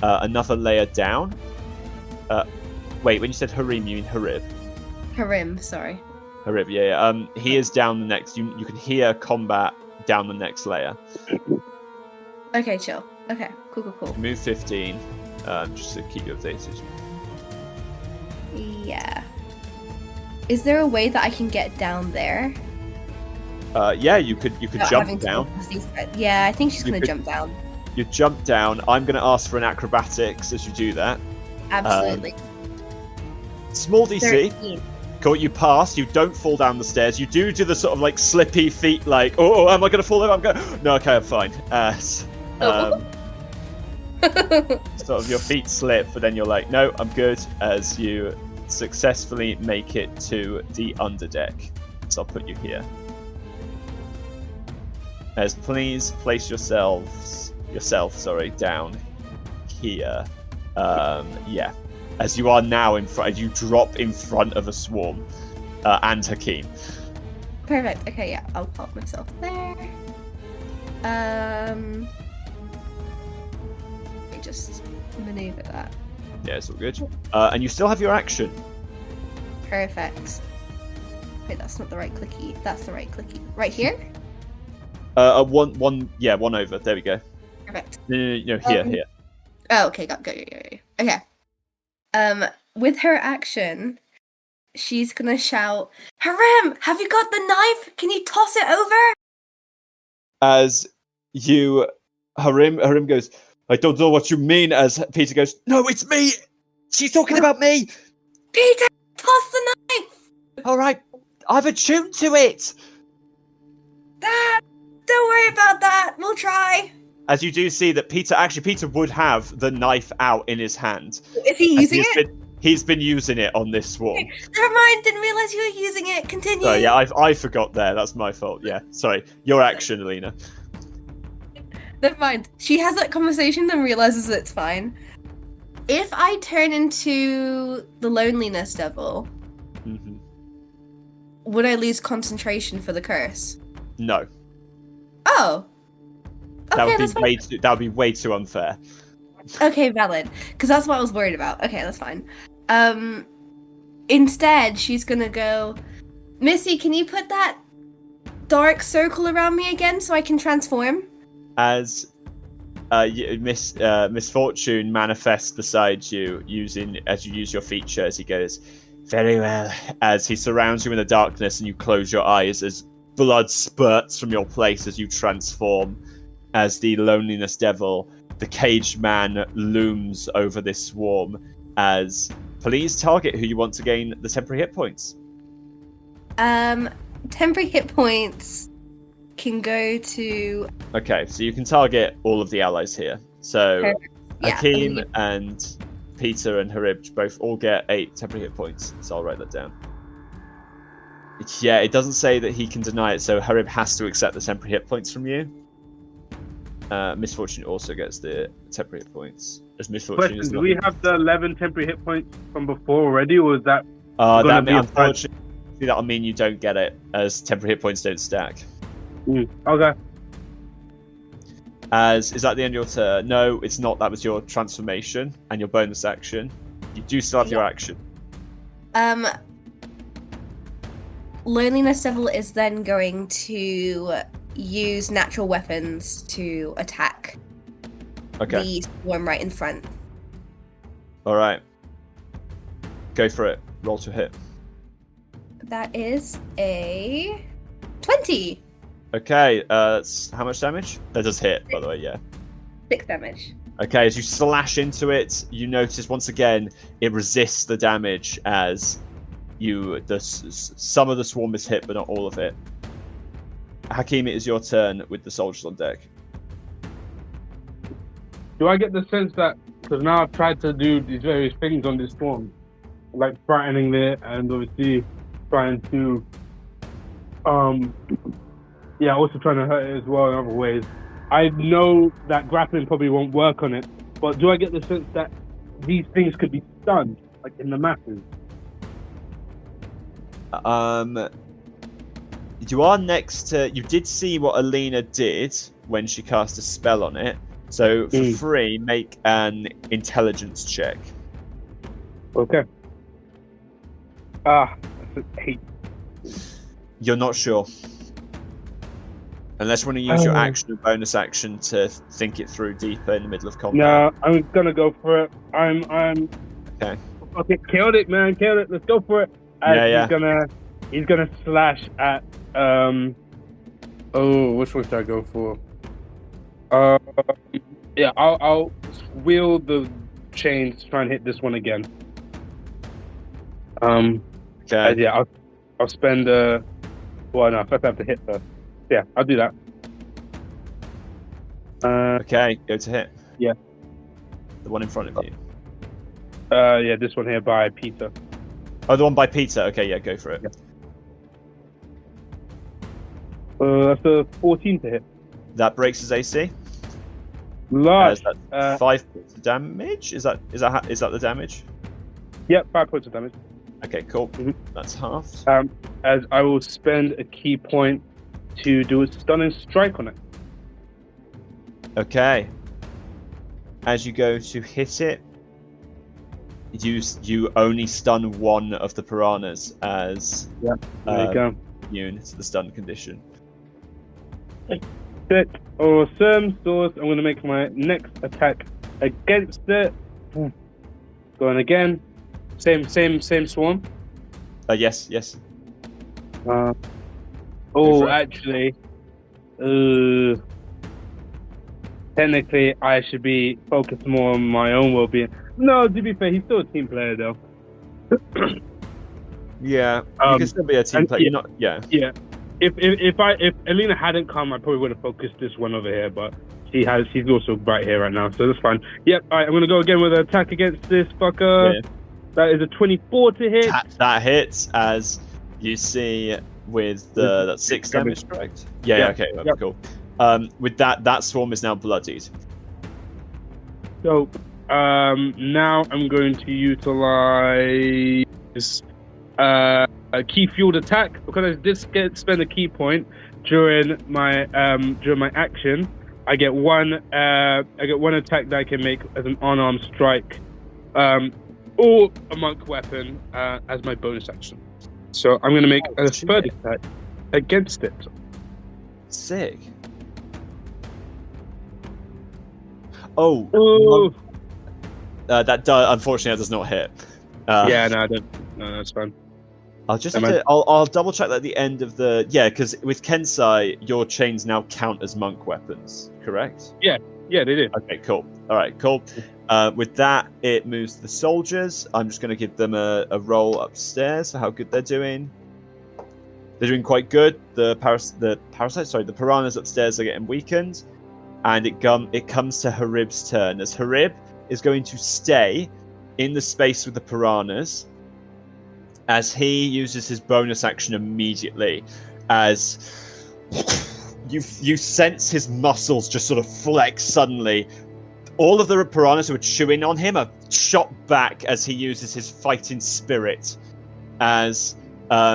another layer down. Wait, when you said Harim, you mean Harib? Harim, sorry. Harib, yeah. He is down the next. You can hear combat down the next layer. Okay, chill. Okay, cool. Move 15, just to keep you updated. Yeah. Is there a way that I can get down there? Yeah, you could jump down. Yeah, I think she's gonna jump down. You jump down. I'm gonna ask for an acrobatics as you do that. Absolutely. Small DC. 13. Cool, you pass. You don't fall down the stairs. You do the sort of like slippy feet, like, oh, am I gonna fall over? I'm going. No, okay, I'm fine. Sort of your feet slip, but then you're like, no, I'm good. As you successfully make it to the underdeck. So I'll put you here. As please place yourself, down here. Yeah. As you are now in front, you drop in front of a swarm, and Hakeem. Perfect. Okay, yeah, I'll pop myself there. Let me just maneuver that. Yeah, it's all good. And you still have your action. Perfect. Wait, that's not the right clicky. That's the right clicky. Right here? One over. There we go. Perfect. No, here. Oh, okay, got it. Okay. With her action, she's gonna shout, "Harim, have you got the knife? Can you toss it over?" As Harim goes, "I don't know what you mean." As Peter goes, "No, it's me. She's talking about me." Peter, toss the knife. All right, I've attuned to it. Don't worry about that. We'll try. As you do see that Peter would have the knife out in his hand. Is he using it? He's been using it on this swarm. Never mind. Didn't realize you were using it. Continue. So yeah, I forgot there. That's my fault. Yeah, sorry. Your action, Alina. Never mind. She has that conversation and realizes it's fine. If I turn into the loneliness devil, would I lose concentration for the curse? No. Oh. Okay, that would be way too unfair. Okay, valid. Because that's what I was worried about. Okay, that's fine. Instead, she's gonna go, Missy, can you put that dark circle around me again so I can transform? As Misfortune manifests beside you as you use your feature, as he goes, very well, as he surrounds you in the darkness and you close your eyes as blood spurts from your place as you transform as the loneliness devil. The caged man looms over this swarm as please target who you want to gain the temporary hit points. Temporary hit points can go to... Okay, so you can target all of the allies here. So Hakeem and Peter and Harib both all get 8 temporary hit points. So I'll write that down. Yeah, it doesn't say that he can deny it, so Harib has to accept the temporary hit points from you. Misfortune also gets the temporary hit points. As Misfortune do we have the 11 temporary hit points from before already, or is that... unfortunately, that'll mean you don't get it, as temporary hit points don't stack. Okay. Is that the end of your turn? No, it's not. That was your transformation and your bonus action. You do still have your action. Loneliness Devil is then going to use natural weapons to attack the swarm right in front. Alright. Go for it. Roll to hit. That is a 20. Okay, that's how much damage? That does hit, by the way, yeah. 6 damage. Okay, as you slash into it, you notice once again it resists the damage as some of the swarm is hit, but not all of it. Hakeem, it is your turn with the soldiers on deck. Do I get the sense that, because now I've tried to do these various things on this swarm, like frightening it and obviously trying to, also trying to hurt it as well in other ways. I know that grappling probably won't work on it, but do I get the sense that these things could be stunned, like in the masses? You are next to... You did see what Alina did when she cast a spell on it. So, for free, make an intelligence check. Okay. That's an 8. You're not sure. Unless you want to use your action and bonus action to think it through deeper in the middle of combat. No, I'm gonna go for it. I'm Okay. Okay, killed it, man. Killed it. Let's go for it. He's gonna slash at which one should I go for? I'll wield the chains to try and hit this one again. Okay. I'll spend I have to hit first. Yeah, I'll do that. Okay, go to hit. Yeah. The one in front of you. This one here by Peter. Oh, the one by Peter. Okay, yeah, go for it. Yeah. That's a 14 to hit. That breaks his AC. Large. 5 points of damage. Is that the damage? Yep, 5 points of damage. Okay, cool. Mm-hmm. That's half. As I will spend a key point to do a stunning strike on it. Okay. As you go to hit it, you only stun one of the piranhas as there you go. immune to the stun condition. Sick. Awesome. So I'm going to make my next attack against it. Going again. Same swarm. Yes. Actually, technically, I should be focused more on my own well-being. No, to be fair, he's still a team player, though. Yeah, you can still be a team player. You're not. Yeah. Yeah. If Alina hadn't come, I probably would have focused this one over here, but she's also right here right now, so that's fine. Yep. All right, I'm gonna go again with an attack against this fucker. That is a 24 to hit. That hits, as you see with that's 6 damage, correct? Yeah. Okay. Yep. Cool. With that swarm is now bloodied. So now I'm going to utilize a key fueled attack because I did spend a key point during my action. I get one attack that I can make as an unarmed strike, or a monk weapon as my bonus action. So I'm going to make a third attack against it. Sick. Oh. Unfortunately, that does not hit. Yeah, no, I don't. No, that's fine. I'll just I'll double check that at the end of the because with Kensai your chains now count as monk weapons, correct? Yeah, they do. Okay, cool. All right, cool. With that, it moves to the soldiers. I'm just going to give them a roll upstairs for how good they're doing. They're doing quite good. The piranhas upstairs are getting weakened, and it comes to Harib's turn, as Harib is going to stay in the space with the piranhas, as he uses his bonus action immediately, as you sense his muscles just sort of flex suddenly. All of the piranhas who are chewing on him are shot back as he uses his fighting spirit, as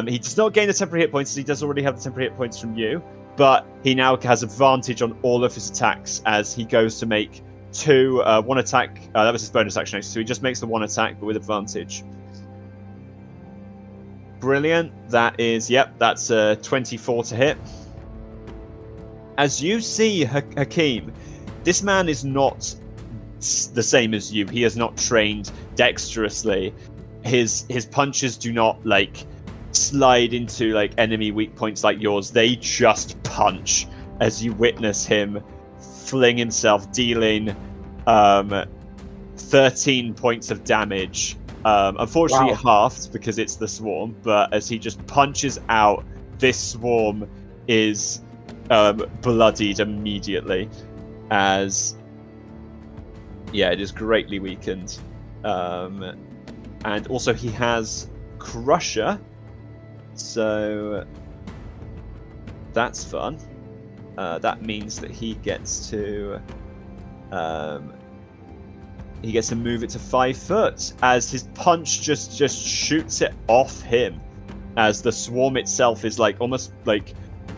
he does not gain the temporary hit points, as he does already have the temporary hit points from you, but he now has advantage on all of his attacks as he goes to make one attack. That was his bonus action, so he just makes the one attack but with advantage. Brilliant. That's a 24 to hit. As you see, Hakeem, this man is not the same as you. He is not trained dexterously. His punches do not slide into enemy weak points like yours. They just punch, as you witness him fling himself, dealing 13 points of damage. Unfortunately halved because it's the swarm, but as he just punches out, this swarm is bloodied immediately, as it is greatly weakened. And also he has Crusher, so that's fun. That means that he gets to move it to 5 foot, as his punch just shoots it off him, as the swarm itself is almost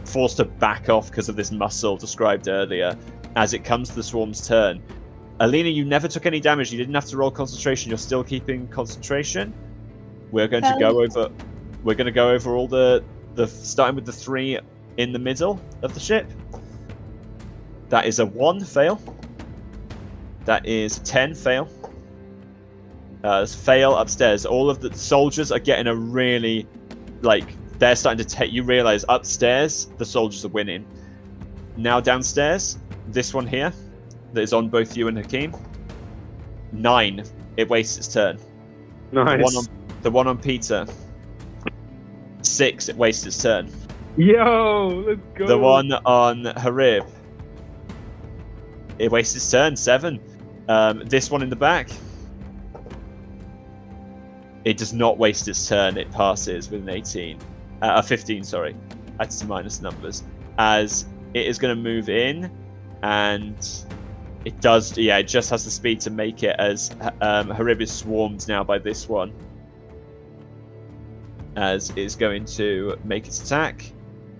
forced to back off because of this muscle described earlier. As it comes to the swarm's turn, Alina, you never took any damage. You didn't have to roll concentration. You're still keeping concentration. We're going to go over all the starting with the 3 in the middle of the ship. That is a 1 fail. That is 10 fail. Fail upstairs. All of the soldiers are getting a really they're starting to take. You realize upstairs the soldiers are winning. Now downstairs, this one here that is on both you and Hakeem. 9. It wastes its turn. Nice. The one on Peter. 6. It wastes its turn. Yo, let's go. The one on Harib. It wastes its turn. 7. This one in the back. It does not waste its turn. It passes with an 18. 15, sorry. I had to minus numbers. As it is going to move in, and it does. Yeah, it just has the speed to make it, as Harib is swarmed now by this one. As it is going to make its attack.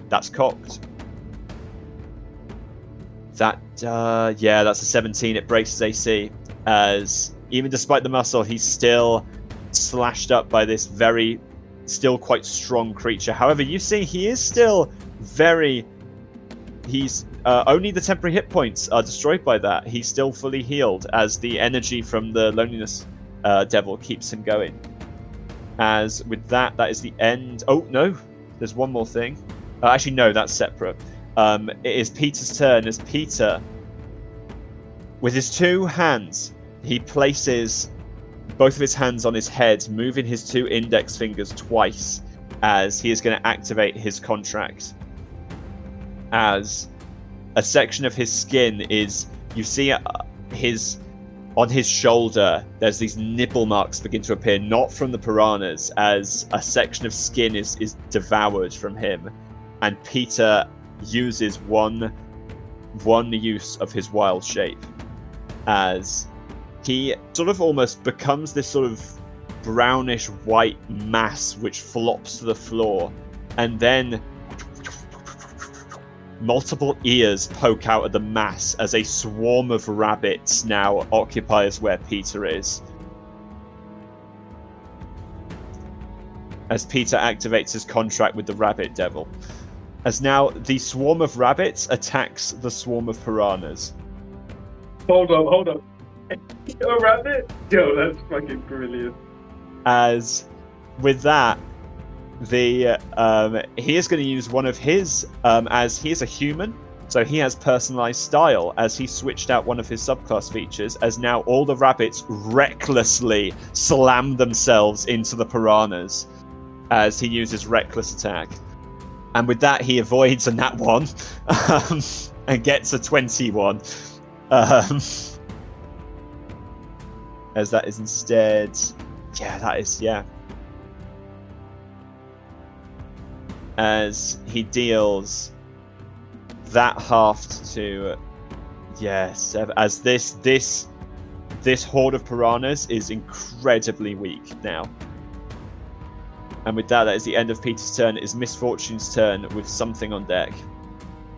That's cocked. That's a 17. It breaks his AC, as even despite the muscle, he's still slashed up by this still quite strong creature. However, you see he is still he's only the temporary hit points are destroyed by that. He's still fully healed, as the energy from the loneliness devil keeps him going. As with that is the end. Oh no, there's one more thing. Actually no, that's separate. It is Peter's turn, as Peter, with his 2 hands, he places both of his hands on his head, moving his 2 index fingers twice, as he is going to activate his contract. As a section of his skin is, you see his on his shoulder, there's these nibble marks begin to appear, not from the piranhas, as a section of skin is devoured from him. And Peter uses one use of his wild shape, as he sort of almost becomes this sort of brownish white mass which flops to the floor, and then multiple ears poke out of the mass as a swarm of rabbits now occupies where Peter is. As Peter activates his contract with the rabbit devil. As now the swarm of rabbits attacks the swarm of piranhas. Hold up. A rabbit? Yo, that's fucking brilliant. As with that, he is going to use one of his, as he is a human, so he has personalized style, as he switched out one of his subclass features, as now all the rabbits recklessly slam themselves into the piranhas as he uses reckless attack. And with that, he avoids a nat 1 and gets a 21. As that is instead... As he deals that halved to... as this horde of piranhas is incredibly weak now. And with that is the end of Peter's turn. It is Misfortune's turn with something on deck.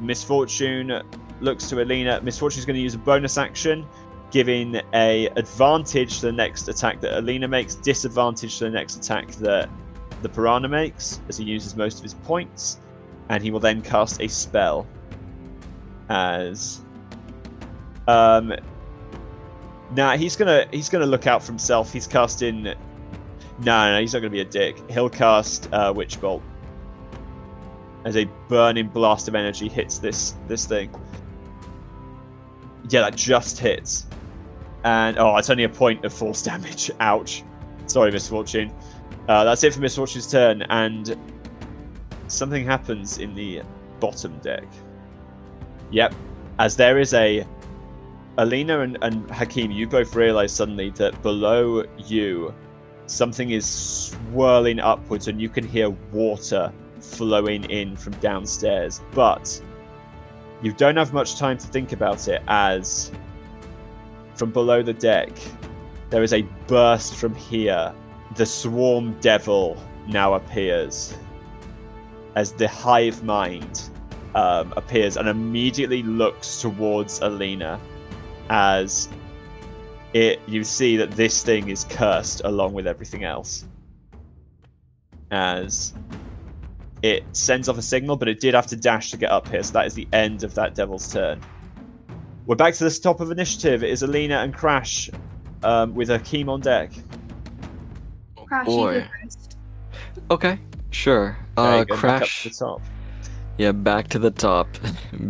Misfortune looks to Alina. Misfortune's going to use a bonus action, giving a advantage to the next attack that Alina makes, disadvantage to the next attack that the piranha makes, as he uses most of his points, and he will then cast a spell. As now he's gonna look out for himself. He's casting. No, he's not gonna be a dick. He'll cast Witch Bolt as a burning blast of energy hits this thing. Yeah, that just hits, and it's only a point of force damage. Ouch. Sorry, Misfortune. That's it for Misfortune's turn, and something happens in the bottom deck. Yep, as there is Alina and Hakeem, you both realize suddenly that below you, something is swirling upwards, and you can hear water flowing in from downstairs. But you don't have much time to think about it, as from below the deck, there is a burst from here. The swarm devil now appears, as the hive mind appears and immediately looks towards Alina, as you see that this thing is cursed along with everything else. As it sends off a signal, but it did have to dash to get up here, so that is the end of that devil's turn. We're back to the top of initiative. It is Alina and Crash with Hakeem on deck. Crash, Boy. you go first. Okay, sure. There you go, Crash. back up to the top. Yeah, back to the top,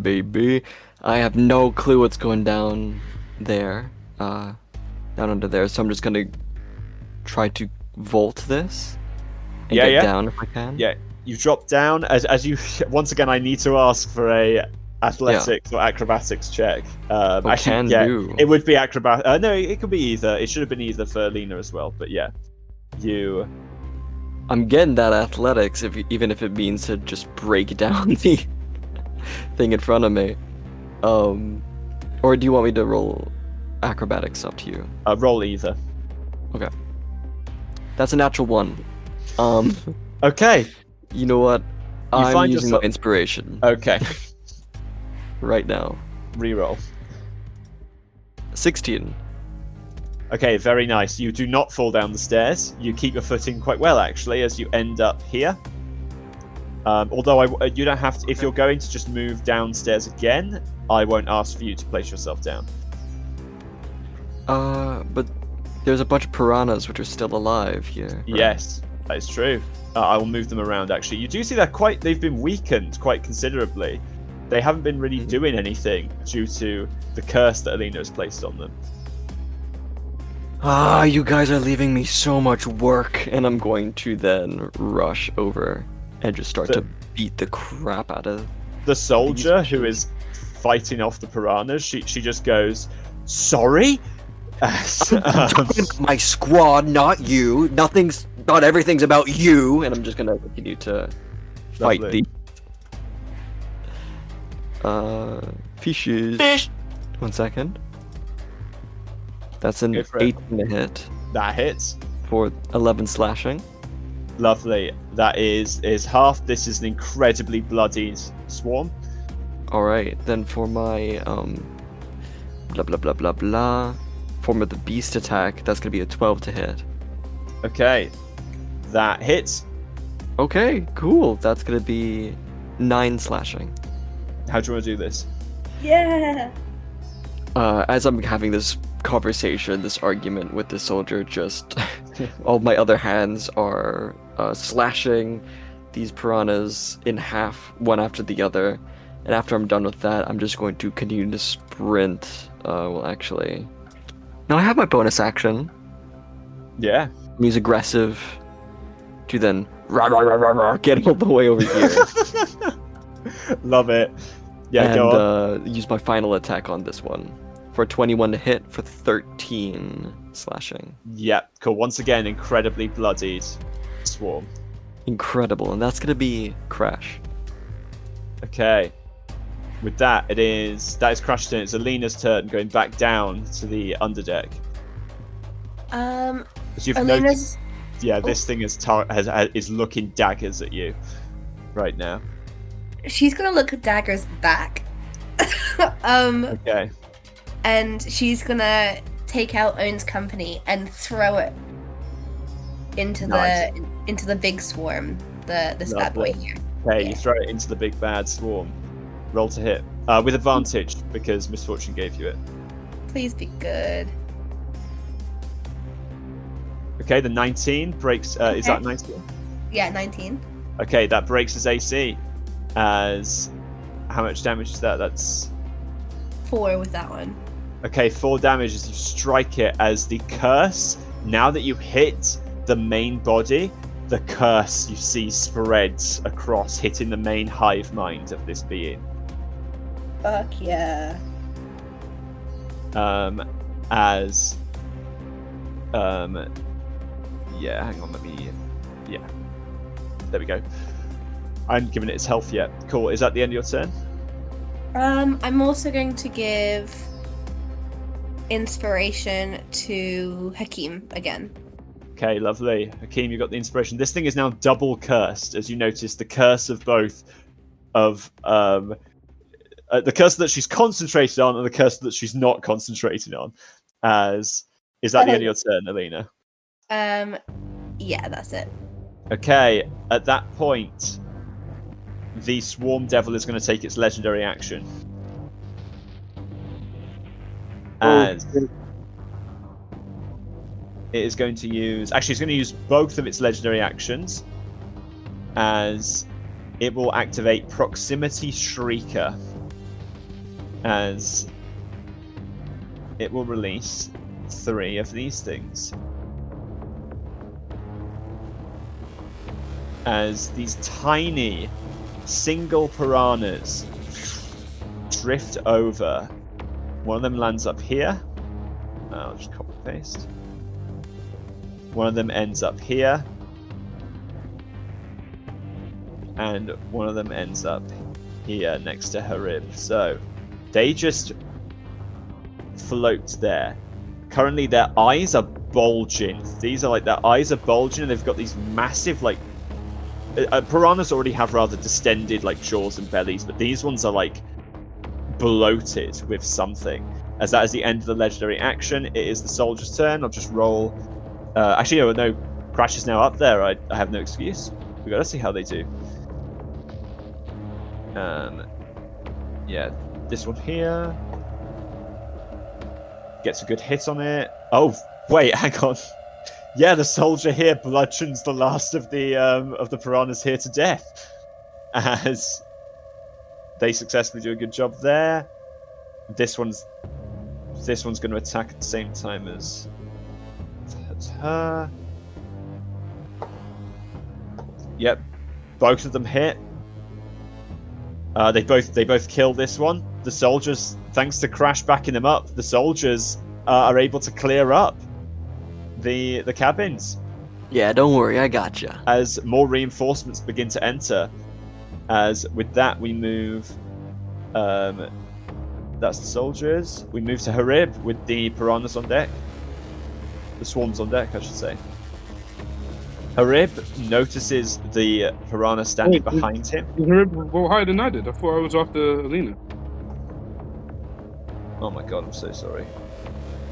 baby. I have no clue what's going down there, down under there. So I'm just gonna try to vault this and get down if I can. Yeah, you drop down as you. Once again, I need to ask for a athletics or acrobatics check. Do. It would be acrobat. No, it could be either. It should have been either for Alina as well. But yeah, you. I'm getting that athletics, even if it means to just break down the thing in front of me. Or do you want me to roll acrobatics? Up to you. Roll either. Okay. That's a natural 1. Okay. You know what? I'm find using yourself- my inspiration Okay. right now. Reroll. 16. Okay, very nice. You do not fall down the stairs. You keep your footing quite well, actually, as you end up here. Although you don't have to. If you're going to just move downstairs again, I won't ask for you to place yourself down. But there's a bunch of piranhas which are still alive here. Right? Yes, that is true. I will move them around, actually. You do see they've been weakened quite considerably. They haven't been really doing anything due to the curse that Alina has placed on them. You guys are leaving me so much work, and I'm going to then rush over and just start to beat the crap out of the soldier who is fighting off the piranhas. She just goes, "Sorry? My squad, not you. Not everything's about you, and I'm just gonna continue to fight Lovely. the fishes. 1 second. That's an Go for it. 18 to hit That hits. for 11 slashing. Lovely. That is half. This is an incredibly bloodied swarm. All right, then for my blah blah blah blah blah form of the beast attack, that's gonna be a 12 to hit. Okay. That hits. Okay, cool. That's gonna be 9 slashing. How do you want to do this? Yeah. As I'm having this conversation, this argument with the soldier, just all my other hands are slashing these piranhas in half, one after the other. And after I'm done with that, I'm just going to continue to sprint. Well, actually, no, I have my bonus action. Yeah. Use aggressive to then get all the way over here. Love it. Yeah, and go on. use my final attack on this one for 21 to hit for 13 slashing. Yep, cool. Once again, incredibly bloodied swarm. Incredible, and that's gonna be Crash. Okay. With that, that is Crash's turn. It's Alina's turn, going back down to the underdeck. As you've noticed, Alina's. yeah, this thing is looking daggers at you right now. She's gonna look at Dagger's back. Okay. And she's gonna take out Owen's company and throw it into Nice. the big swarm, this bad boy Lovely. here. Okay, Yeah. you throw it into the big bad swarm. Roll to hit. With advantage, because Misfortune gave you it. Please be good. Okay, the 19 breaks. Is Okay. that 19? Yeah, 19. Okay, that breaks his AC. As how much damage is that? That's 4 with that one. okay. 4 damage as you strike it. As the curse. Now that you hit the main body, the curse you see spreads across, hitting the main hive mind of this being. Fuck yeah. As yeah, hang on, yeah, there we go. I haven't given it its health yet. Cool, is that the end of your turn? I'm also going to give inspiration to Hakeem again. Okay, lovely. Hakeem, you got the inspiration. This thing is now double cursed, as you notice the curse of both of the curse that she's concentrated on and the curse that she's not concentrating on. Is that the end of your turn, Alina? Yeah, that's it. Okay, at that point, the Swarm Devil is going to take its legendary action. As it is going to use... Actually, it's going to use both of its legendary actions. As it will activate Proximity Shrieker. As it will release 3 of these things. As these tiny single piranhas drift over. One of them lands up here. I'll just copy paste. One of them ends up here. And one of them ends up here next to her rib. So they just float there. Currently their eyes are bulging. These are like, their eyes are bulging and they've got these massive like piranhas already have rather distended like jaws and bellies, but these ones are like bloated with something. As that is the end of the legendary action, it is the soldier's turn. I'll just roll. Actually, no, Crash is now up there. I have no excuse. We gotta see how they do. Yeah, this one here gets a good hit on it. Oh wait, hang on. Yeah, the soldier here bludgeons the last of the piranhas here to death, as they successfully do a good job there. This one's going to attack at the same time as her. Yep, both of them hit. They both kill this one. The soldiers, thanks to Crash backing them up, the soldiers are able to clear up the cabins. Yeah, don't worry, I gotcha. As more reinforcements begin to enter. As with that, we move. That's the soldiers. We move to Harib with the piranhas on deck. The swarms on deck, I should say. Harib notices the piranha standing behind him. Harib well higher than I did. I thought I was after Alina. Oh my god, I'm so sorry.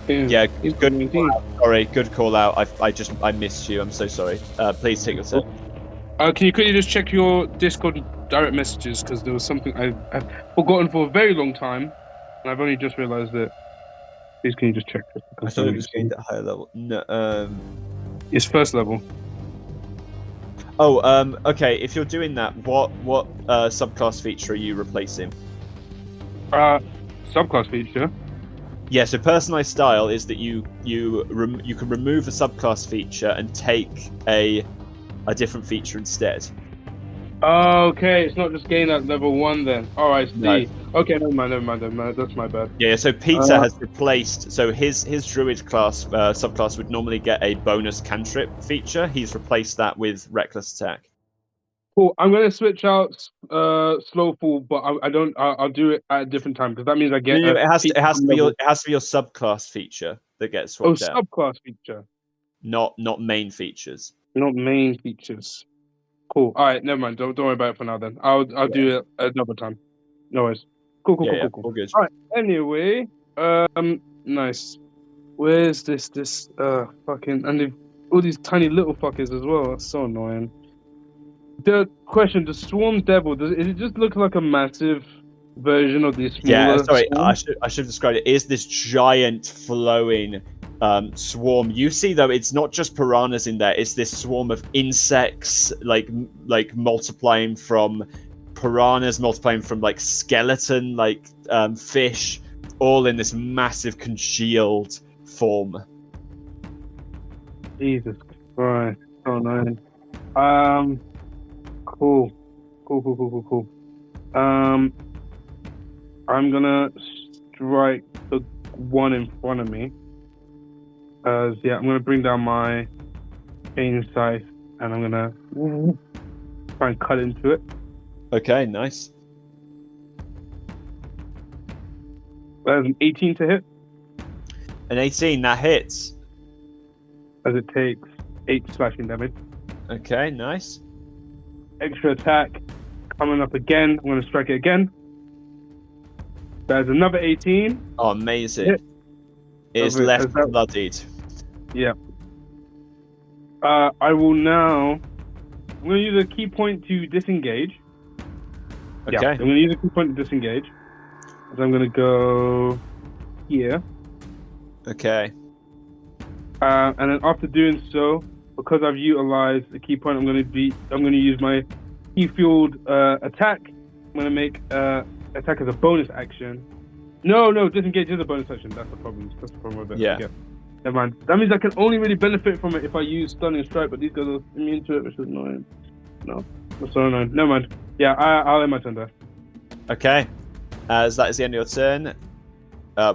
Yeah, good call out. Sorry, good call out. I missed you. I'm so sorry. Please take your turn. Can you quickly just check your Discord direct messages, because there was something I've forgotten for a very long time, and I've only just realised it. Please, can you just check it? I thought it was gained at higher level. No. It's first level. Oh, okay. If you're doing that, what subclass feature are you replacing? Subclass feature. Yeah, so personalized style is that you can remove a subclass feature and take a different feature instead. Okay, it's not just gain at level 1 then. Oh, I see. No. Okay, never mind. That's my bad. Yeah, so Peter has replaced. So his druid class subclass would normally get a bonus cantrip feature. He's replaced that with reckless attack. Cool. I'm gonna switch out slow fall, but I'll do it at a different time, because that means I get. It has to be your subclass feature that gets swapped out. Subclass feature. Not main features. Not main features. Cool. All right, never mind. Don't worry about it for now. Then I'll do it another time. No worries. Cool. All good. All right. Anyway, nice. Where's this fucking, and all these tiny little fuckers as well. That's so annoying. The question: the Swarm Devil, does it just look like a massive version of the smaller? Yeah, sorry. Swarm? I should describe it. It is this giant flowing swarm. You see, though, it's not just piranhas in there. It's this swarm of insects, like multiplying from piranhas, multiplying from like skeleton, fish, all in this massive congealed form. Jesus Christ! Oh no. Cool. I'm gonna strike the one in front of me. I'm gonna bring down my chain scythe, and I'm gonna try and cut into it. Okay, nice. There's an 18 to hit. An 18, that hits. As it takes 8 slashing damage. Okay, nice. Extra attack coming up again. I'm gonna strike it again. There's another 18. Oh, amazing. Hit. It is left bloodied. Yeah. I will now. I'm going to use a key point to disengage. Okay. Yeah, I'm going to use a key point to disengage. So I'm going to go here. Okay. And then after doing so, because I've utilized the key point, I'm going to use my key fueled attack. I'm going to make attack as a bonus action. No, disengage is a bonus action. That's the problem. With it. Yeah. Never mind. That means I can only really benefit from it if I use stunning strike, but these guys are immune to it, which is annoying. No, that's so annoying. Never mind. Yeah, I'll end my turn there. Okay. As that is the end of your turn,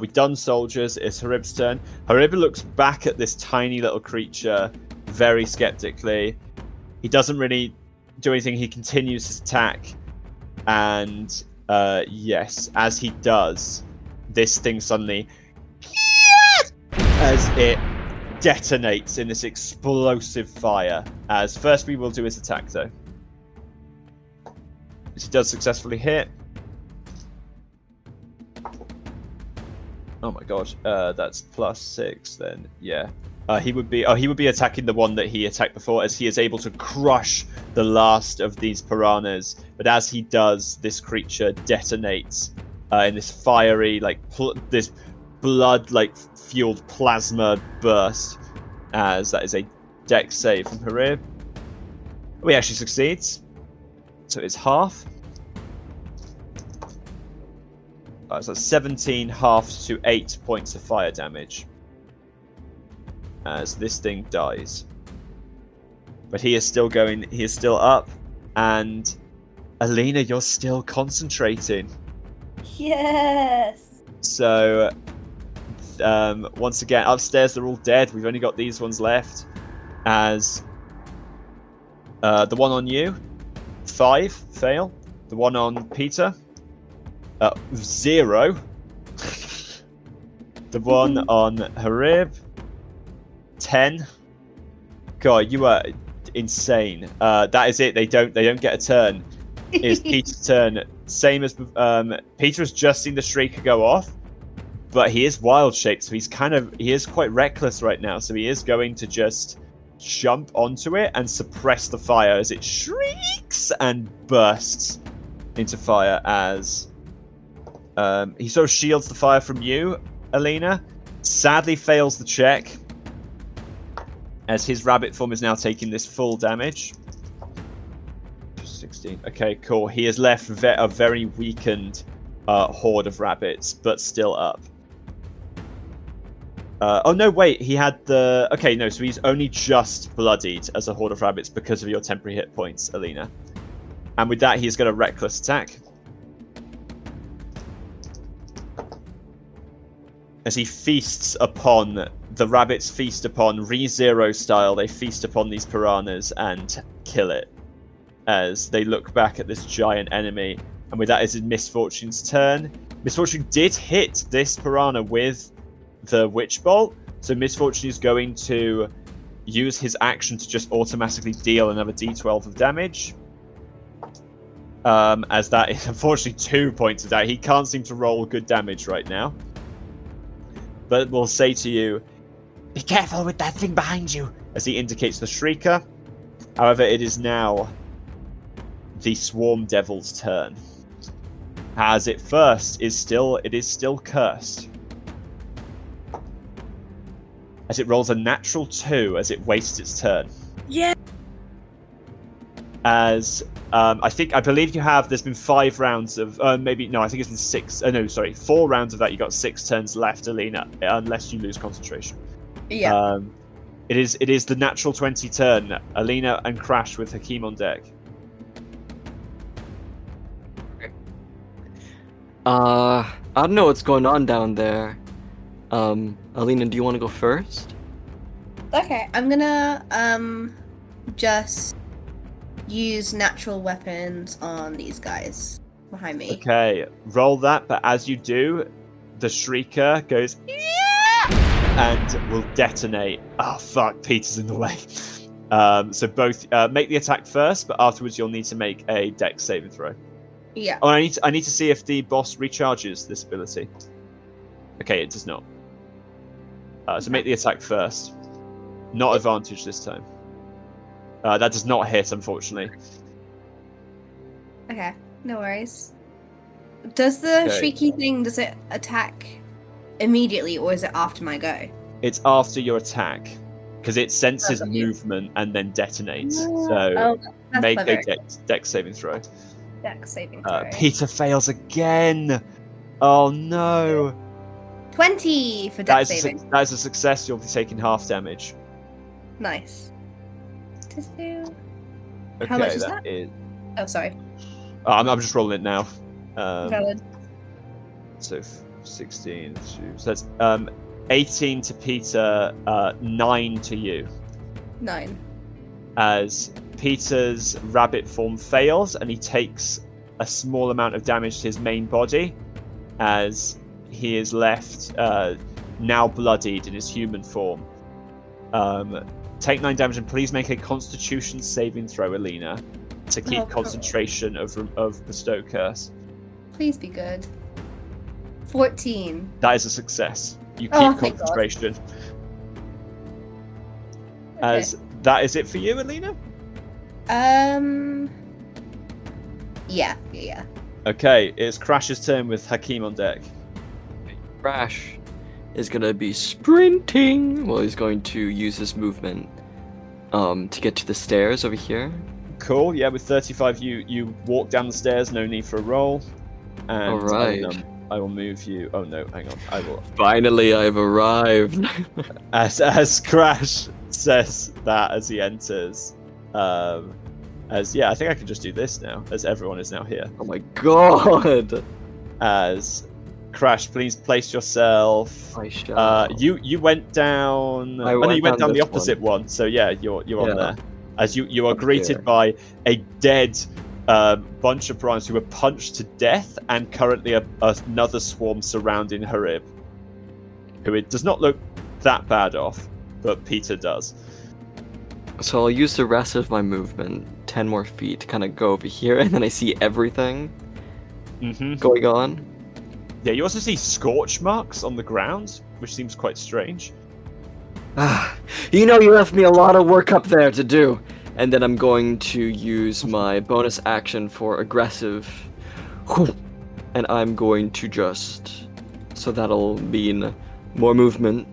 we've done soldiers. It's Harib's turn. Harib looks back at this tiny little creature very skeptically. He doesn't really do anything. He continues his attack, and yes, as he does, this thing suddenly, as it detonates in this explosive fire. As first we will do his attack though. As he does successfully hit. Oh my god, that's +6 then, yeah. He would be attacking the one that he attacked before, as he is able to crush the last of these piranhas. But as he does, this creature detonates in this fiery, this blood fueled plasma burst, as that is a dex save from Harib. Oh, he actually succeeds, so it's half. So 17 halves to 8 points of fire damage as this thing dies. But he is still going, he is still up, and Alina, you're still concentrating. Yes. So once again, upstairs they're all dead. We've only got these ones left. As the one on you, 5 fail. The one on Peter, 0. The one on Harib, 10. God, you are insane. That is it. They don't get a turn. It's Peter's turn. Same as Peter has just seen the Shrieker go off, but he is wild shaped, so he is quite reckless right now. So he is going to just jump onto it and suppress the fire as it shrieks and bursts into fire. As he sort of shields the fire from you, Alina. Sadly, fails the check, as his rabbit form is now taking this full damage. 16. Okay, cool. He has left a very weakened horde of rabbits, but still up. Oh no, wait. He had the... Okay, no, so he's only just bloodied as a horde of rabbits because of your temporary hit points, Alina. And with that, he's got a reckless attack. As he feasts upon... The rabbits feast upon ReZero style. They feast upon these piranhas and kill it. As they look back at this giant enemy. And with that is Misfortune's turn. Misfortune did hit this piranha with the Witch Bolt. So Misfortune is going to use his action to just automatically deal another d12 of damage. As that is unfortunately 2 points of damage. He can't seem to roll good damage right now. But we'll say to you, be careful with that thing behind you, as he indicates the Shrieker. However, it is now the Swarm Devil's turn. As it first is still cursed. As it rolls a natural 2 as it wastes its turn. Yeah. As I believe you have. There's been 5 rounds of I think it's been 6. No, sorry, 4 rounds of that. You got 6 turns left, Alina, unless you lose concentration. Yeah. It is the natural 20 turn. Alina and Crash with Hakeem on deck. I don't know what's going on down there. Alina, do you want to go first? Okay, I'm gonna just use natural weapons on these guys behind me. Okay, roll that, but as you do, the Shrieker goes and will detonate. Oh fuck, Peter's in the way. So both make the attack first, but afterwards you'll need to make a Dex saving throw. Yeah. Oh, I need to see if the boss recharges this ability. Okay, it does not. So make the attack first. Not advantage this time. That does not hit, unfortunately. Okay, no worries. Does the shrieky thing, does it attack immediately, or is it after my go? It's after your attack, because it senses movement and then detonates. So make a Dex saving throw. Dex saving throw. Peter fails again. Oh no. 20 for Dex saving. That is a success. You'll be taking half damage. Nice. Okay, How much is that? Oh, sorry. I'm just rolling it now. Valid. So 16. So that's 18 to Peter, 9 to you. 9. As Peter's rabbit form fails, and he takes a small amount of damage to his main body, as he is left now bloodied in his human form. Take 9 damage, and please make a Constitution saving throw, Alina, to keep concentration of Bestow Curse. Please be good. 14. That is a success. You keep concentration. As that is it for you, Alina? Yeah. Okay, it's Crash's turn with Hakeem on deck. Crash is gonna be sprinting. Well, he's going to use his movement to get to the stairs over here. Cool, yeah, with 35 you walk down the stairs, no need for a roll. And alright. I will move you. Oh no, hang on. I will. Finally, I've arrived. As Crash says that as he enters. I think I can just do this now, as everyone is now here. Oh my god! As Crash, please place yourself. I shall. You went down. You went down the this opposite one. So yeah, you're on Yeah. there. As you are Up greeted here. by a dead bunch of piranhas who were punched to death, and currently another swarm surrounding Harib, who it does not look that bad off, but Peter does. So I'll use the rest of my movement, 10 more feet, to kind of go over here, and then I see everything going on. Yeah, you also see scorch marks on the ground, which seems quite strange. You know, you left me a lot of work up there to do. And then I'm going to use my bonus action for aggressive. And I'm going to just... So that'll mean more movement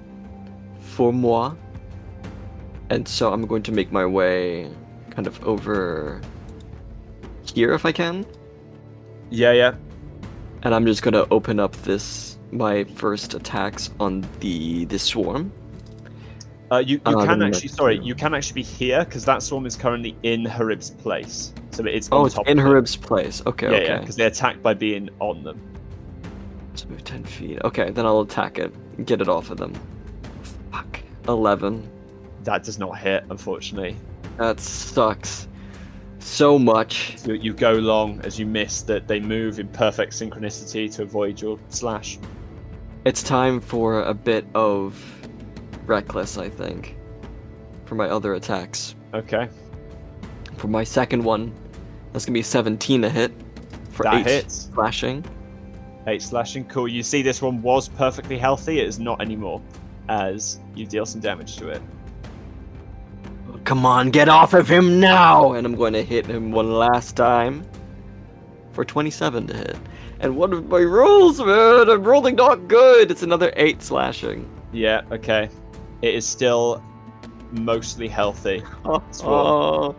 for moi. And so I'm going to make my way kind of over here if I can. Yeah. And I'm just gonna open up my first attacks on this swarm. You can actually be here because that swarm is currently in Harib's place. So it's on it's top in of it. Harib's place. Okay, Yeah, because they attack by being on them. Let's move 10 feet. Okay, then I'll attack it. Get it off of them. Fuck. 11. That does not hit, unfortunately. That sucks. So much. So you go long as you miss that they move in perfect synchronicity to avoid your slash. It's time for a bit of reckless, I think, for my other attacks. Okay. For my second one, that's gonna be 17 to hit for That 8 hits. slashing. 8 slashing, cool. You see this one was perfectly healthy, it is not anymore, as you deal some damage to it. Come on, get off of him now! And I'm going to hit him one last time for 27 to hit. And what are my rolls, man? I'm rolling not good. It's another 8 slashing. Yeah, okay. It is still mostly healthy. Oh.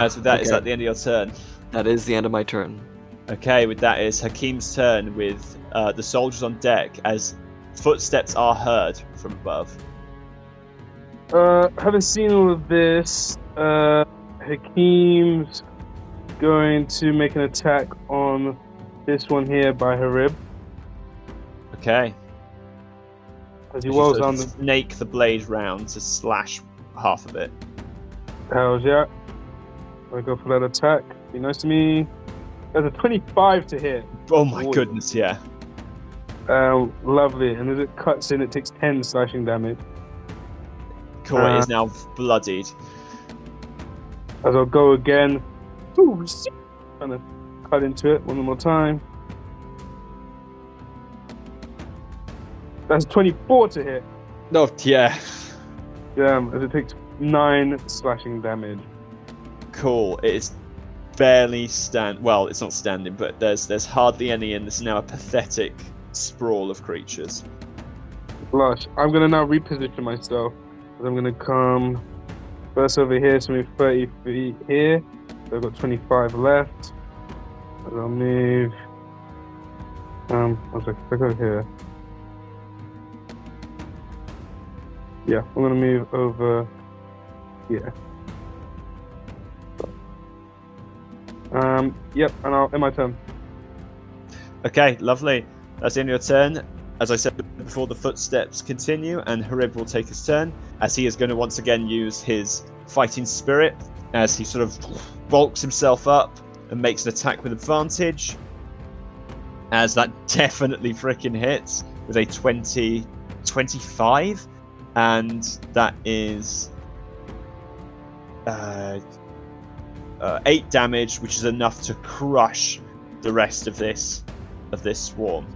As with that, okay. is that the end of your turn? That is the end of my turn. Okay, with that is Hakeem's turn with the soldiers on deck as footsteps are heard from above. Having seen all of this, Hakeem's going to make an attack on this one here by Harib. Okay. As he whirls on the snake the blade round to slash half of it. Hells yeah. I go for that attack. Be nice to me. There's a 25 to hit. Oh my goodness, yeah. Lovely. And as it cuts in, it takes 10 slashing damage. Cool, it is now bloodied. As I'll go again. Ooh, kind of cut into it one more time. That's 24 to hit. No, yeah. As it takes 9 slashing damage. Cool. It is barely well, it's not standing, but there's hardly any, and this is now a pathetic sprawl of creatures. Blush. I'm gonna now reposition myself. I'm gonna come first over here, so move 30 feet here. So I've got 25 left. And I'll move. I'll go here. Yeah, I'm gonna move over here. Yep, and I'll end my turn. Okay, lovely. That's the end of your turn. As I said before, the footsteps continue, and Harib will take his turn, as he is going to once again use his fighting spirit, as he sort of bulks himself up and makes an attack with advantage, as that definitely freaking hits with a 25, and that is 8 damage, which is enough to crush the rest of this swarm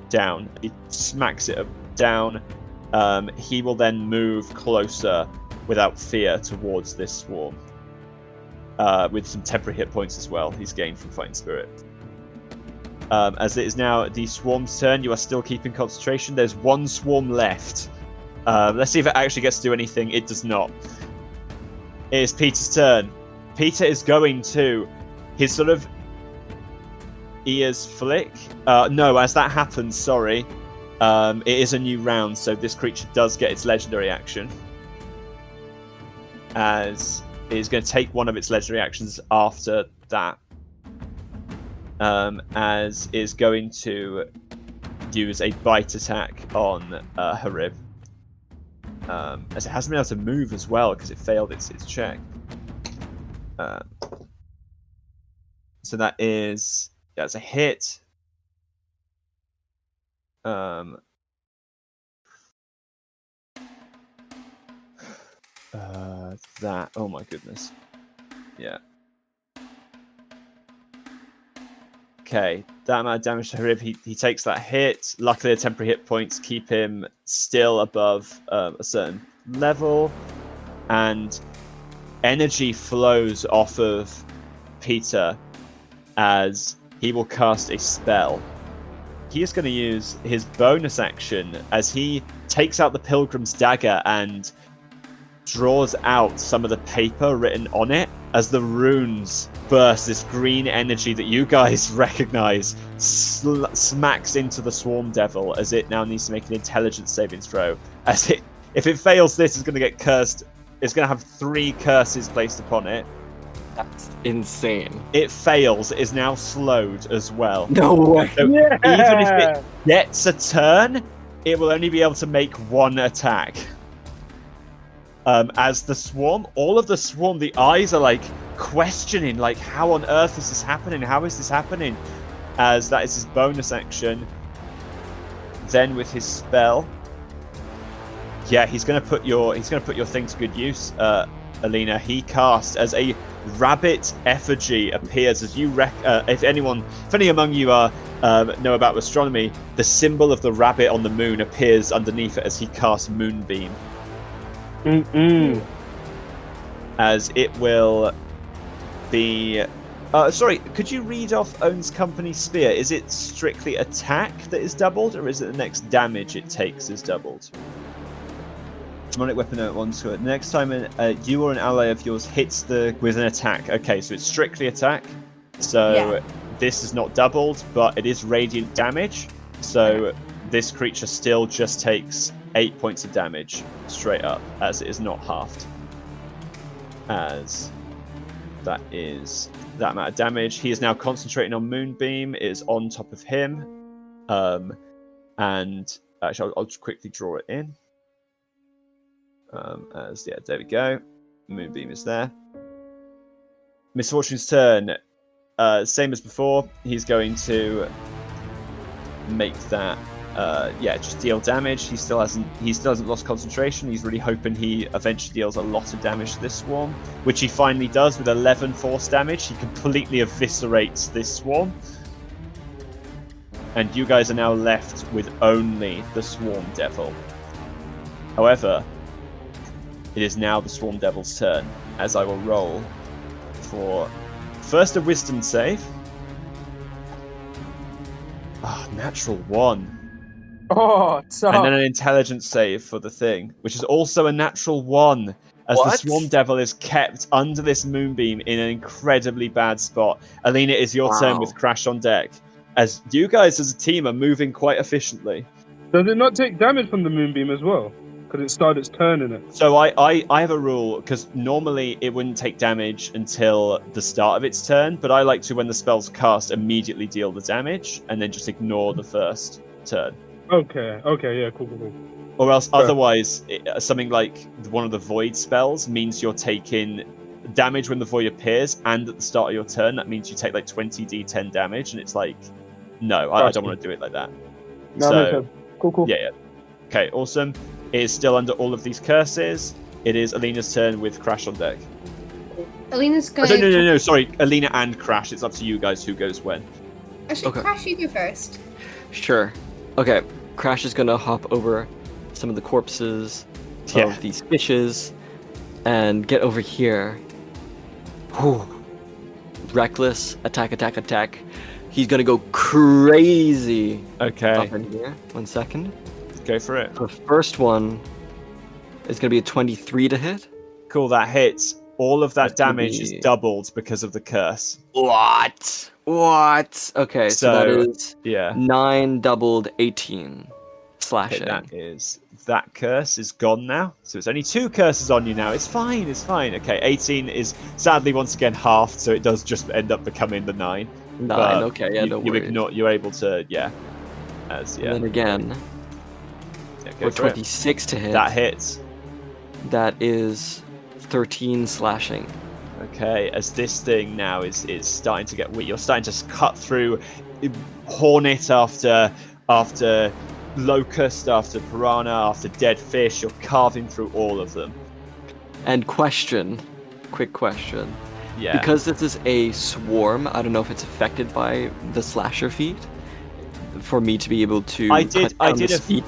down. He smacks it down. He will then move closer without fear towards this swarm, with some temporary hit points as well he's gained from fighting spirit. As it is now the swarm's turn, you are still keeping concentration. There's one swarm left. Let's see if it actually gets to do anything. It does not. It is Peter's turn. Peter is going to his sort of ears flick. No, as that happens, sorry. It is a new round, so this creature does get its legendary action. As it is going to take one of its legendary actions after that. as is going to use a bite attack on Harib. As it hasn't been able to move as well because it failed its check. So that's a hit. Oh my goodness. Yeah. Okay, that amount of damage to Harib. He takes that hit. Luckily, the temporary hit points keep him still above a certain level, and energy flows off of Peter as he will cast a spell. He is going to use his bonus action as he takes out the Pilgrim's Dagger and draws out some of the paper written on it. As the runes burst, this green energy that you guys recognize smacks into the Swarm Devil as it now needs to make an intelligence saving throw. If it fails this, it's going to get cursed. It's going to have 3 curses placed upon it. That's insane. It fails. It is now slowed as well. No way. So even if it gets a turn, it will only be able to make 1 attack. As the swarm, all of the swarm, the eyes are like questioning, like, how on earth is this happening? How is this happening? As that is his bonus action. Then with his spell, yeah, he's gonna put your thing to good use, Alina. He casts as a rabbit effigy appears as you if any among you are know about astronomy, the symbol of the rabbit on the moon appears underneath it as he casts Moonbeam. As it will be sorry, could you read off Owns Company Spear? Is it strictly attack that is doubled, or is it the next damage it takes is doubled? Demonic weapon at 1 to it. The next time you or an ally of yours hits with an attack. Okay, so it's strictly attack. So this is not doubled, but it is radiant damage. So this creature still just takes 8 points of damage straight up, as it is not halved. As that is that amount of damage. He is now concentrating on Moonbeam. It is on top of him. And actually, I'll just quickly draw it in. There we go. Moonbeam is there. Misfortune's turn. Same as before. He's going to make that. Just deal damage. He still hasn't lost concentration. He's really hoping he eventually deals a lot of damage to this swarm, which he finally does with 11 force damage. He completely eviscerates this swarm, and you guys are now left with only the Swarm Devil. However, it is now the Swarm Devil's turn, as I will roll for first a Wisdom save. Natural 1. Oh, tough. And then an Intelligence save for the thing, which is also a natural 1, as the Swarm Devil is kept under this Moonbeam in an incredibly bad spot. Alina, it is your turn with Crash on deck, as you guys as a team are moving quite efficiently. Does it not take damage from the Moonbeam as well? Because it started its turn in it. So I have a rule, because normally it wouldn't take damage until the start of its turn, but I like to, when the spell's cast, immediately deal the damage, and then just ignore the first turn. Okay, yeah, cool. Or else, otherwise, something like one of the Void spells means you're taking damage when the Void appears, and at the start of your turn, that means you take like 20 d10 damage, and it's like, no, I don't want to do it like that. No, so, cool. Yeah. Okay, awesome. It is still under all of these curses. It is Alina's turn with Crash on deck. Alina's going to... No, sorry. Alina and Crash. It's up to you guys who goes when. Actually, okay. Crash, you go first. Sure. Okay, Crash is going to hop over some of the corpses of these fishes and get over here. Whew. Reckless. Attack. He's going to go crazy. Okay. Up in here. 1 second. Go for it. The first one is going to be a 23 to hit. Cool, that hits. All of that damage is doubled because of the curse. What? Okay, so that is 9 doubled 18 slashing. Okay, that curse is gone now. So it's only 2 curses on you now. It's fine. Okay, 18 is sadly once again halved, so it does just end up becoming the 9. 9. Okay, yeah, no you worries. ignore. You're able to, As And then again, go for for it. 26 to hit. That hits. That is 13 slashing. Okay, as this thing now is starting to get weak, you're starting to cut through hornet after locust, after piranha, after dead fish. You're carving through all of them. And quick question. Yeah. Because this is a swarm, I don't know if it's affected by the slasher feat. For me to be able to I did the a speed.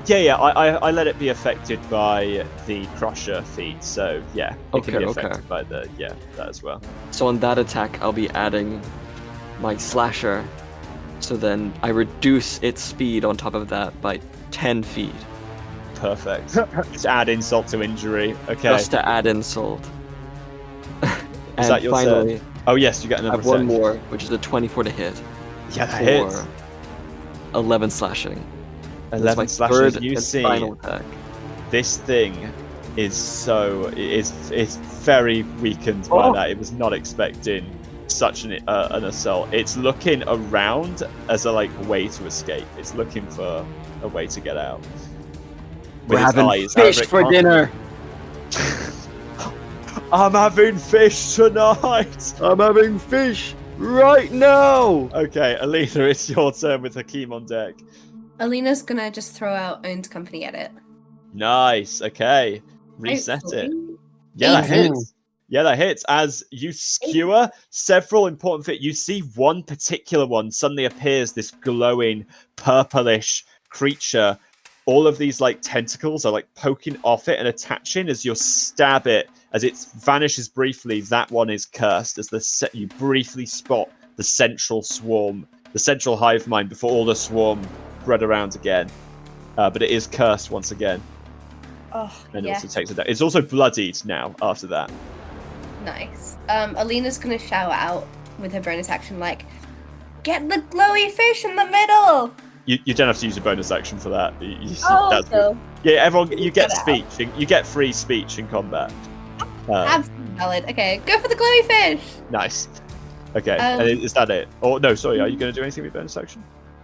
Yeah, I let it be affected by the crusher feat, so yeah, it can be affected by that as well. So on that attack, I'll be adding my slasher, so then I reduce its speed on top of that by 10 feet. Perfect. Just add insult to injury. Okay. Just to add insult. Is that your finally, turn? Oh yes, you get I another have one attack. more, which is a 24 to hit. Yeah, that hits. For 11 slashing. 11 That's my slashes. third You and see, final attack. this thing is very weakened by that. It was not expecting such an assault. It's looking around as a way to escape. It's looking for a way to get out. We're having fish for dinner. I'm having fish tonight. I'm having fish right now. Okay, Alina, it's your turn with Hakeem on deck. Alina's gonna just throw out owned company at it. Nice. Okay, reset it. Hopefully. Yeah, that 18. hits. Yeah, that hits. As you skewer several important fit, you see one particular one suddenly appears. This glowing purplish creature. All of these tentacles are poking off it and attaching as you stab it. As it vanishes briefly, that one is cursed. As you briefly spot the central swarm, the central hive mind before all the swarm spread around again. But it is cursed once again. Oh, And yeah. also takes it down. It's also bloodied now after that. Nice. Alina's gonna shout out with her bonus action, get the glowy fish in the middle! You don't have to use a bonus action for that. So Yeah, everyone, you get Get speech. You get free speech in combat. absolutely valid. Okay, go for the glowy fish! Nice. Okay, and is that it? Or no, sorry, are you going to do anything with bonus action?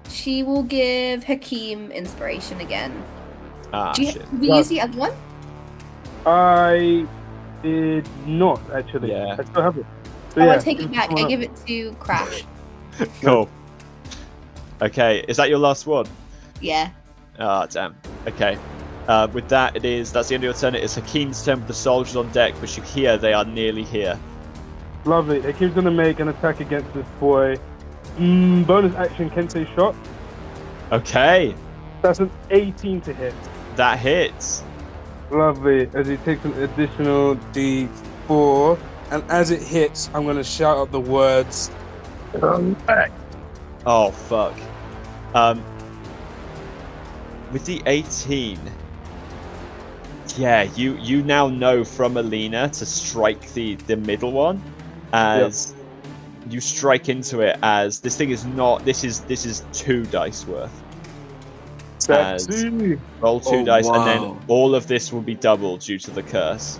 She will give Hakeem inspiration again. Shit. Did we use the other one? I did not actually. Yeah. I still have it. So, I take it back. I give it to Crash. Cool. Okay, is that your last one? Yeah. Ah, damn. Okay. With that, that's the end of your turn. It is Hakeem's turn with the soldiers on deck, but you hear they are nearly here. Lovely. Hakeem's gonna make an attack against this boy. Bonus action, Kensei shot. Okay, That's an 18 to hit. that hits. Lovely. As he takes an additional D4, and as it hits, I'm gonna shout out the words. Oh, fuck. With the 18, yeah, you now know from Alina to strike the middle one, as you strike into it. As this thing is not. This is 2 dice worth. Sexy. Roll 2 dice, wow. and then all of this will be doubled due to the curse.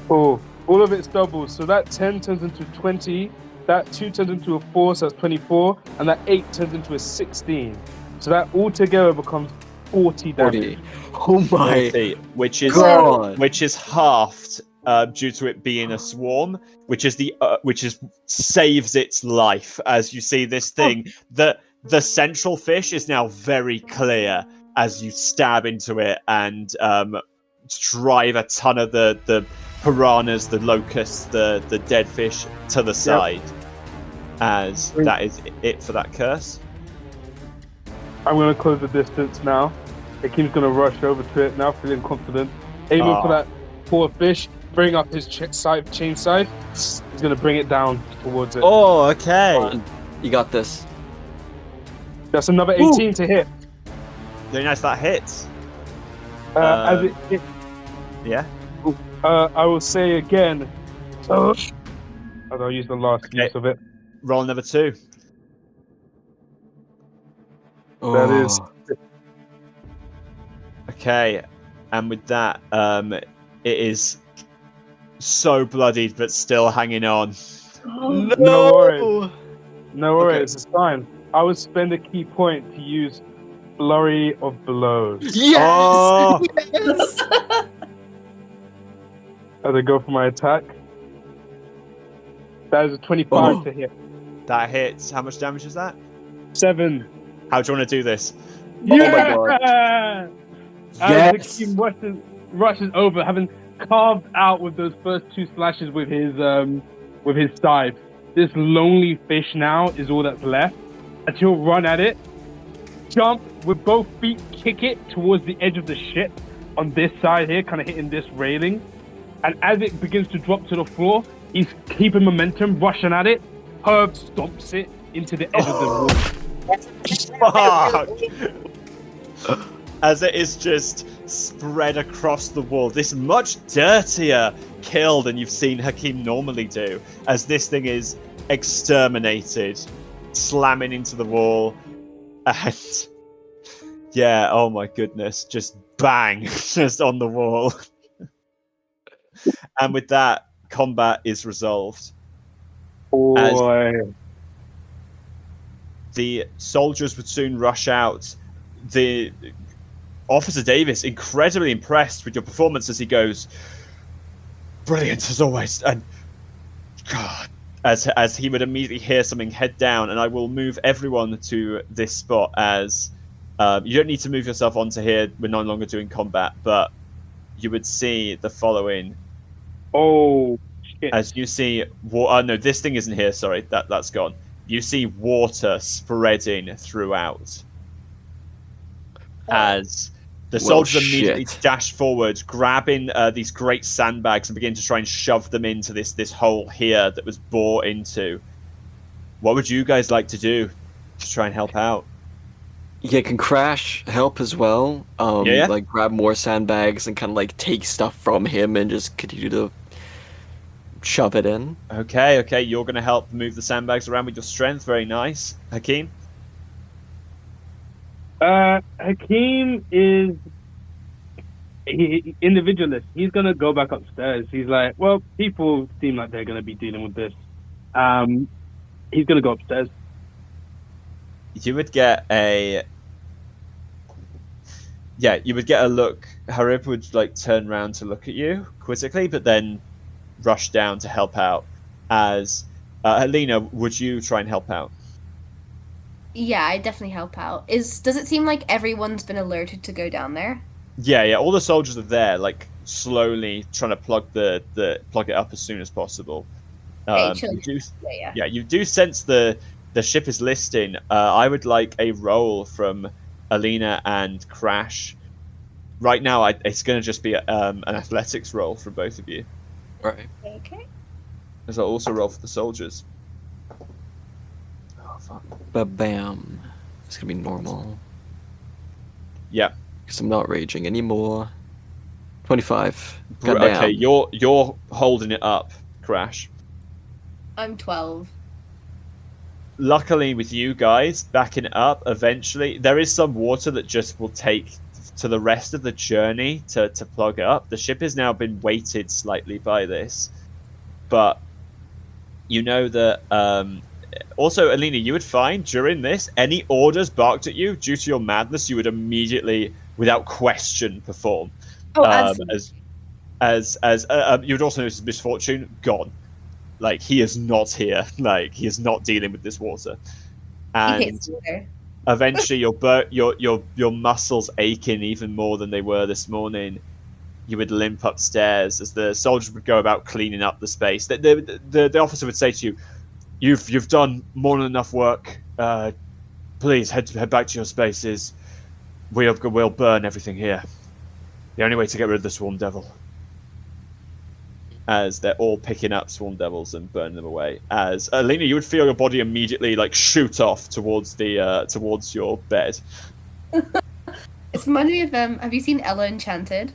Oh, all of it's doubles. So that 10 turns into 20. That 2 turns into a 4, so that's 24. And that 8 turns into a 16. So that altogether becomes 40 damage. 40. Oh my 40, which is God. halved due to it being a swarm, which saves its life. As you see this thing, the central fish is now very clear as you stab into it and drive a ton of the piranhas, the locusts, the dead fish to the side. As that is it for that curse. I'm going to close the distance now. Hakeem's going to rush over to it now, feeling confident. Aiming for that poor fish, bring up his chain side. He's going to bring it down towards it. Oh, okay. You got this. That's another 18 to hit. Very nice. That hits. As it hits, Yeah. I will say again. As I'll use the last use of it. Roll number 2. That is. Okay, and with that, it is so bloodied but still hanging on. No worries. No Okay. worries. It's fine. I would spend a key point to use flurry of blows. Yes! Oh! Yes! As I go for my attack. That is a 25 to hit. That hits. How much damage is that? 7. How do you want to do this? Yeah! Oh my As Yes! Hakeem rushes over, having carved out with those first 2 slashes with his scythe. This lonely fish now is all that's left. And he'll run at it, jump with both feet, kick it towards the edge of the ship on this side here, kind of hitting this railing. And as it begins to drop to the floor, he's keeping momentum, rushing at it. Herb stomps it into the edge of the wall. Fuck! As it is just spread across the wall. This much dirtier kill than you've seen Hakeem normally do. As this thing is exterminated, slamming into the wall. And yeah, oh my goodness. Just bang, just on the wall. And with that, combat is resolved. Boy. The soldiers would soon rush out. The Officer Davis, incredibly impressed with your performance, as he goes, brilliant as always. And God, as he would immediately hear something head down, and I will move everyone to this spot. As you don't need to move yourself onto here. We're no longer doing combat, but you would see the following. Oh shit! As you see, no, this thing isn't here. Sorry, that's gone. You see water spreading throughout. As the soldiers immediately dash forward, grabbing these great sandbags and begin to try and shove them into this hole here that was bored into. What would you guys like to do to try and help out? Yeah, can Crash help as well? Yeah. Like grab more sandbags and kind of like take stuff from him and just continue to shove it in. Okay, you're going to help move the sandbags around with your strength. Very nice. Hakeem? Hakeem is individualist. He's gonna go back upstairs. He's like, well, people seem like they're gonna be dealing with this. He's gonna go upstairs. You would get a look. Harib would like turn around to look at you quizzically, but then rush down to help out. As Alina, would you try and help out? Yeah, I definitely help out. Does it seem like everyone's been alerted to go down there? Yeah. All the soldiers are there, like slowly trying to plug it up as soon as possible. You do sense the ship is listing. I would like a roll from Alina and Crash. Right now, it's going to just be an athletics roll from both of you. Right. Okay. As I'll also roll for the soldiers. Oh fuck. Ba-bam. It's gonna be normal. Yeah. Because I'm not raging anymore. 25. Goddamn. Okay, you're holding it up, Crash. I'm 12. Luckily, with you guys backing it up, eventually there is some water that just will take to the rest of the journey to plug it up. The ship has now been weighted slightly by this, but you know that. Also, Alina, you would find during this, any orders barked at you due to your madness, you would immediately, without question, perform. Oh, absolutely. As you would also notice misfortune gone. Like, he is not here. Like, he is not dealing with this water. And eventually, your muscles aching even more than they were this morning. You would limp upstairs as the soldiers would go about cleaning up the space. The officer would say to you, "You've done more than enough work. Please head back to your spaces. We'll burn everything here. The only way to get rid of the swarm devil." As they're all picking up swarm devils and burning them away. As Alina, you would feel your body immediately like shoot off towards your bed. It's reminding me of have you seen Ella Enchanted?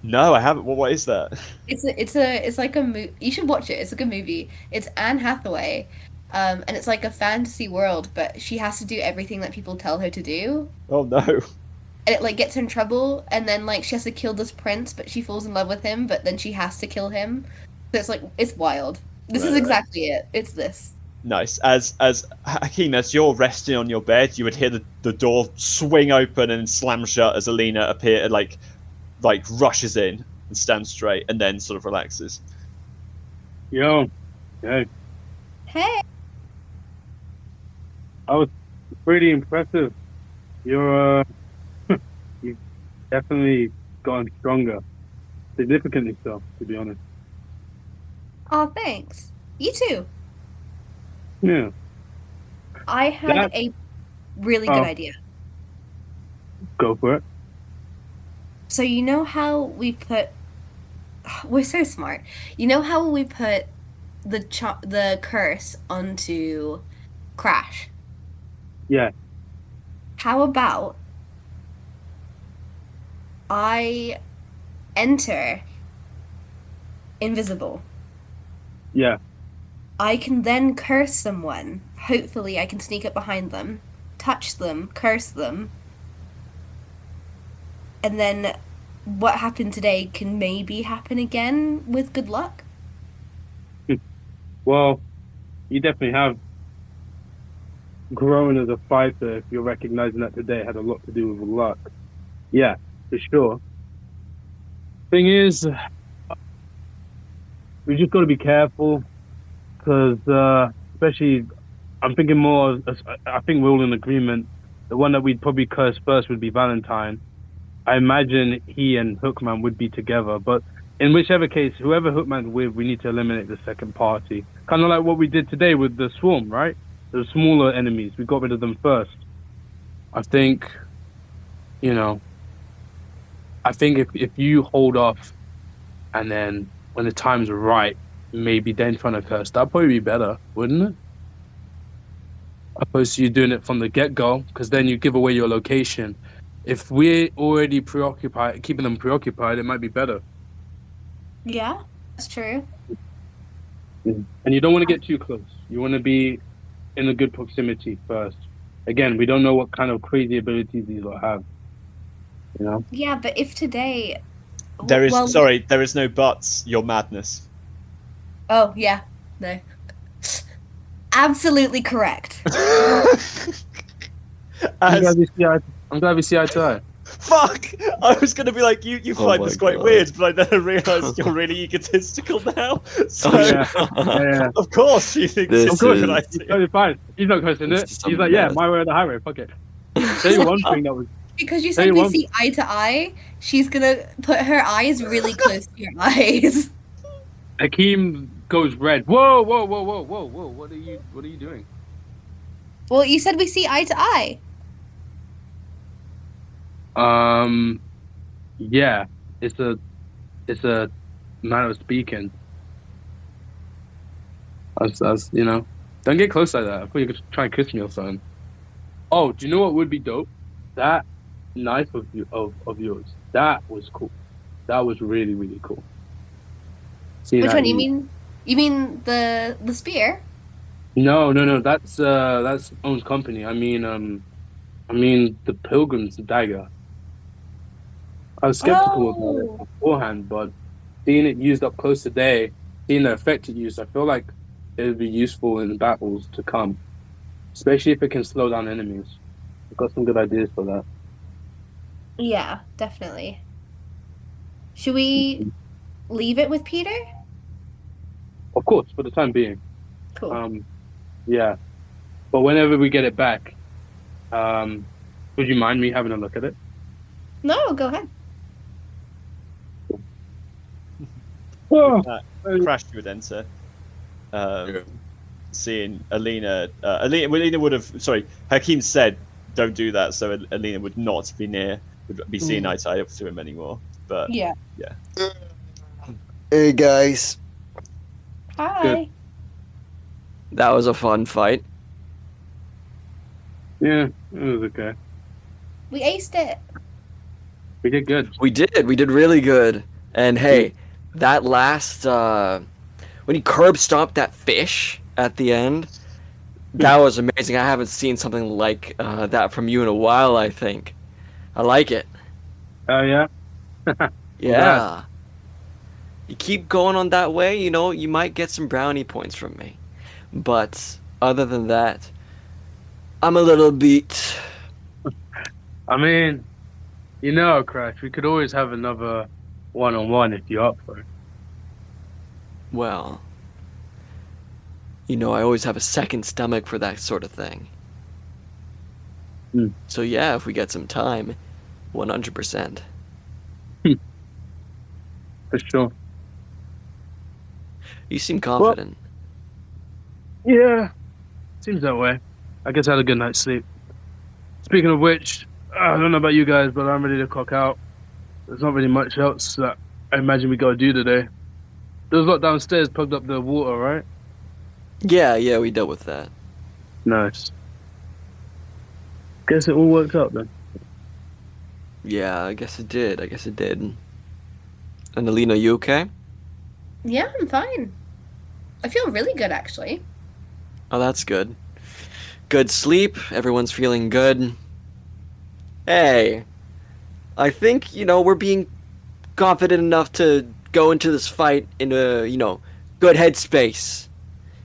No, I haven't. What is that? It's like a movie. You should watch it. It's a good movie. It's Anne Hathaway, and it's like a fantasy world, but she has to do everything that people tell her to do. Oh no! And it like gets her in trouble, and then like she has to kill this prince, but she falls in love with him, but then she has to kill him. So it's wild. This is exactly it. It's this. Nice. As Hakeem, as you're resting on your bed, you would hear the door swing open and slam shut as Alina like rushes in and stands straight and then sort of relaxes. Yo, hey, Hey. I was pretty impressive. You're you've definitely gotten stronger, significantly so, to be honest. Oh, thanks. You too. Yeah. I had a really good idea. Go for it. So you know how we put... We're so smart. You know how we put the curse onto Crash? Yeah. How about I enter invisible? Yeah. I can then curse someone. Hopefully I can sneak up behind them, touch them, curse them. And then what happened today can maybe happen again with good luck. Well, you definitely have grown as a fighter if you're recognizing that today had a lot to do with luck. Yeah, for sure. Thing is, we just got to be careful because, especially, I'm thinking more. I think we're all in agreement. The one that we'd probably curse first would be Valentine. I imagine he and Hookman would be together, but in whichever case, whoever Hookman's with, we need to eliminate the second party. Kind of like what we did today with the Swarm, right? The smaller enemies, we got rid of them first. I think, if you hold off and then when the time's right, maybe then trying to curse, that'd probably be better, wouldn't it? Opposed to you doing it from the get-go, because then you give away your location. If we're already preoccupied, keeping them preoccupied, it might be better. Yeah, that's true. And you don't want to get too close. You want to be in a good proximity first. Again, we don't know what kind of crazy abilities these lot have. Yeah, but if today... There is no buts. Your madness. Oh, yeah. No. Absolutely correct. I'm glad we see eye to eye. Fuck! I was gonna be like, you find this quite weird, but I then realised you're really egotistical now. So, Yeah. Of course, you think Of course, it's totally fine. He's not cursing it. He's like, yeah, my way or the highway. Fuck it. Tell you one thing that was. Because you said we see eye to eye, she's gonna put her eyes really close to your eyes. Hakeem goes red. Whoa! What are you doing? Well, you said we see eye to eye. Yeah, it's a matter of speaking. As don't get close like that. I thought you could try and kiss me or something. Oh, do you know what would be dope? That knife of yours. That was cool. That was really, really cool. Which one? You mean the spear? No. That's Owen's company. I mean the Pilgrim's dagger. I was skeptical about it beforehand, but seeing it used up close today, seeing the effect it used, I feel like it would be useful in the battles to come, especially if it can slow down enemies. I've got some good ideas for that. Yeah, definitely. Should we leave it with Peter? Of course, for the time being. Cool. Yeah. But whenever we get it back, would you mind me having a look at it? No, go ahead. Crash you would enter. Seeing Alina. Alina would have. Sorry, Hakeem said, "Don't do that." So Alina would not be would be seeing eye to eye up to him anymore. But yeah. Hey guys. Hi. Good. That was a fun fight. Yeah, it was okay. We aced it. We did good. We did really good. And hey, that last when he curb stomped that fish at the end, that was amazing. I haven't seen something like that from you in a while, I think. I like it. Oh yeah. Yeah. You keep going on that way, you know, you might get some brownie points from me. But other than that, I'm a little beat. I mean, you know, Crash, we could always have another one-on-one if you're up for it. Well, you know, I always have a second stomach for that sort of thing. Hmm. So yeah, if we get some time, 100%. For sure. You seem confident. Yeah, seems that way. I guess I had a good night's sleep. Speaking of which, I don't know about you guys, but I'm ready to clock out. There's not really much else that I imagine we gotta do today. There was a lot downstairs, plugged up the water, right? Yeah, we dealt with that. Nice. Guess it all worked out then. Yeah, I guess it did. And Alina, you okay? Yeah, I'm fine. I feel really good, actually. Oh, that's good. Good sleep, everyone's feeling good. Hey, I think, you know, we're being confident enough to go into this fight in a, you know, good headspace.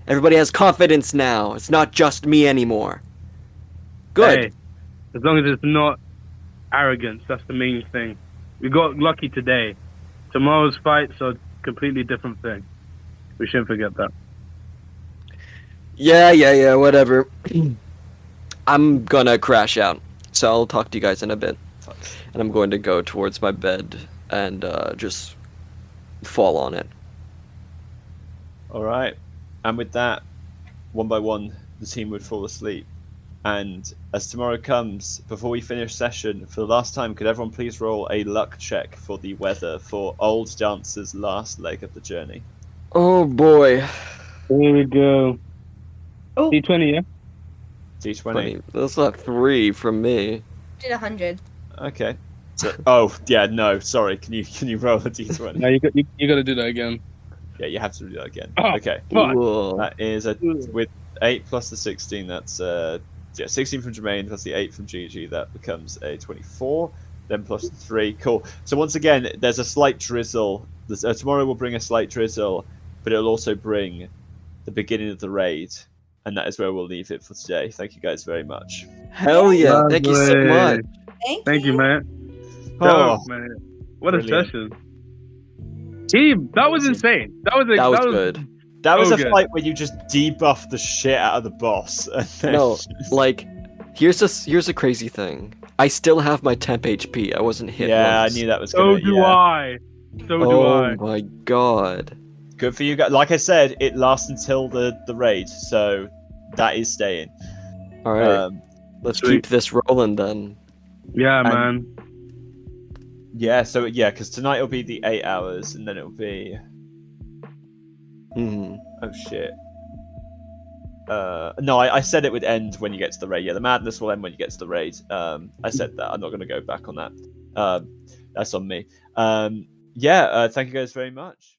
Everybody has confidence now. It's not just me anymore. Good. Hey, as long as it's not arrogance, that's the main thing. We got lucky today. Tomorrow's fight's a completely different thing. We shouldn't forget that. Yeah, whatever. I'm gonna crash out. So I'll talk to you guys in a bit. And I'm going to go towards my bed and just fall on it. All right. And with that, one by one, the team would fall asleep. And as tomorrow comes, before we finish session, for the last time, could everyone please roll a luck check for the weather for Old Dancer's last leg of the journey? Oh boy. Here we go. Oh. D20, yeah? D20. That's not 3 from me. Did 100. Okay. So, oh yeah, no, sorry. Can you roll a D20? No, you got to do that again. Yeah, you have to do that again. Oh, Okay. fuck. Whoa. That is with 8 plus the 16. That's 16 from Jermaine plus the 8 from Gigi. That becomes a 24. Then plus the 3. Cool. So once again, there's a slight drizzle. Tomorrow will bring a slight drizzle, but it'll also bring the beginning of the raid, and that is where we'll leave it for today. Thank you guys very much. Hell yeah. Thank you so much. Thank you, man. Oh, Dope, man. What brilliant. a session. Team, that was insane. That was good. That was so a good. fight where you just debuffed the shit out of the boss. And then No, like, here's a crazy thing. I still have my temp HP. I wasn't hit yeah, once. I knew that was So gonna. do Yeah. I. So do Oh I. my god. Good for you guys. Like I said, it lasts until the raid, so that is staying. All right. Let's sweet. keep this rolling then. Yeah, And- man. Yeah, so yeah, because tonight it'll be the 8 hours, and then it'll be Hmm. oh shit. No, I said it would end when you get to the raid. Yeah, the madness will end when you get to the raid. I said that. I'm not going to go back on that. That's on me. Yeah, thank you guys very much.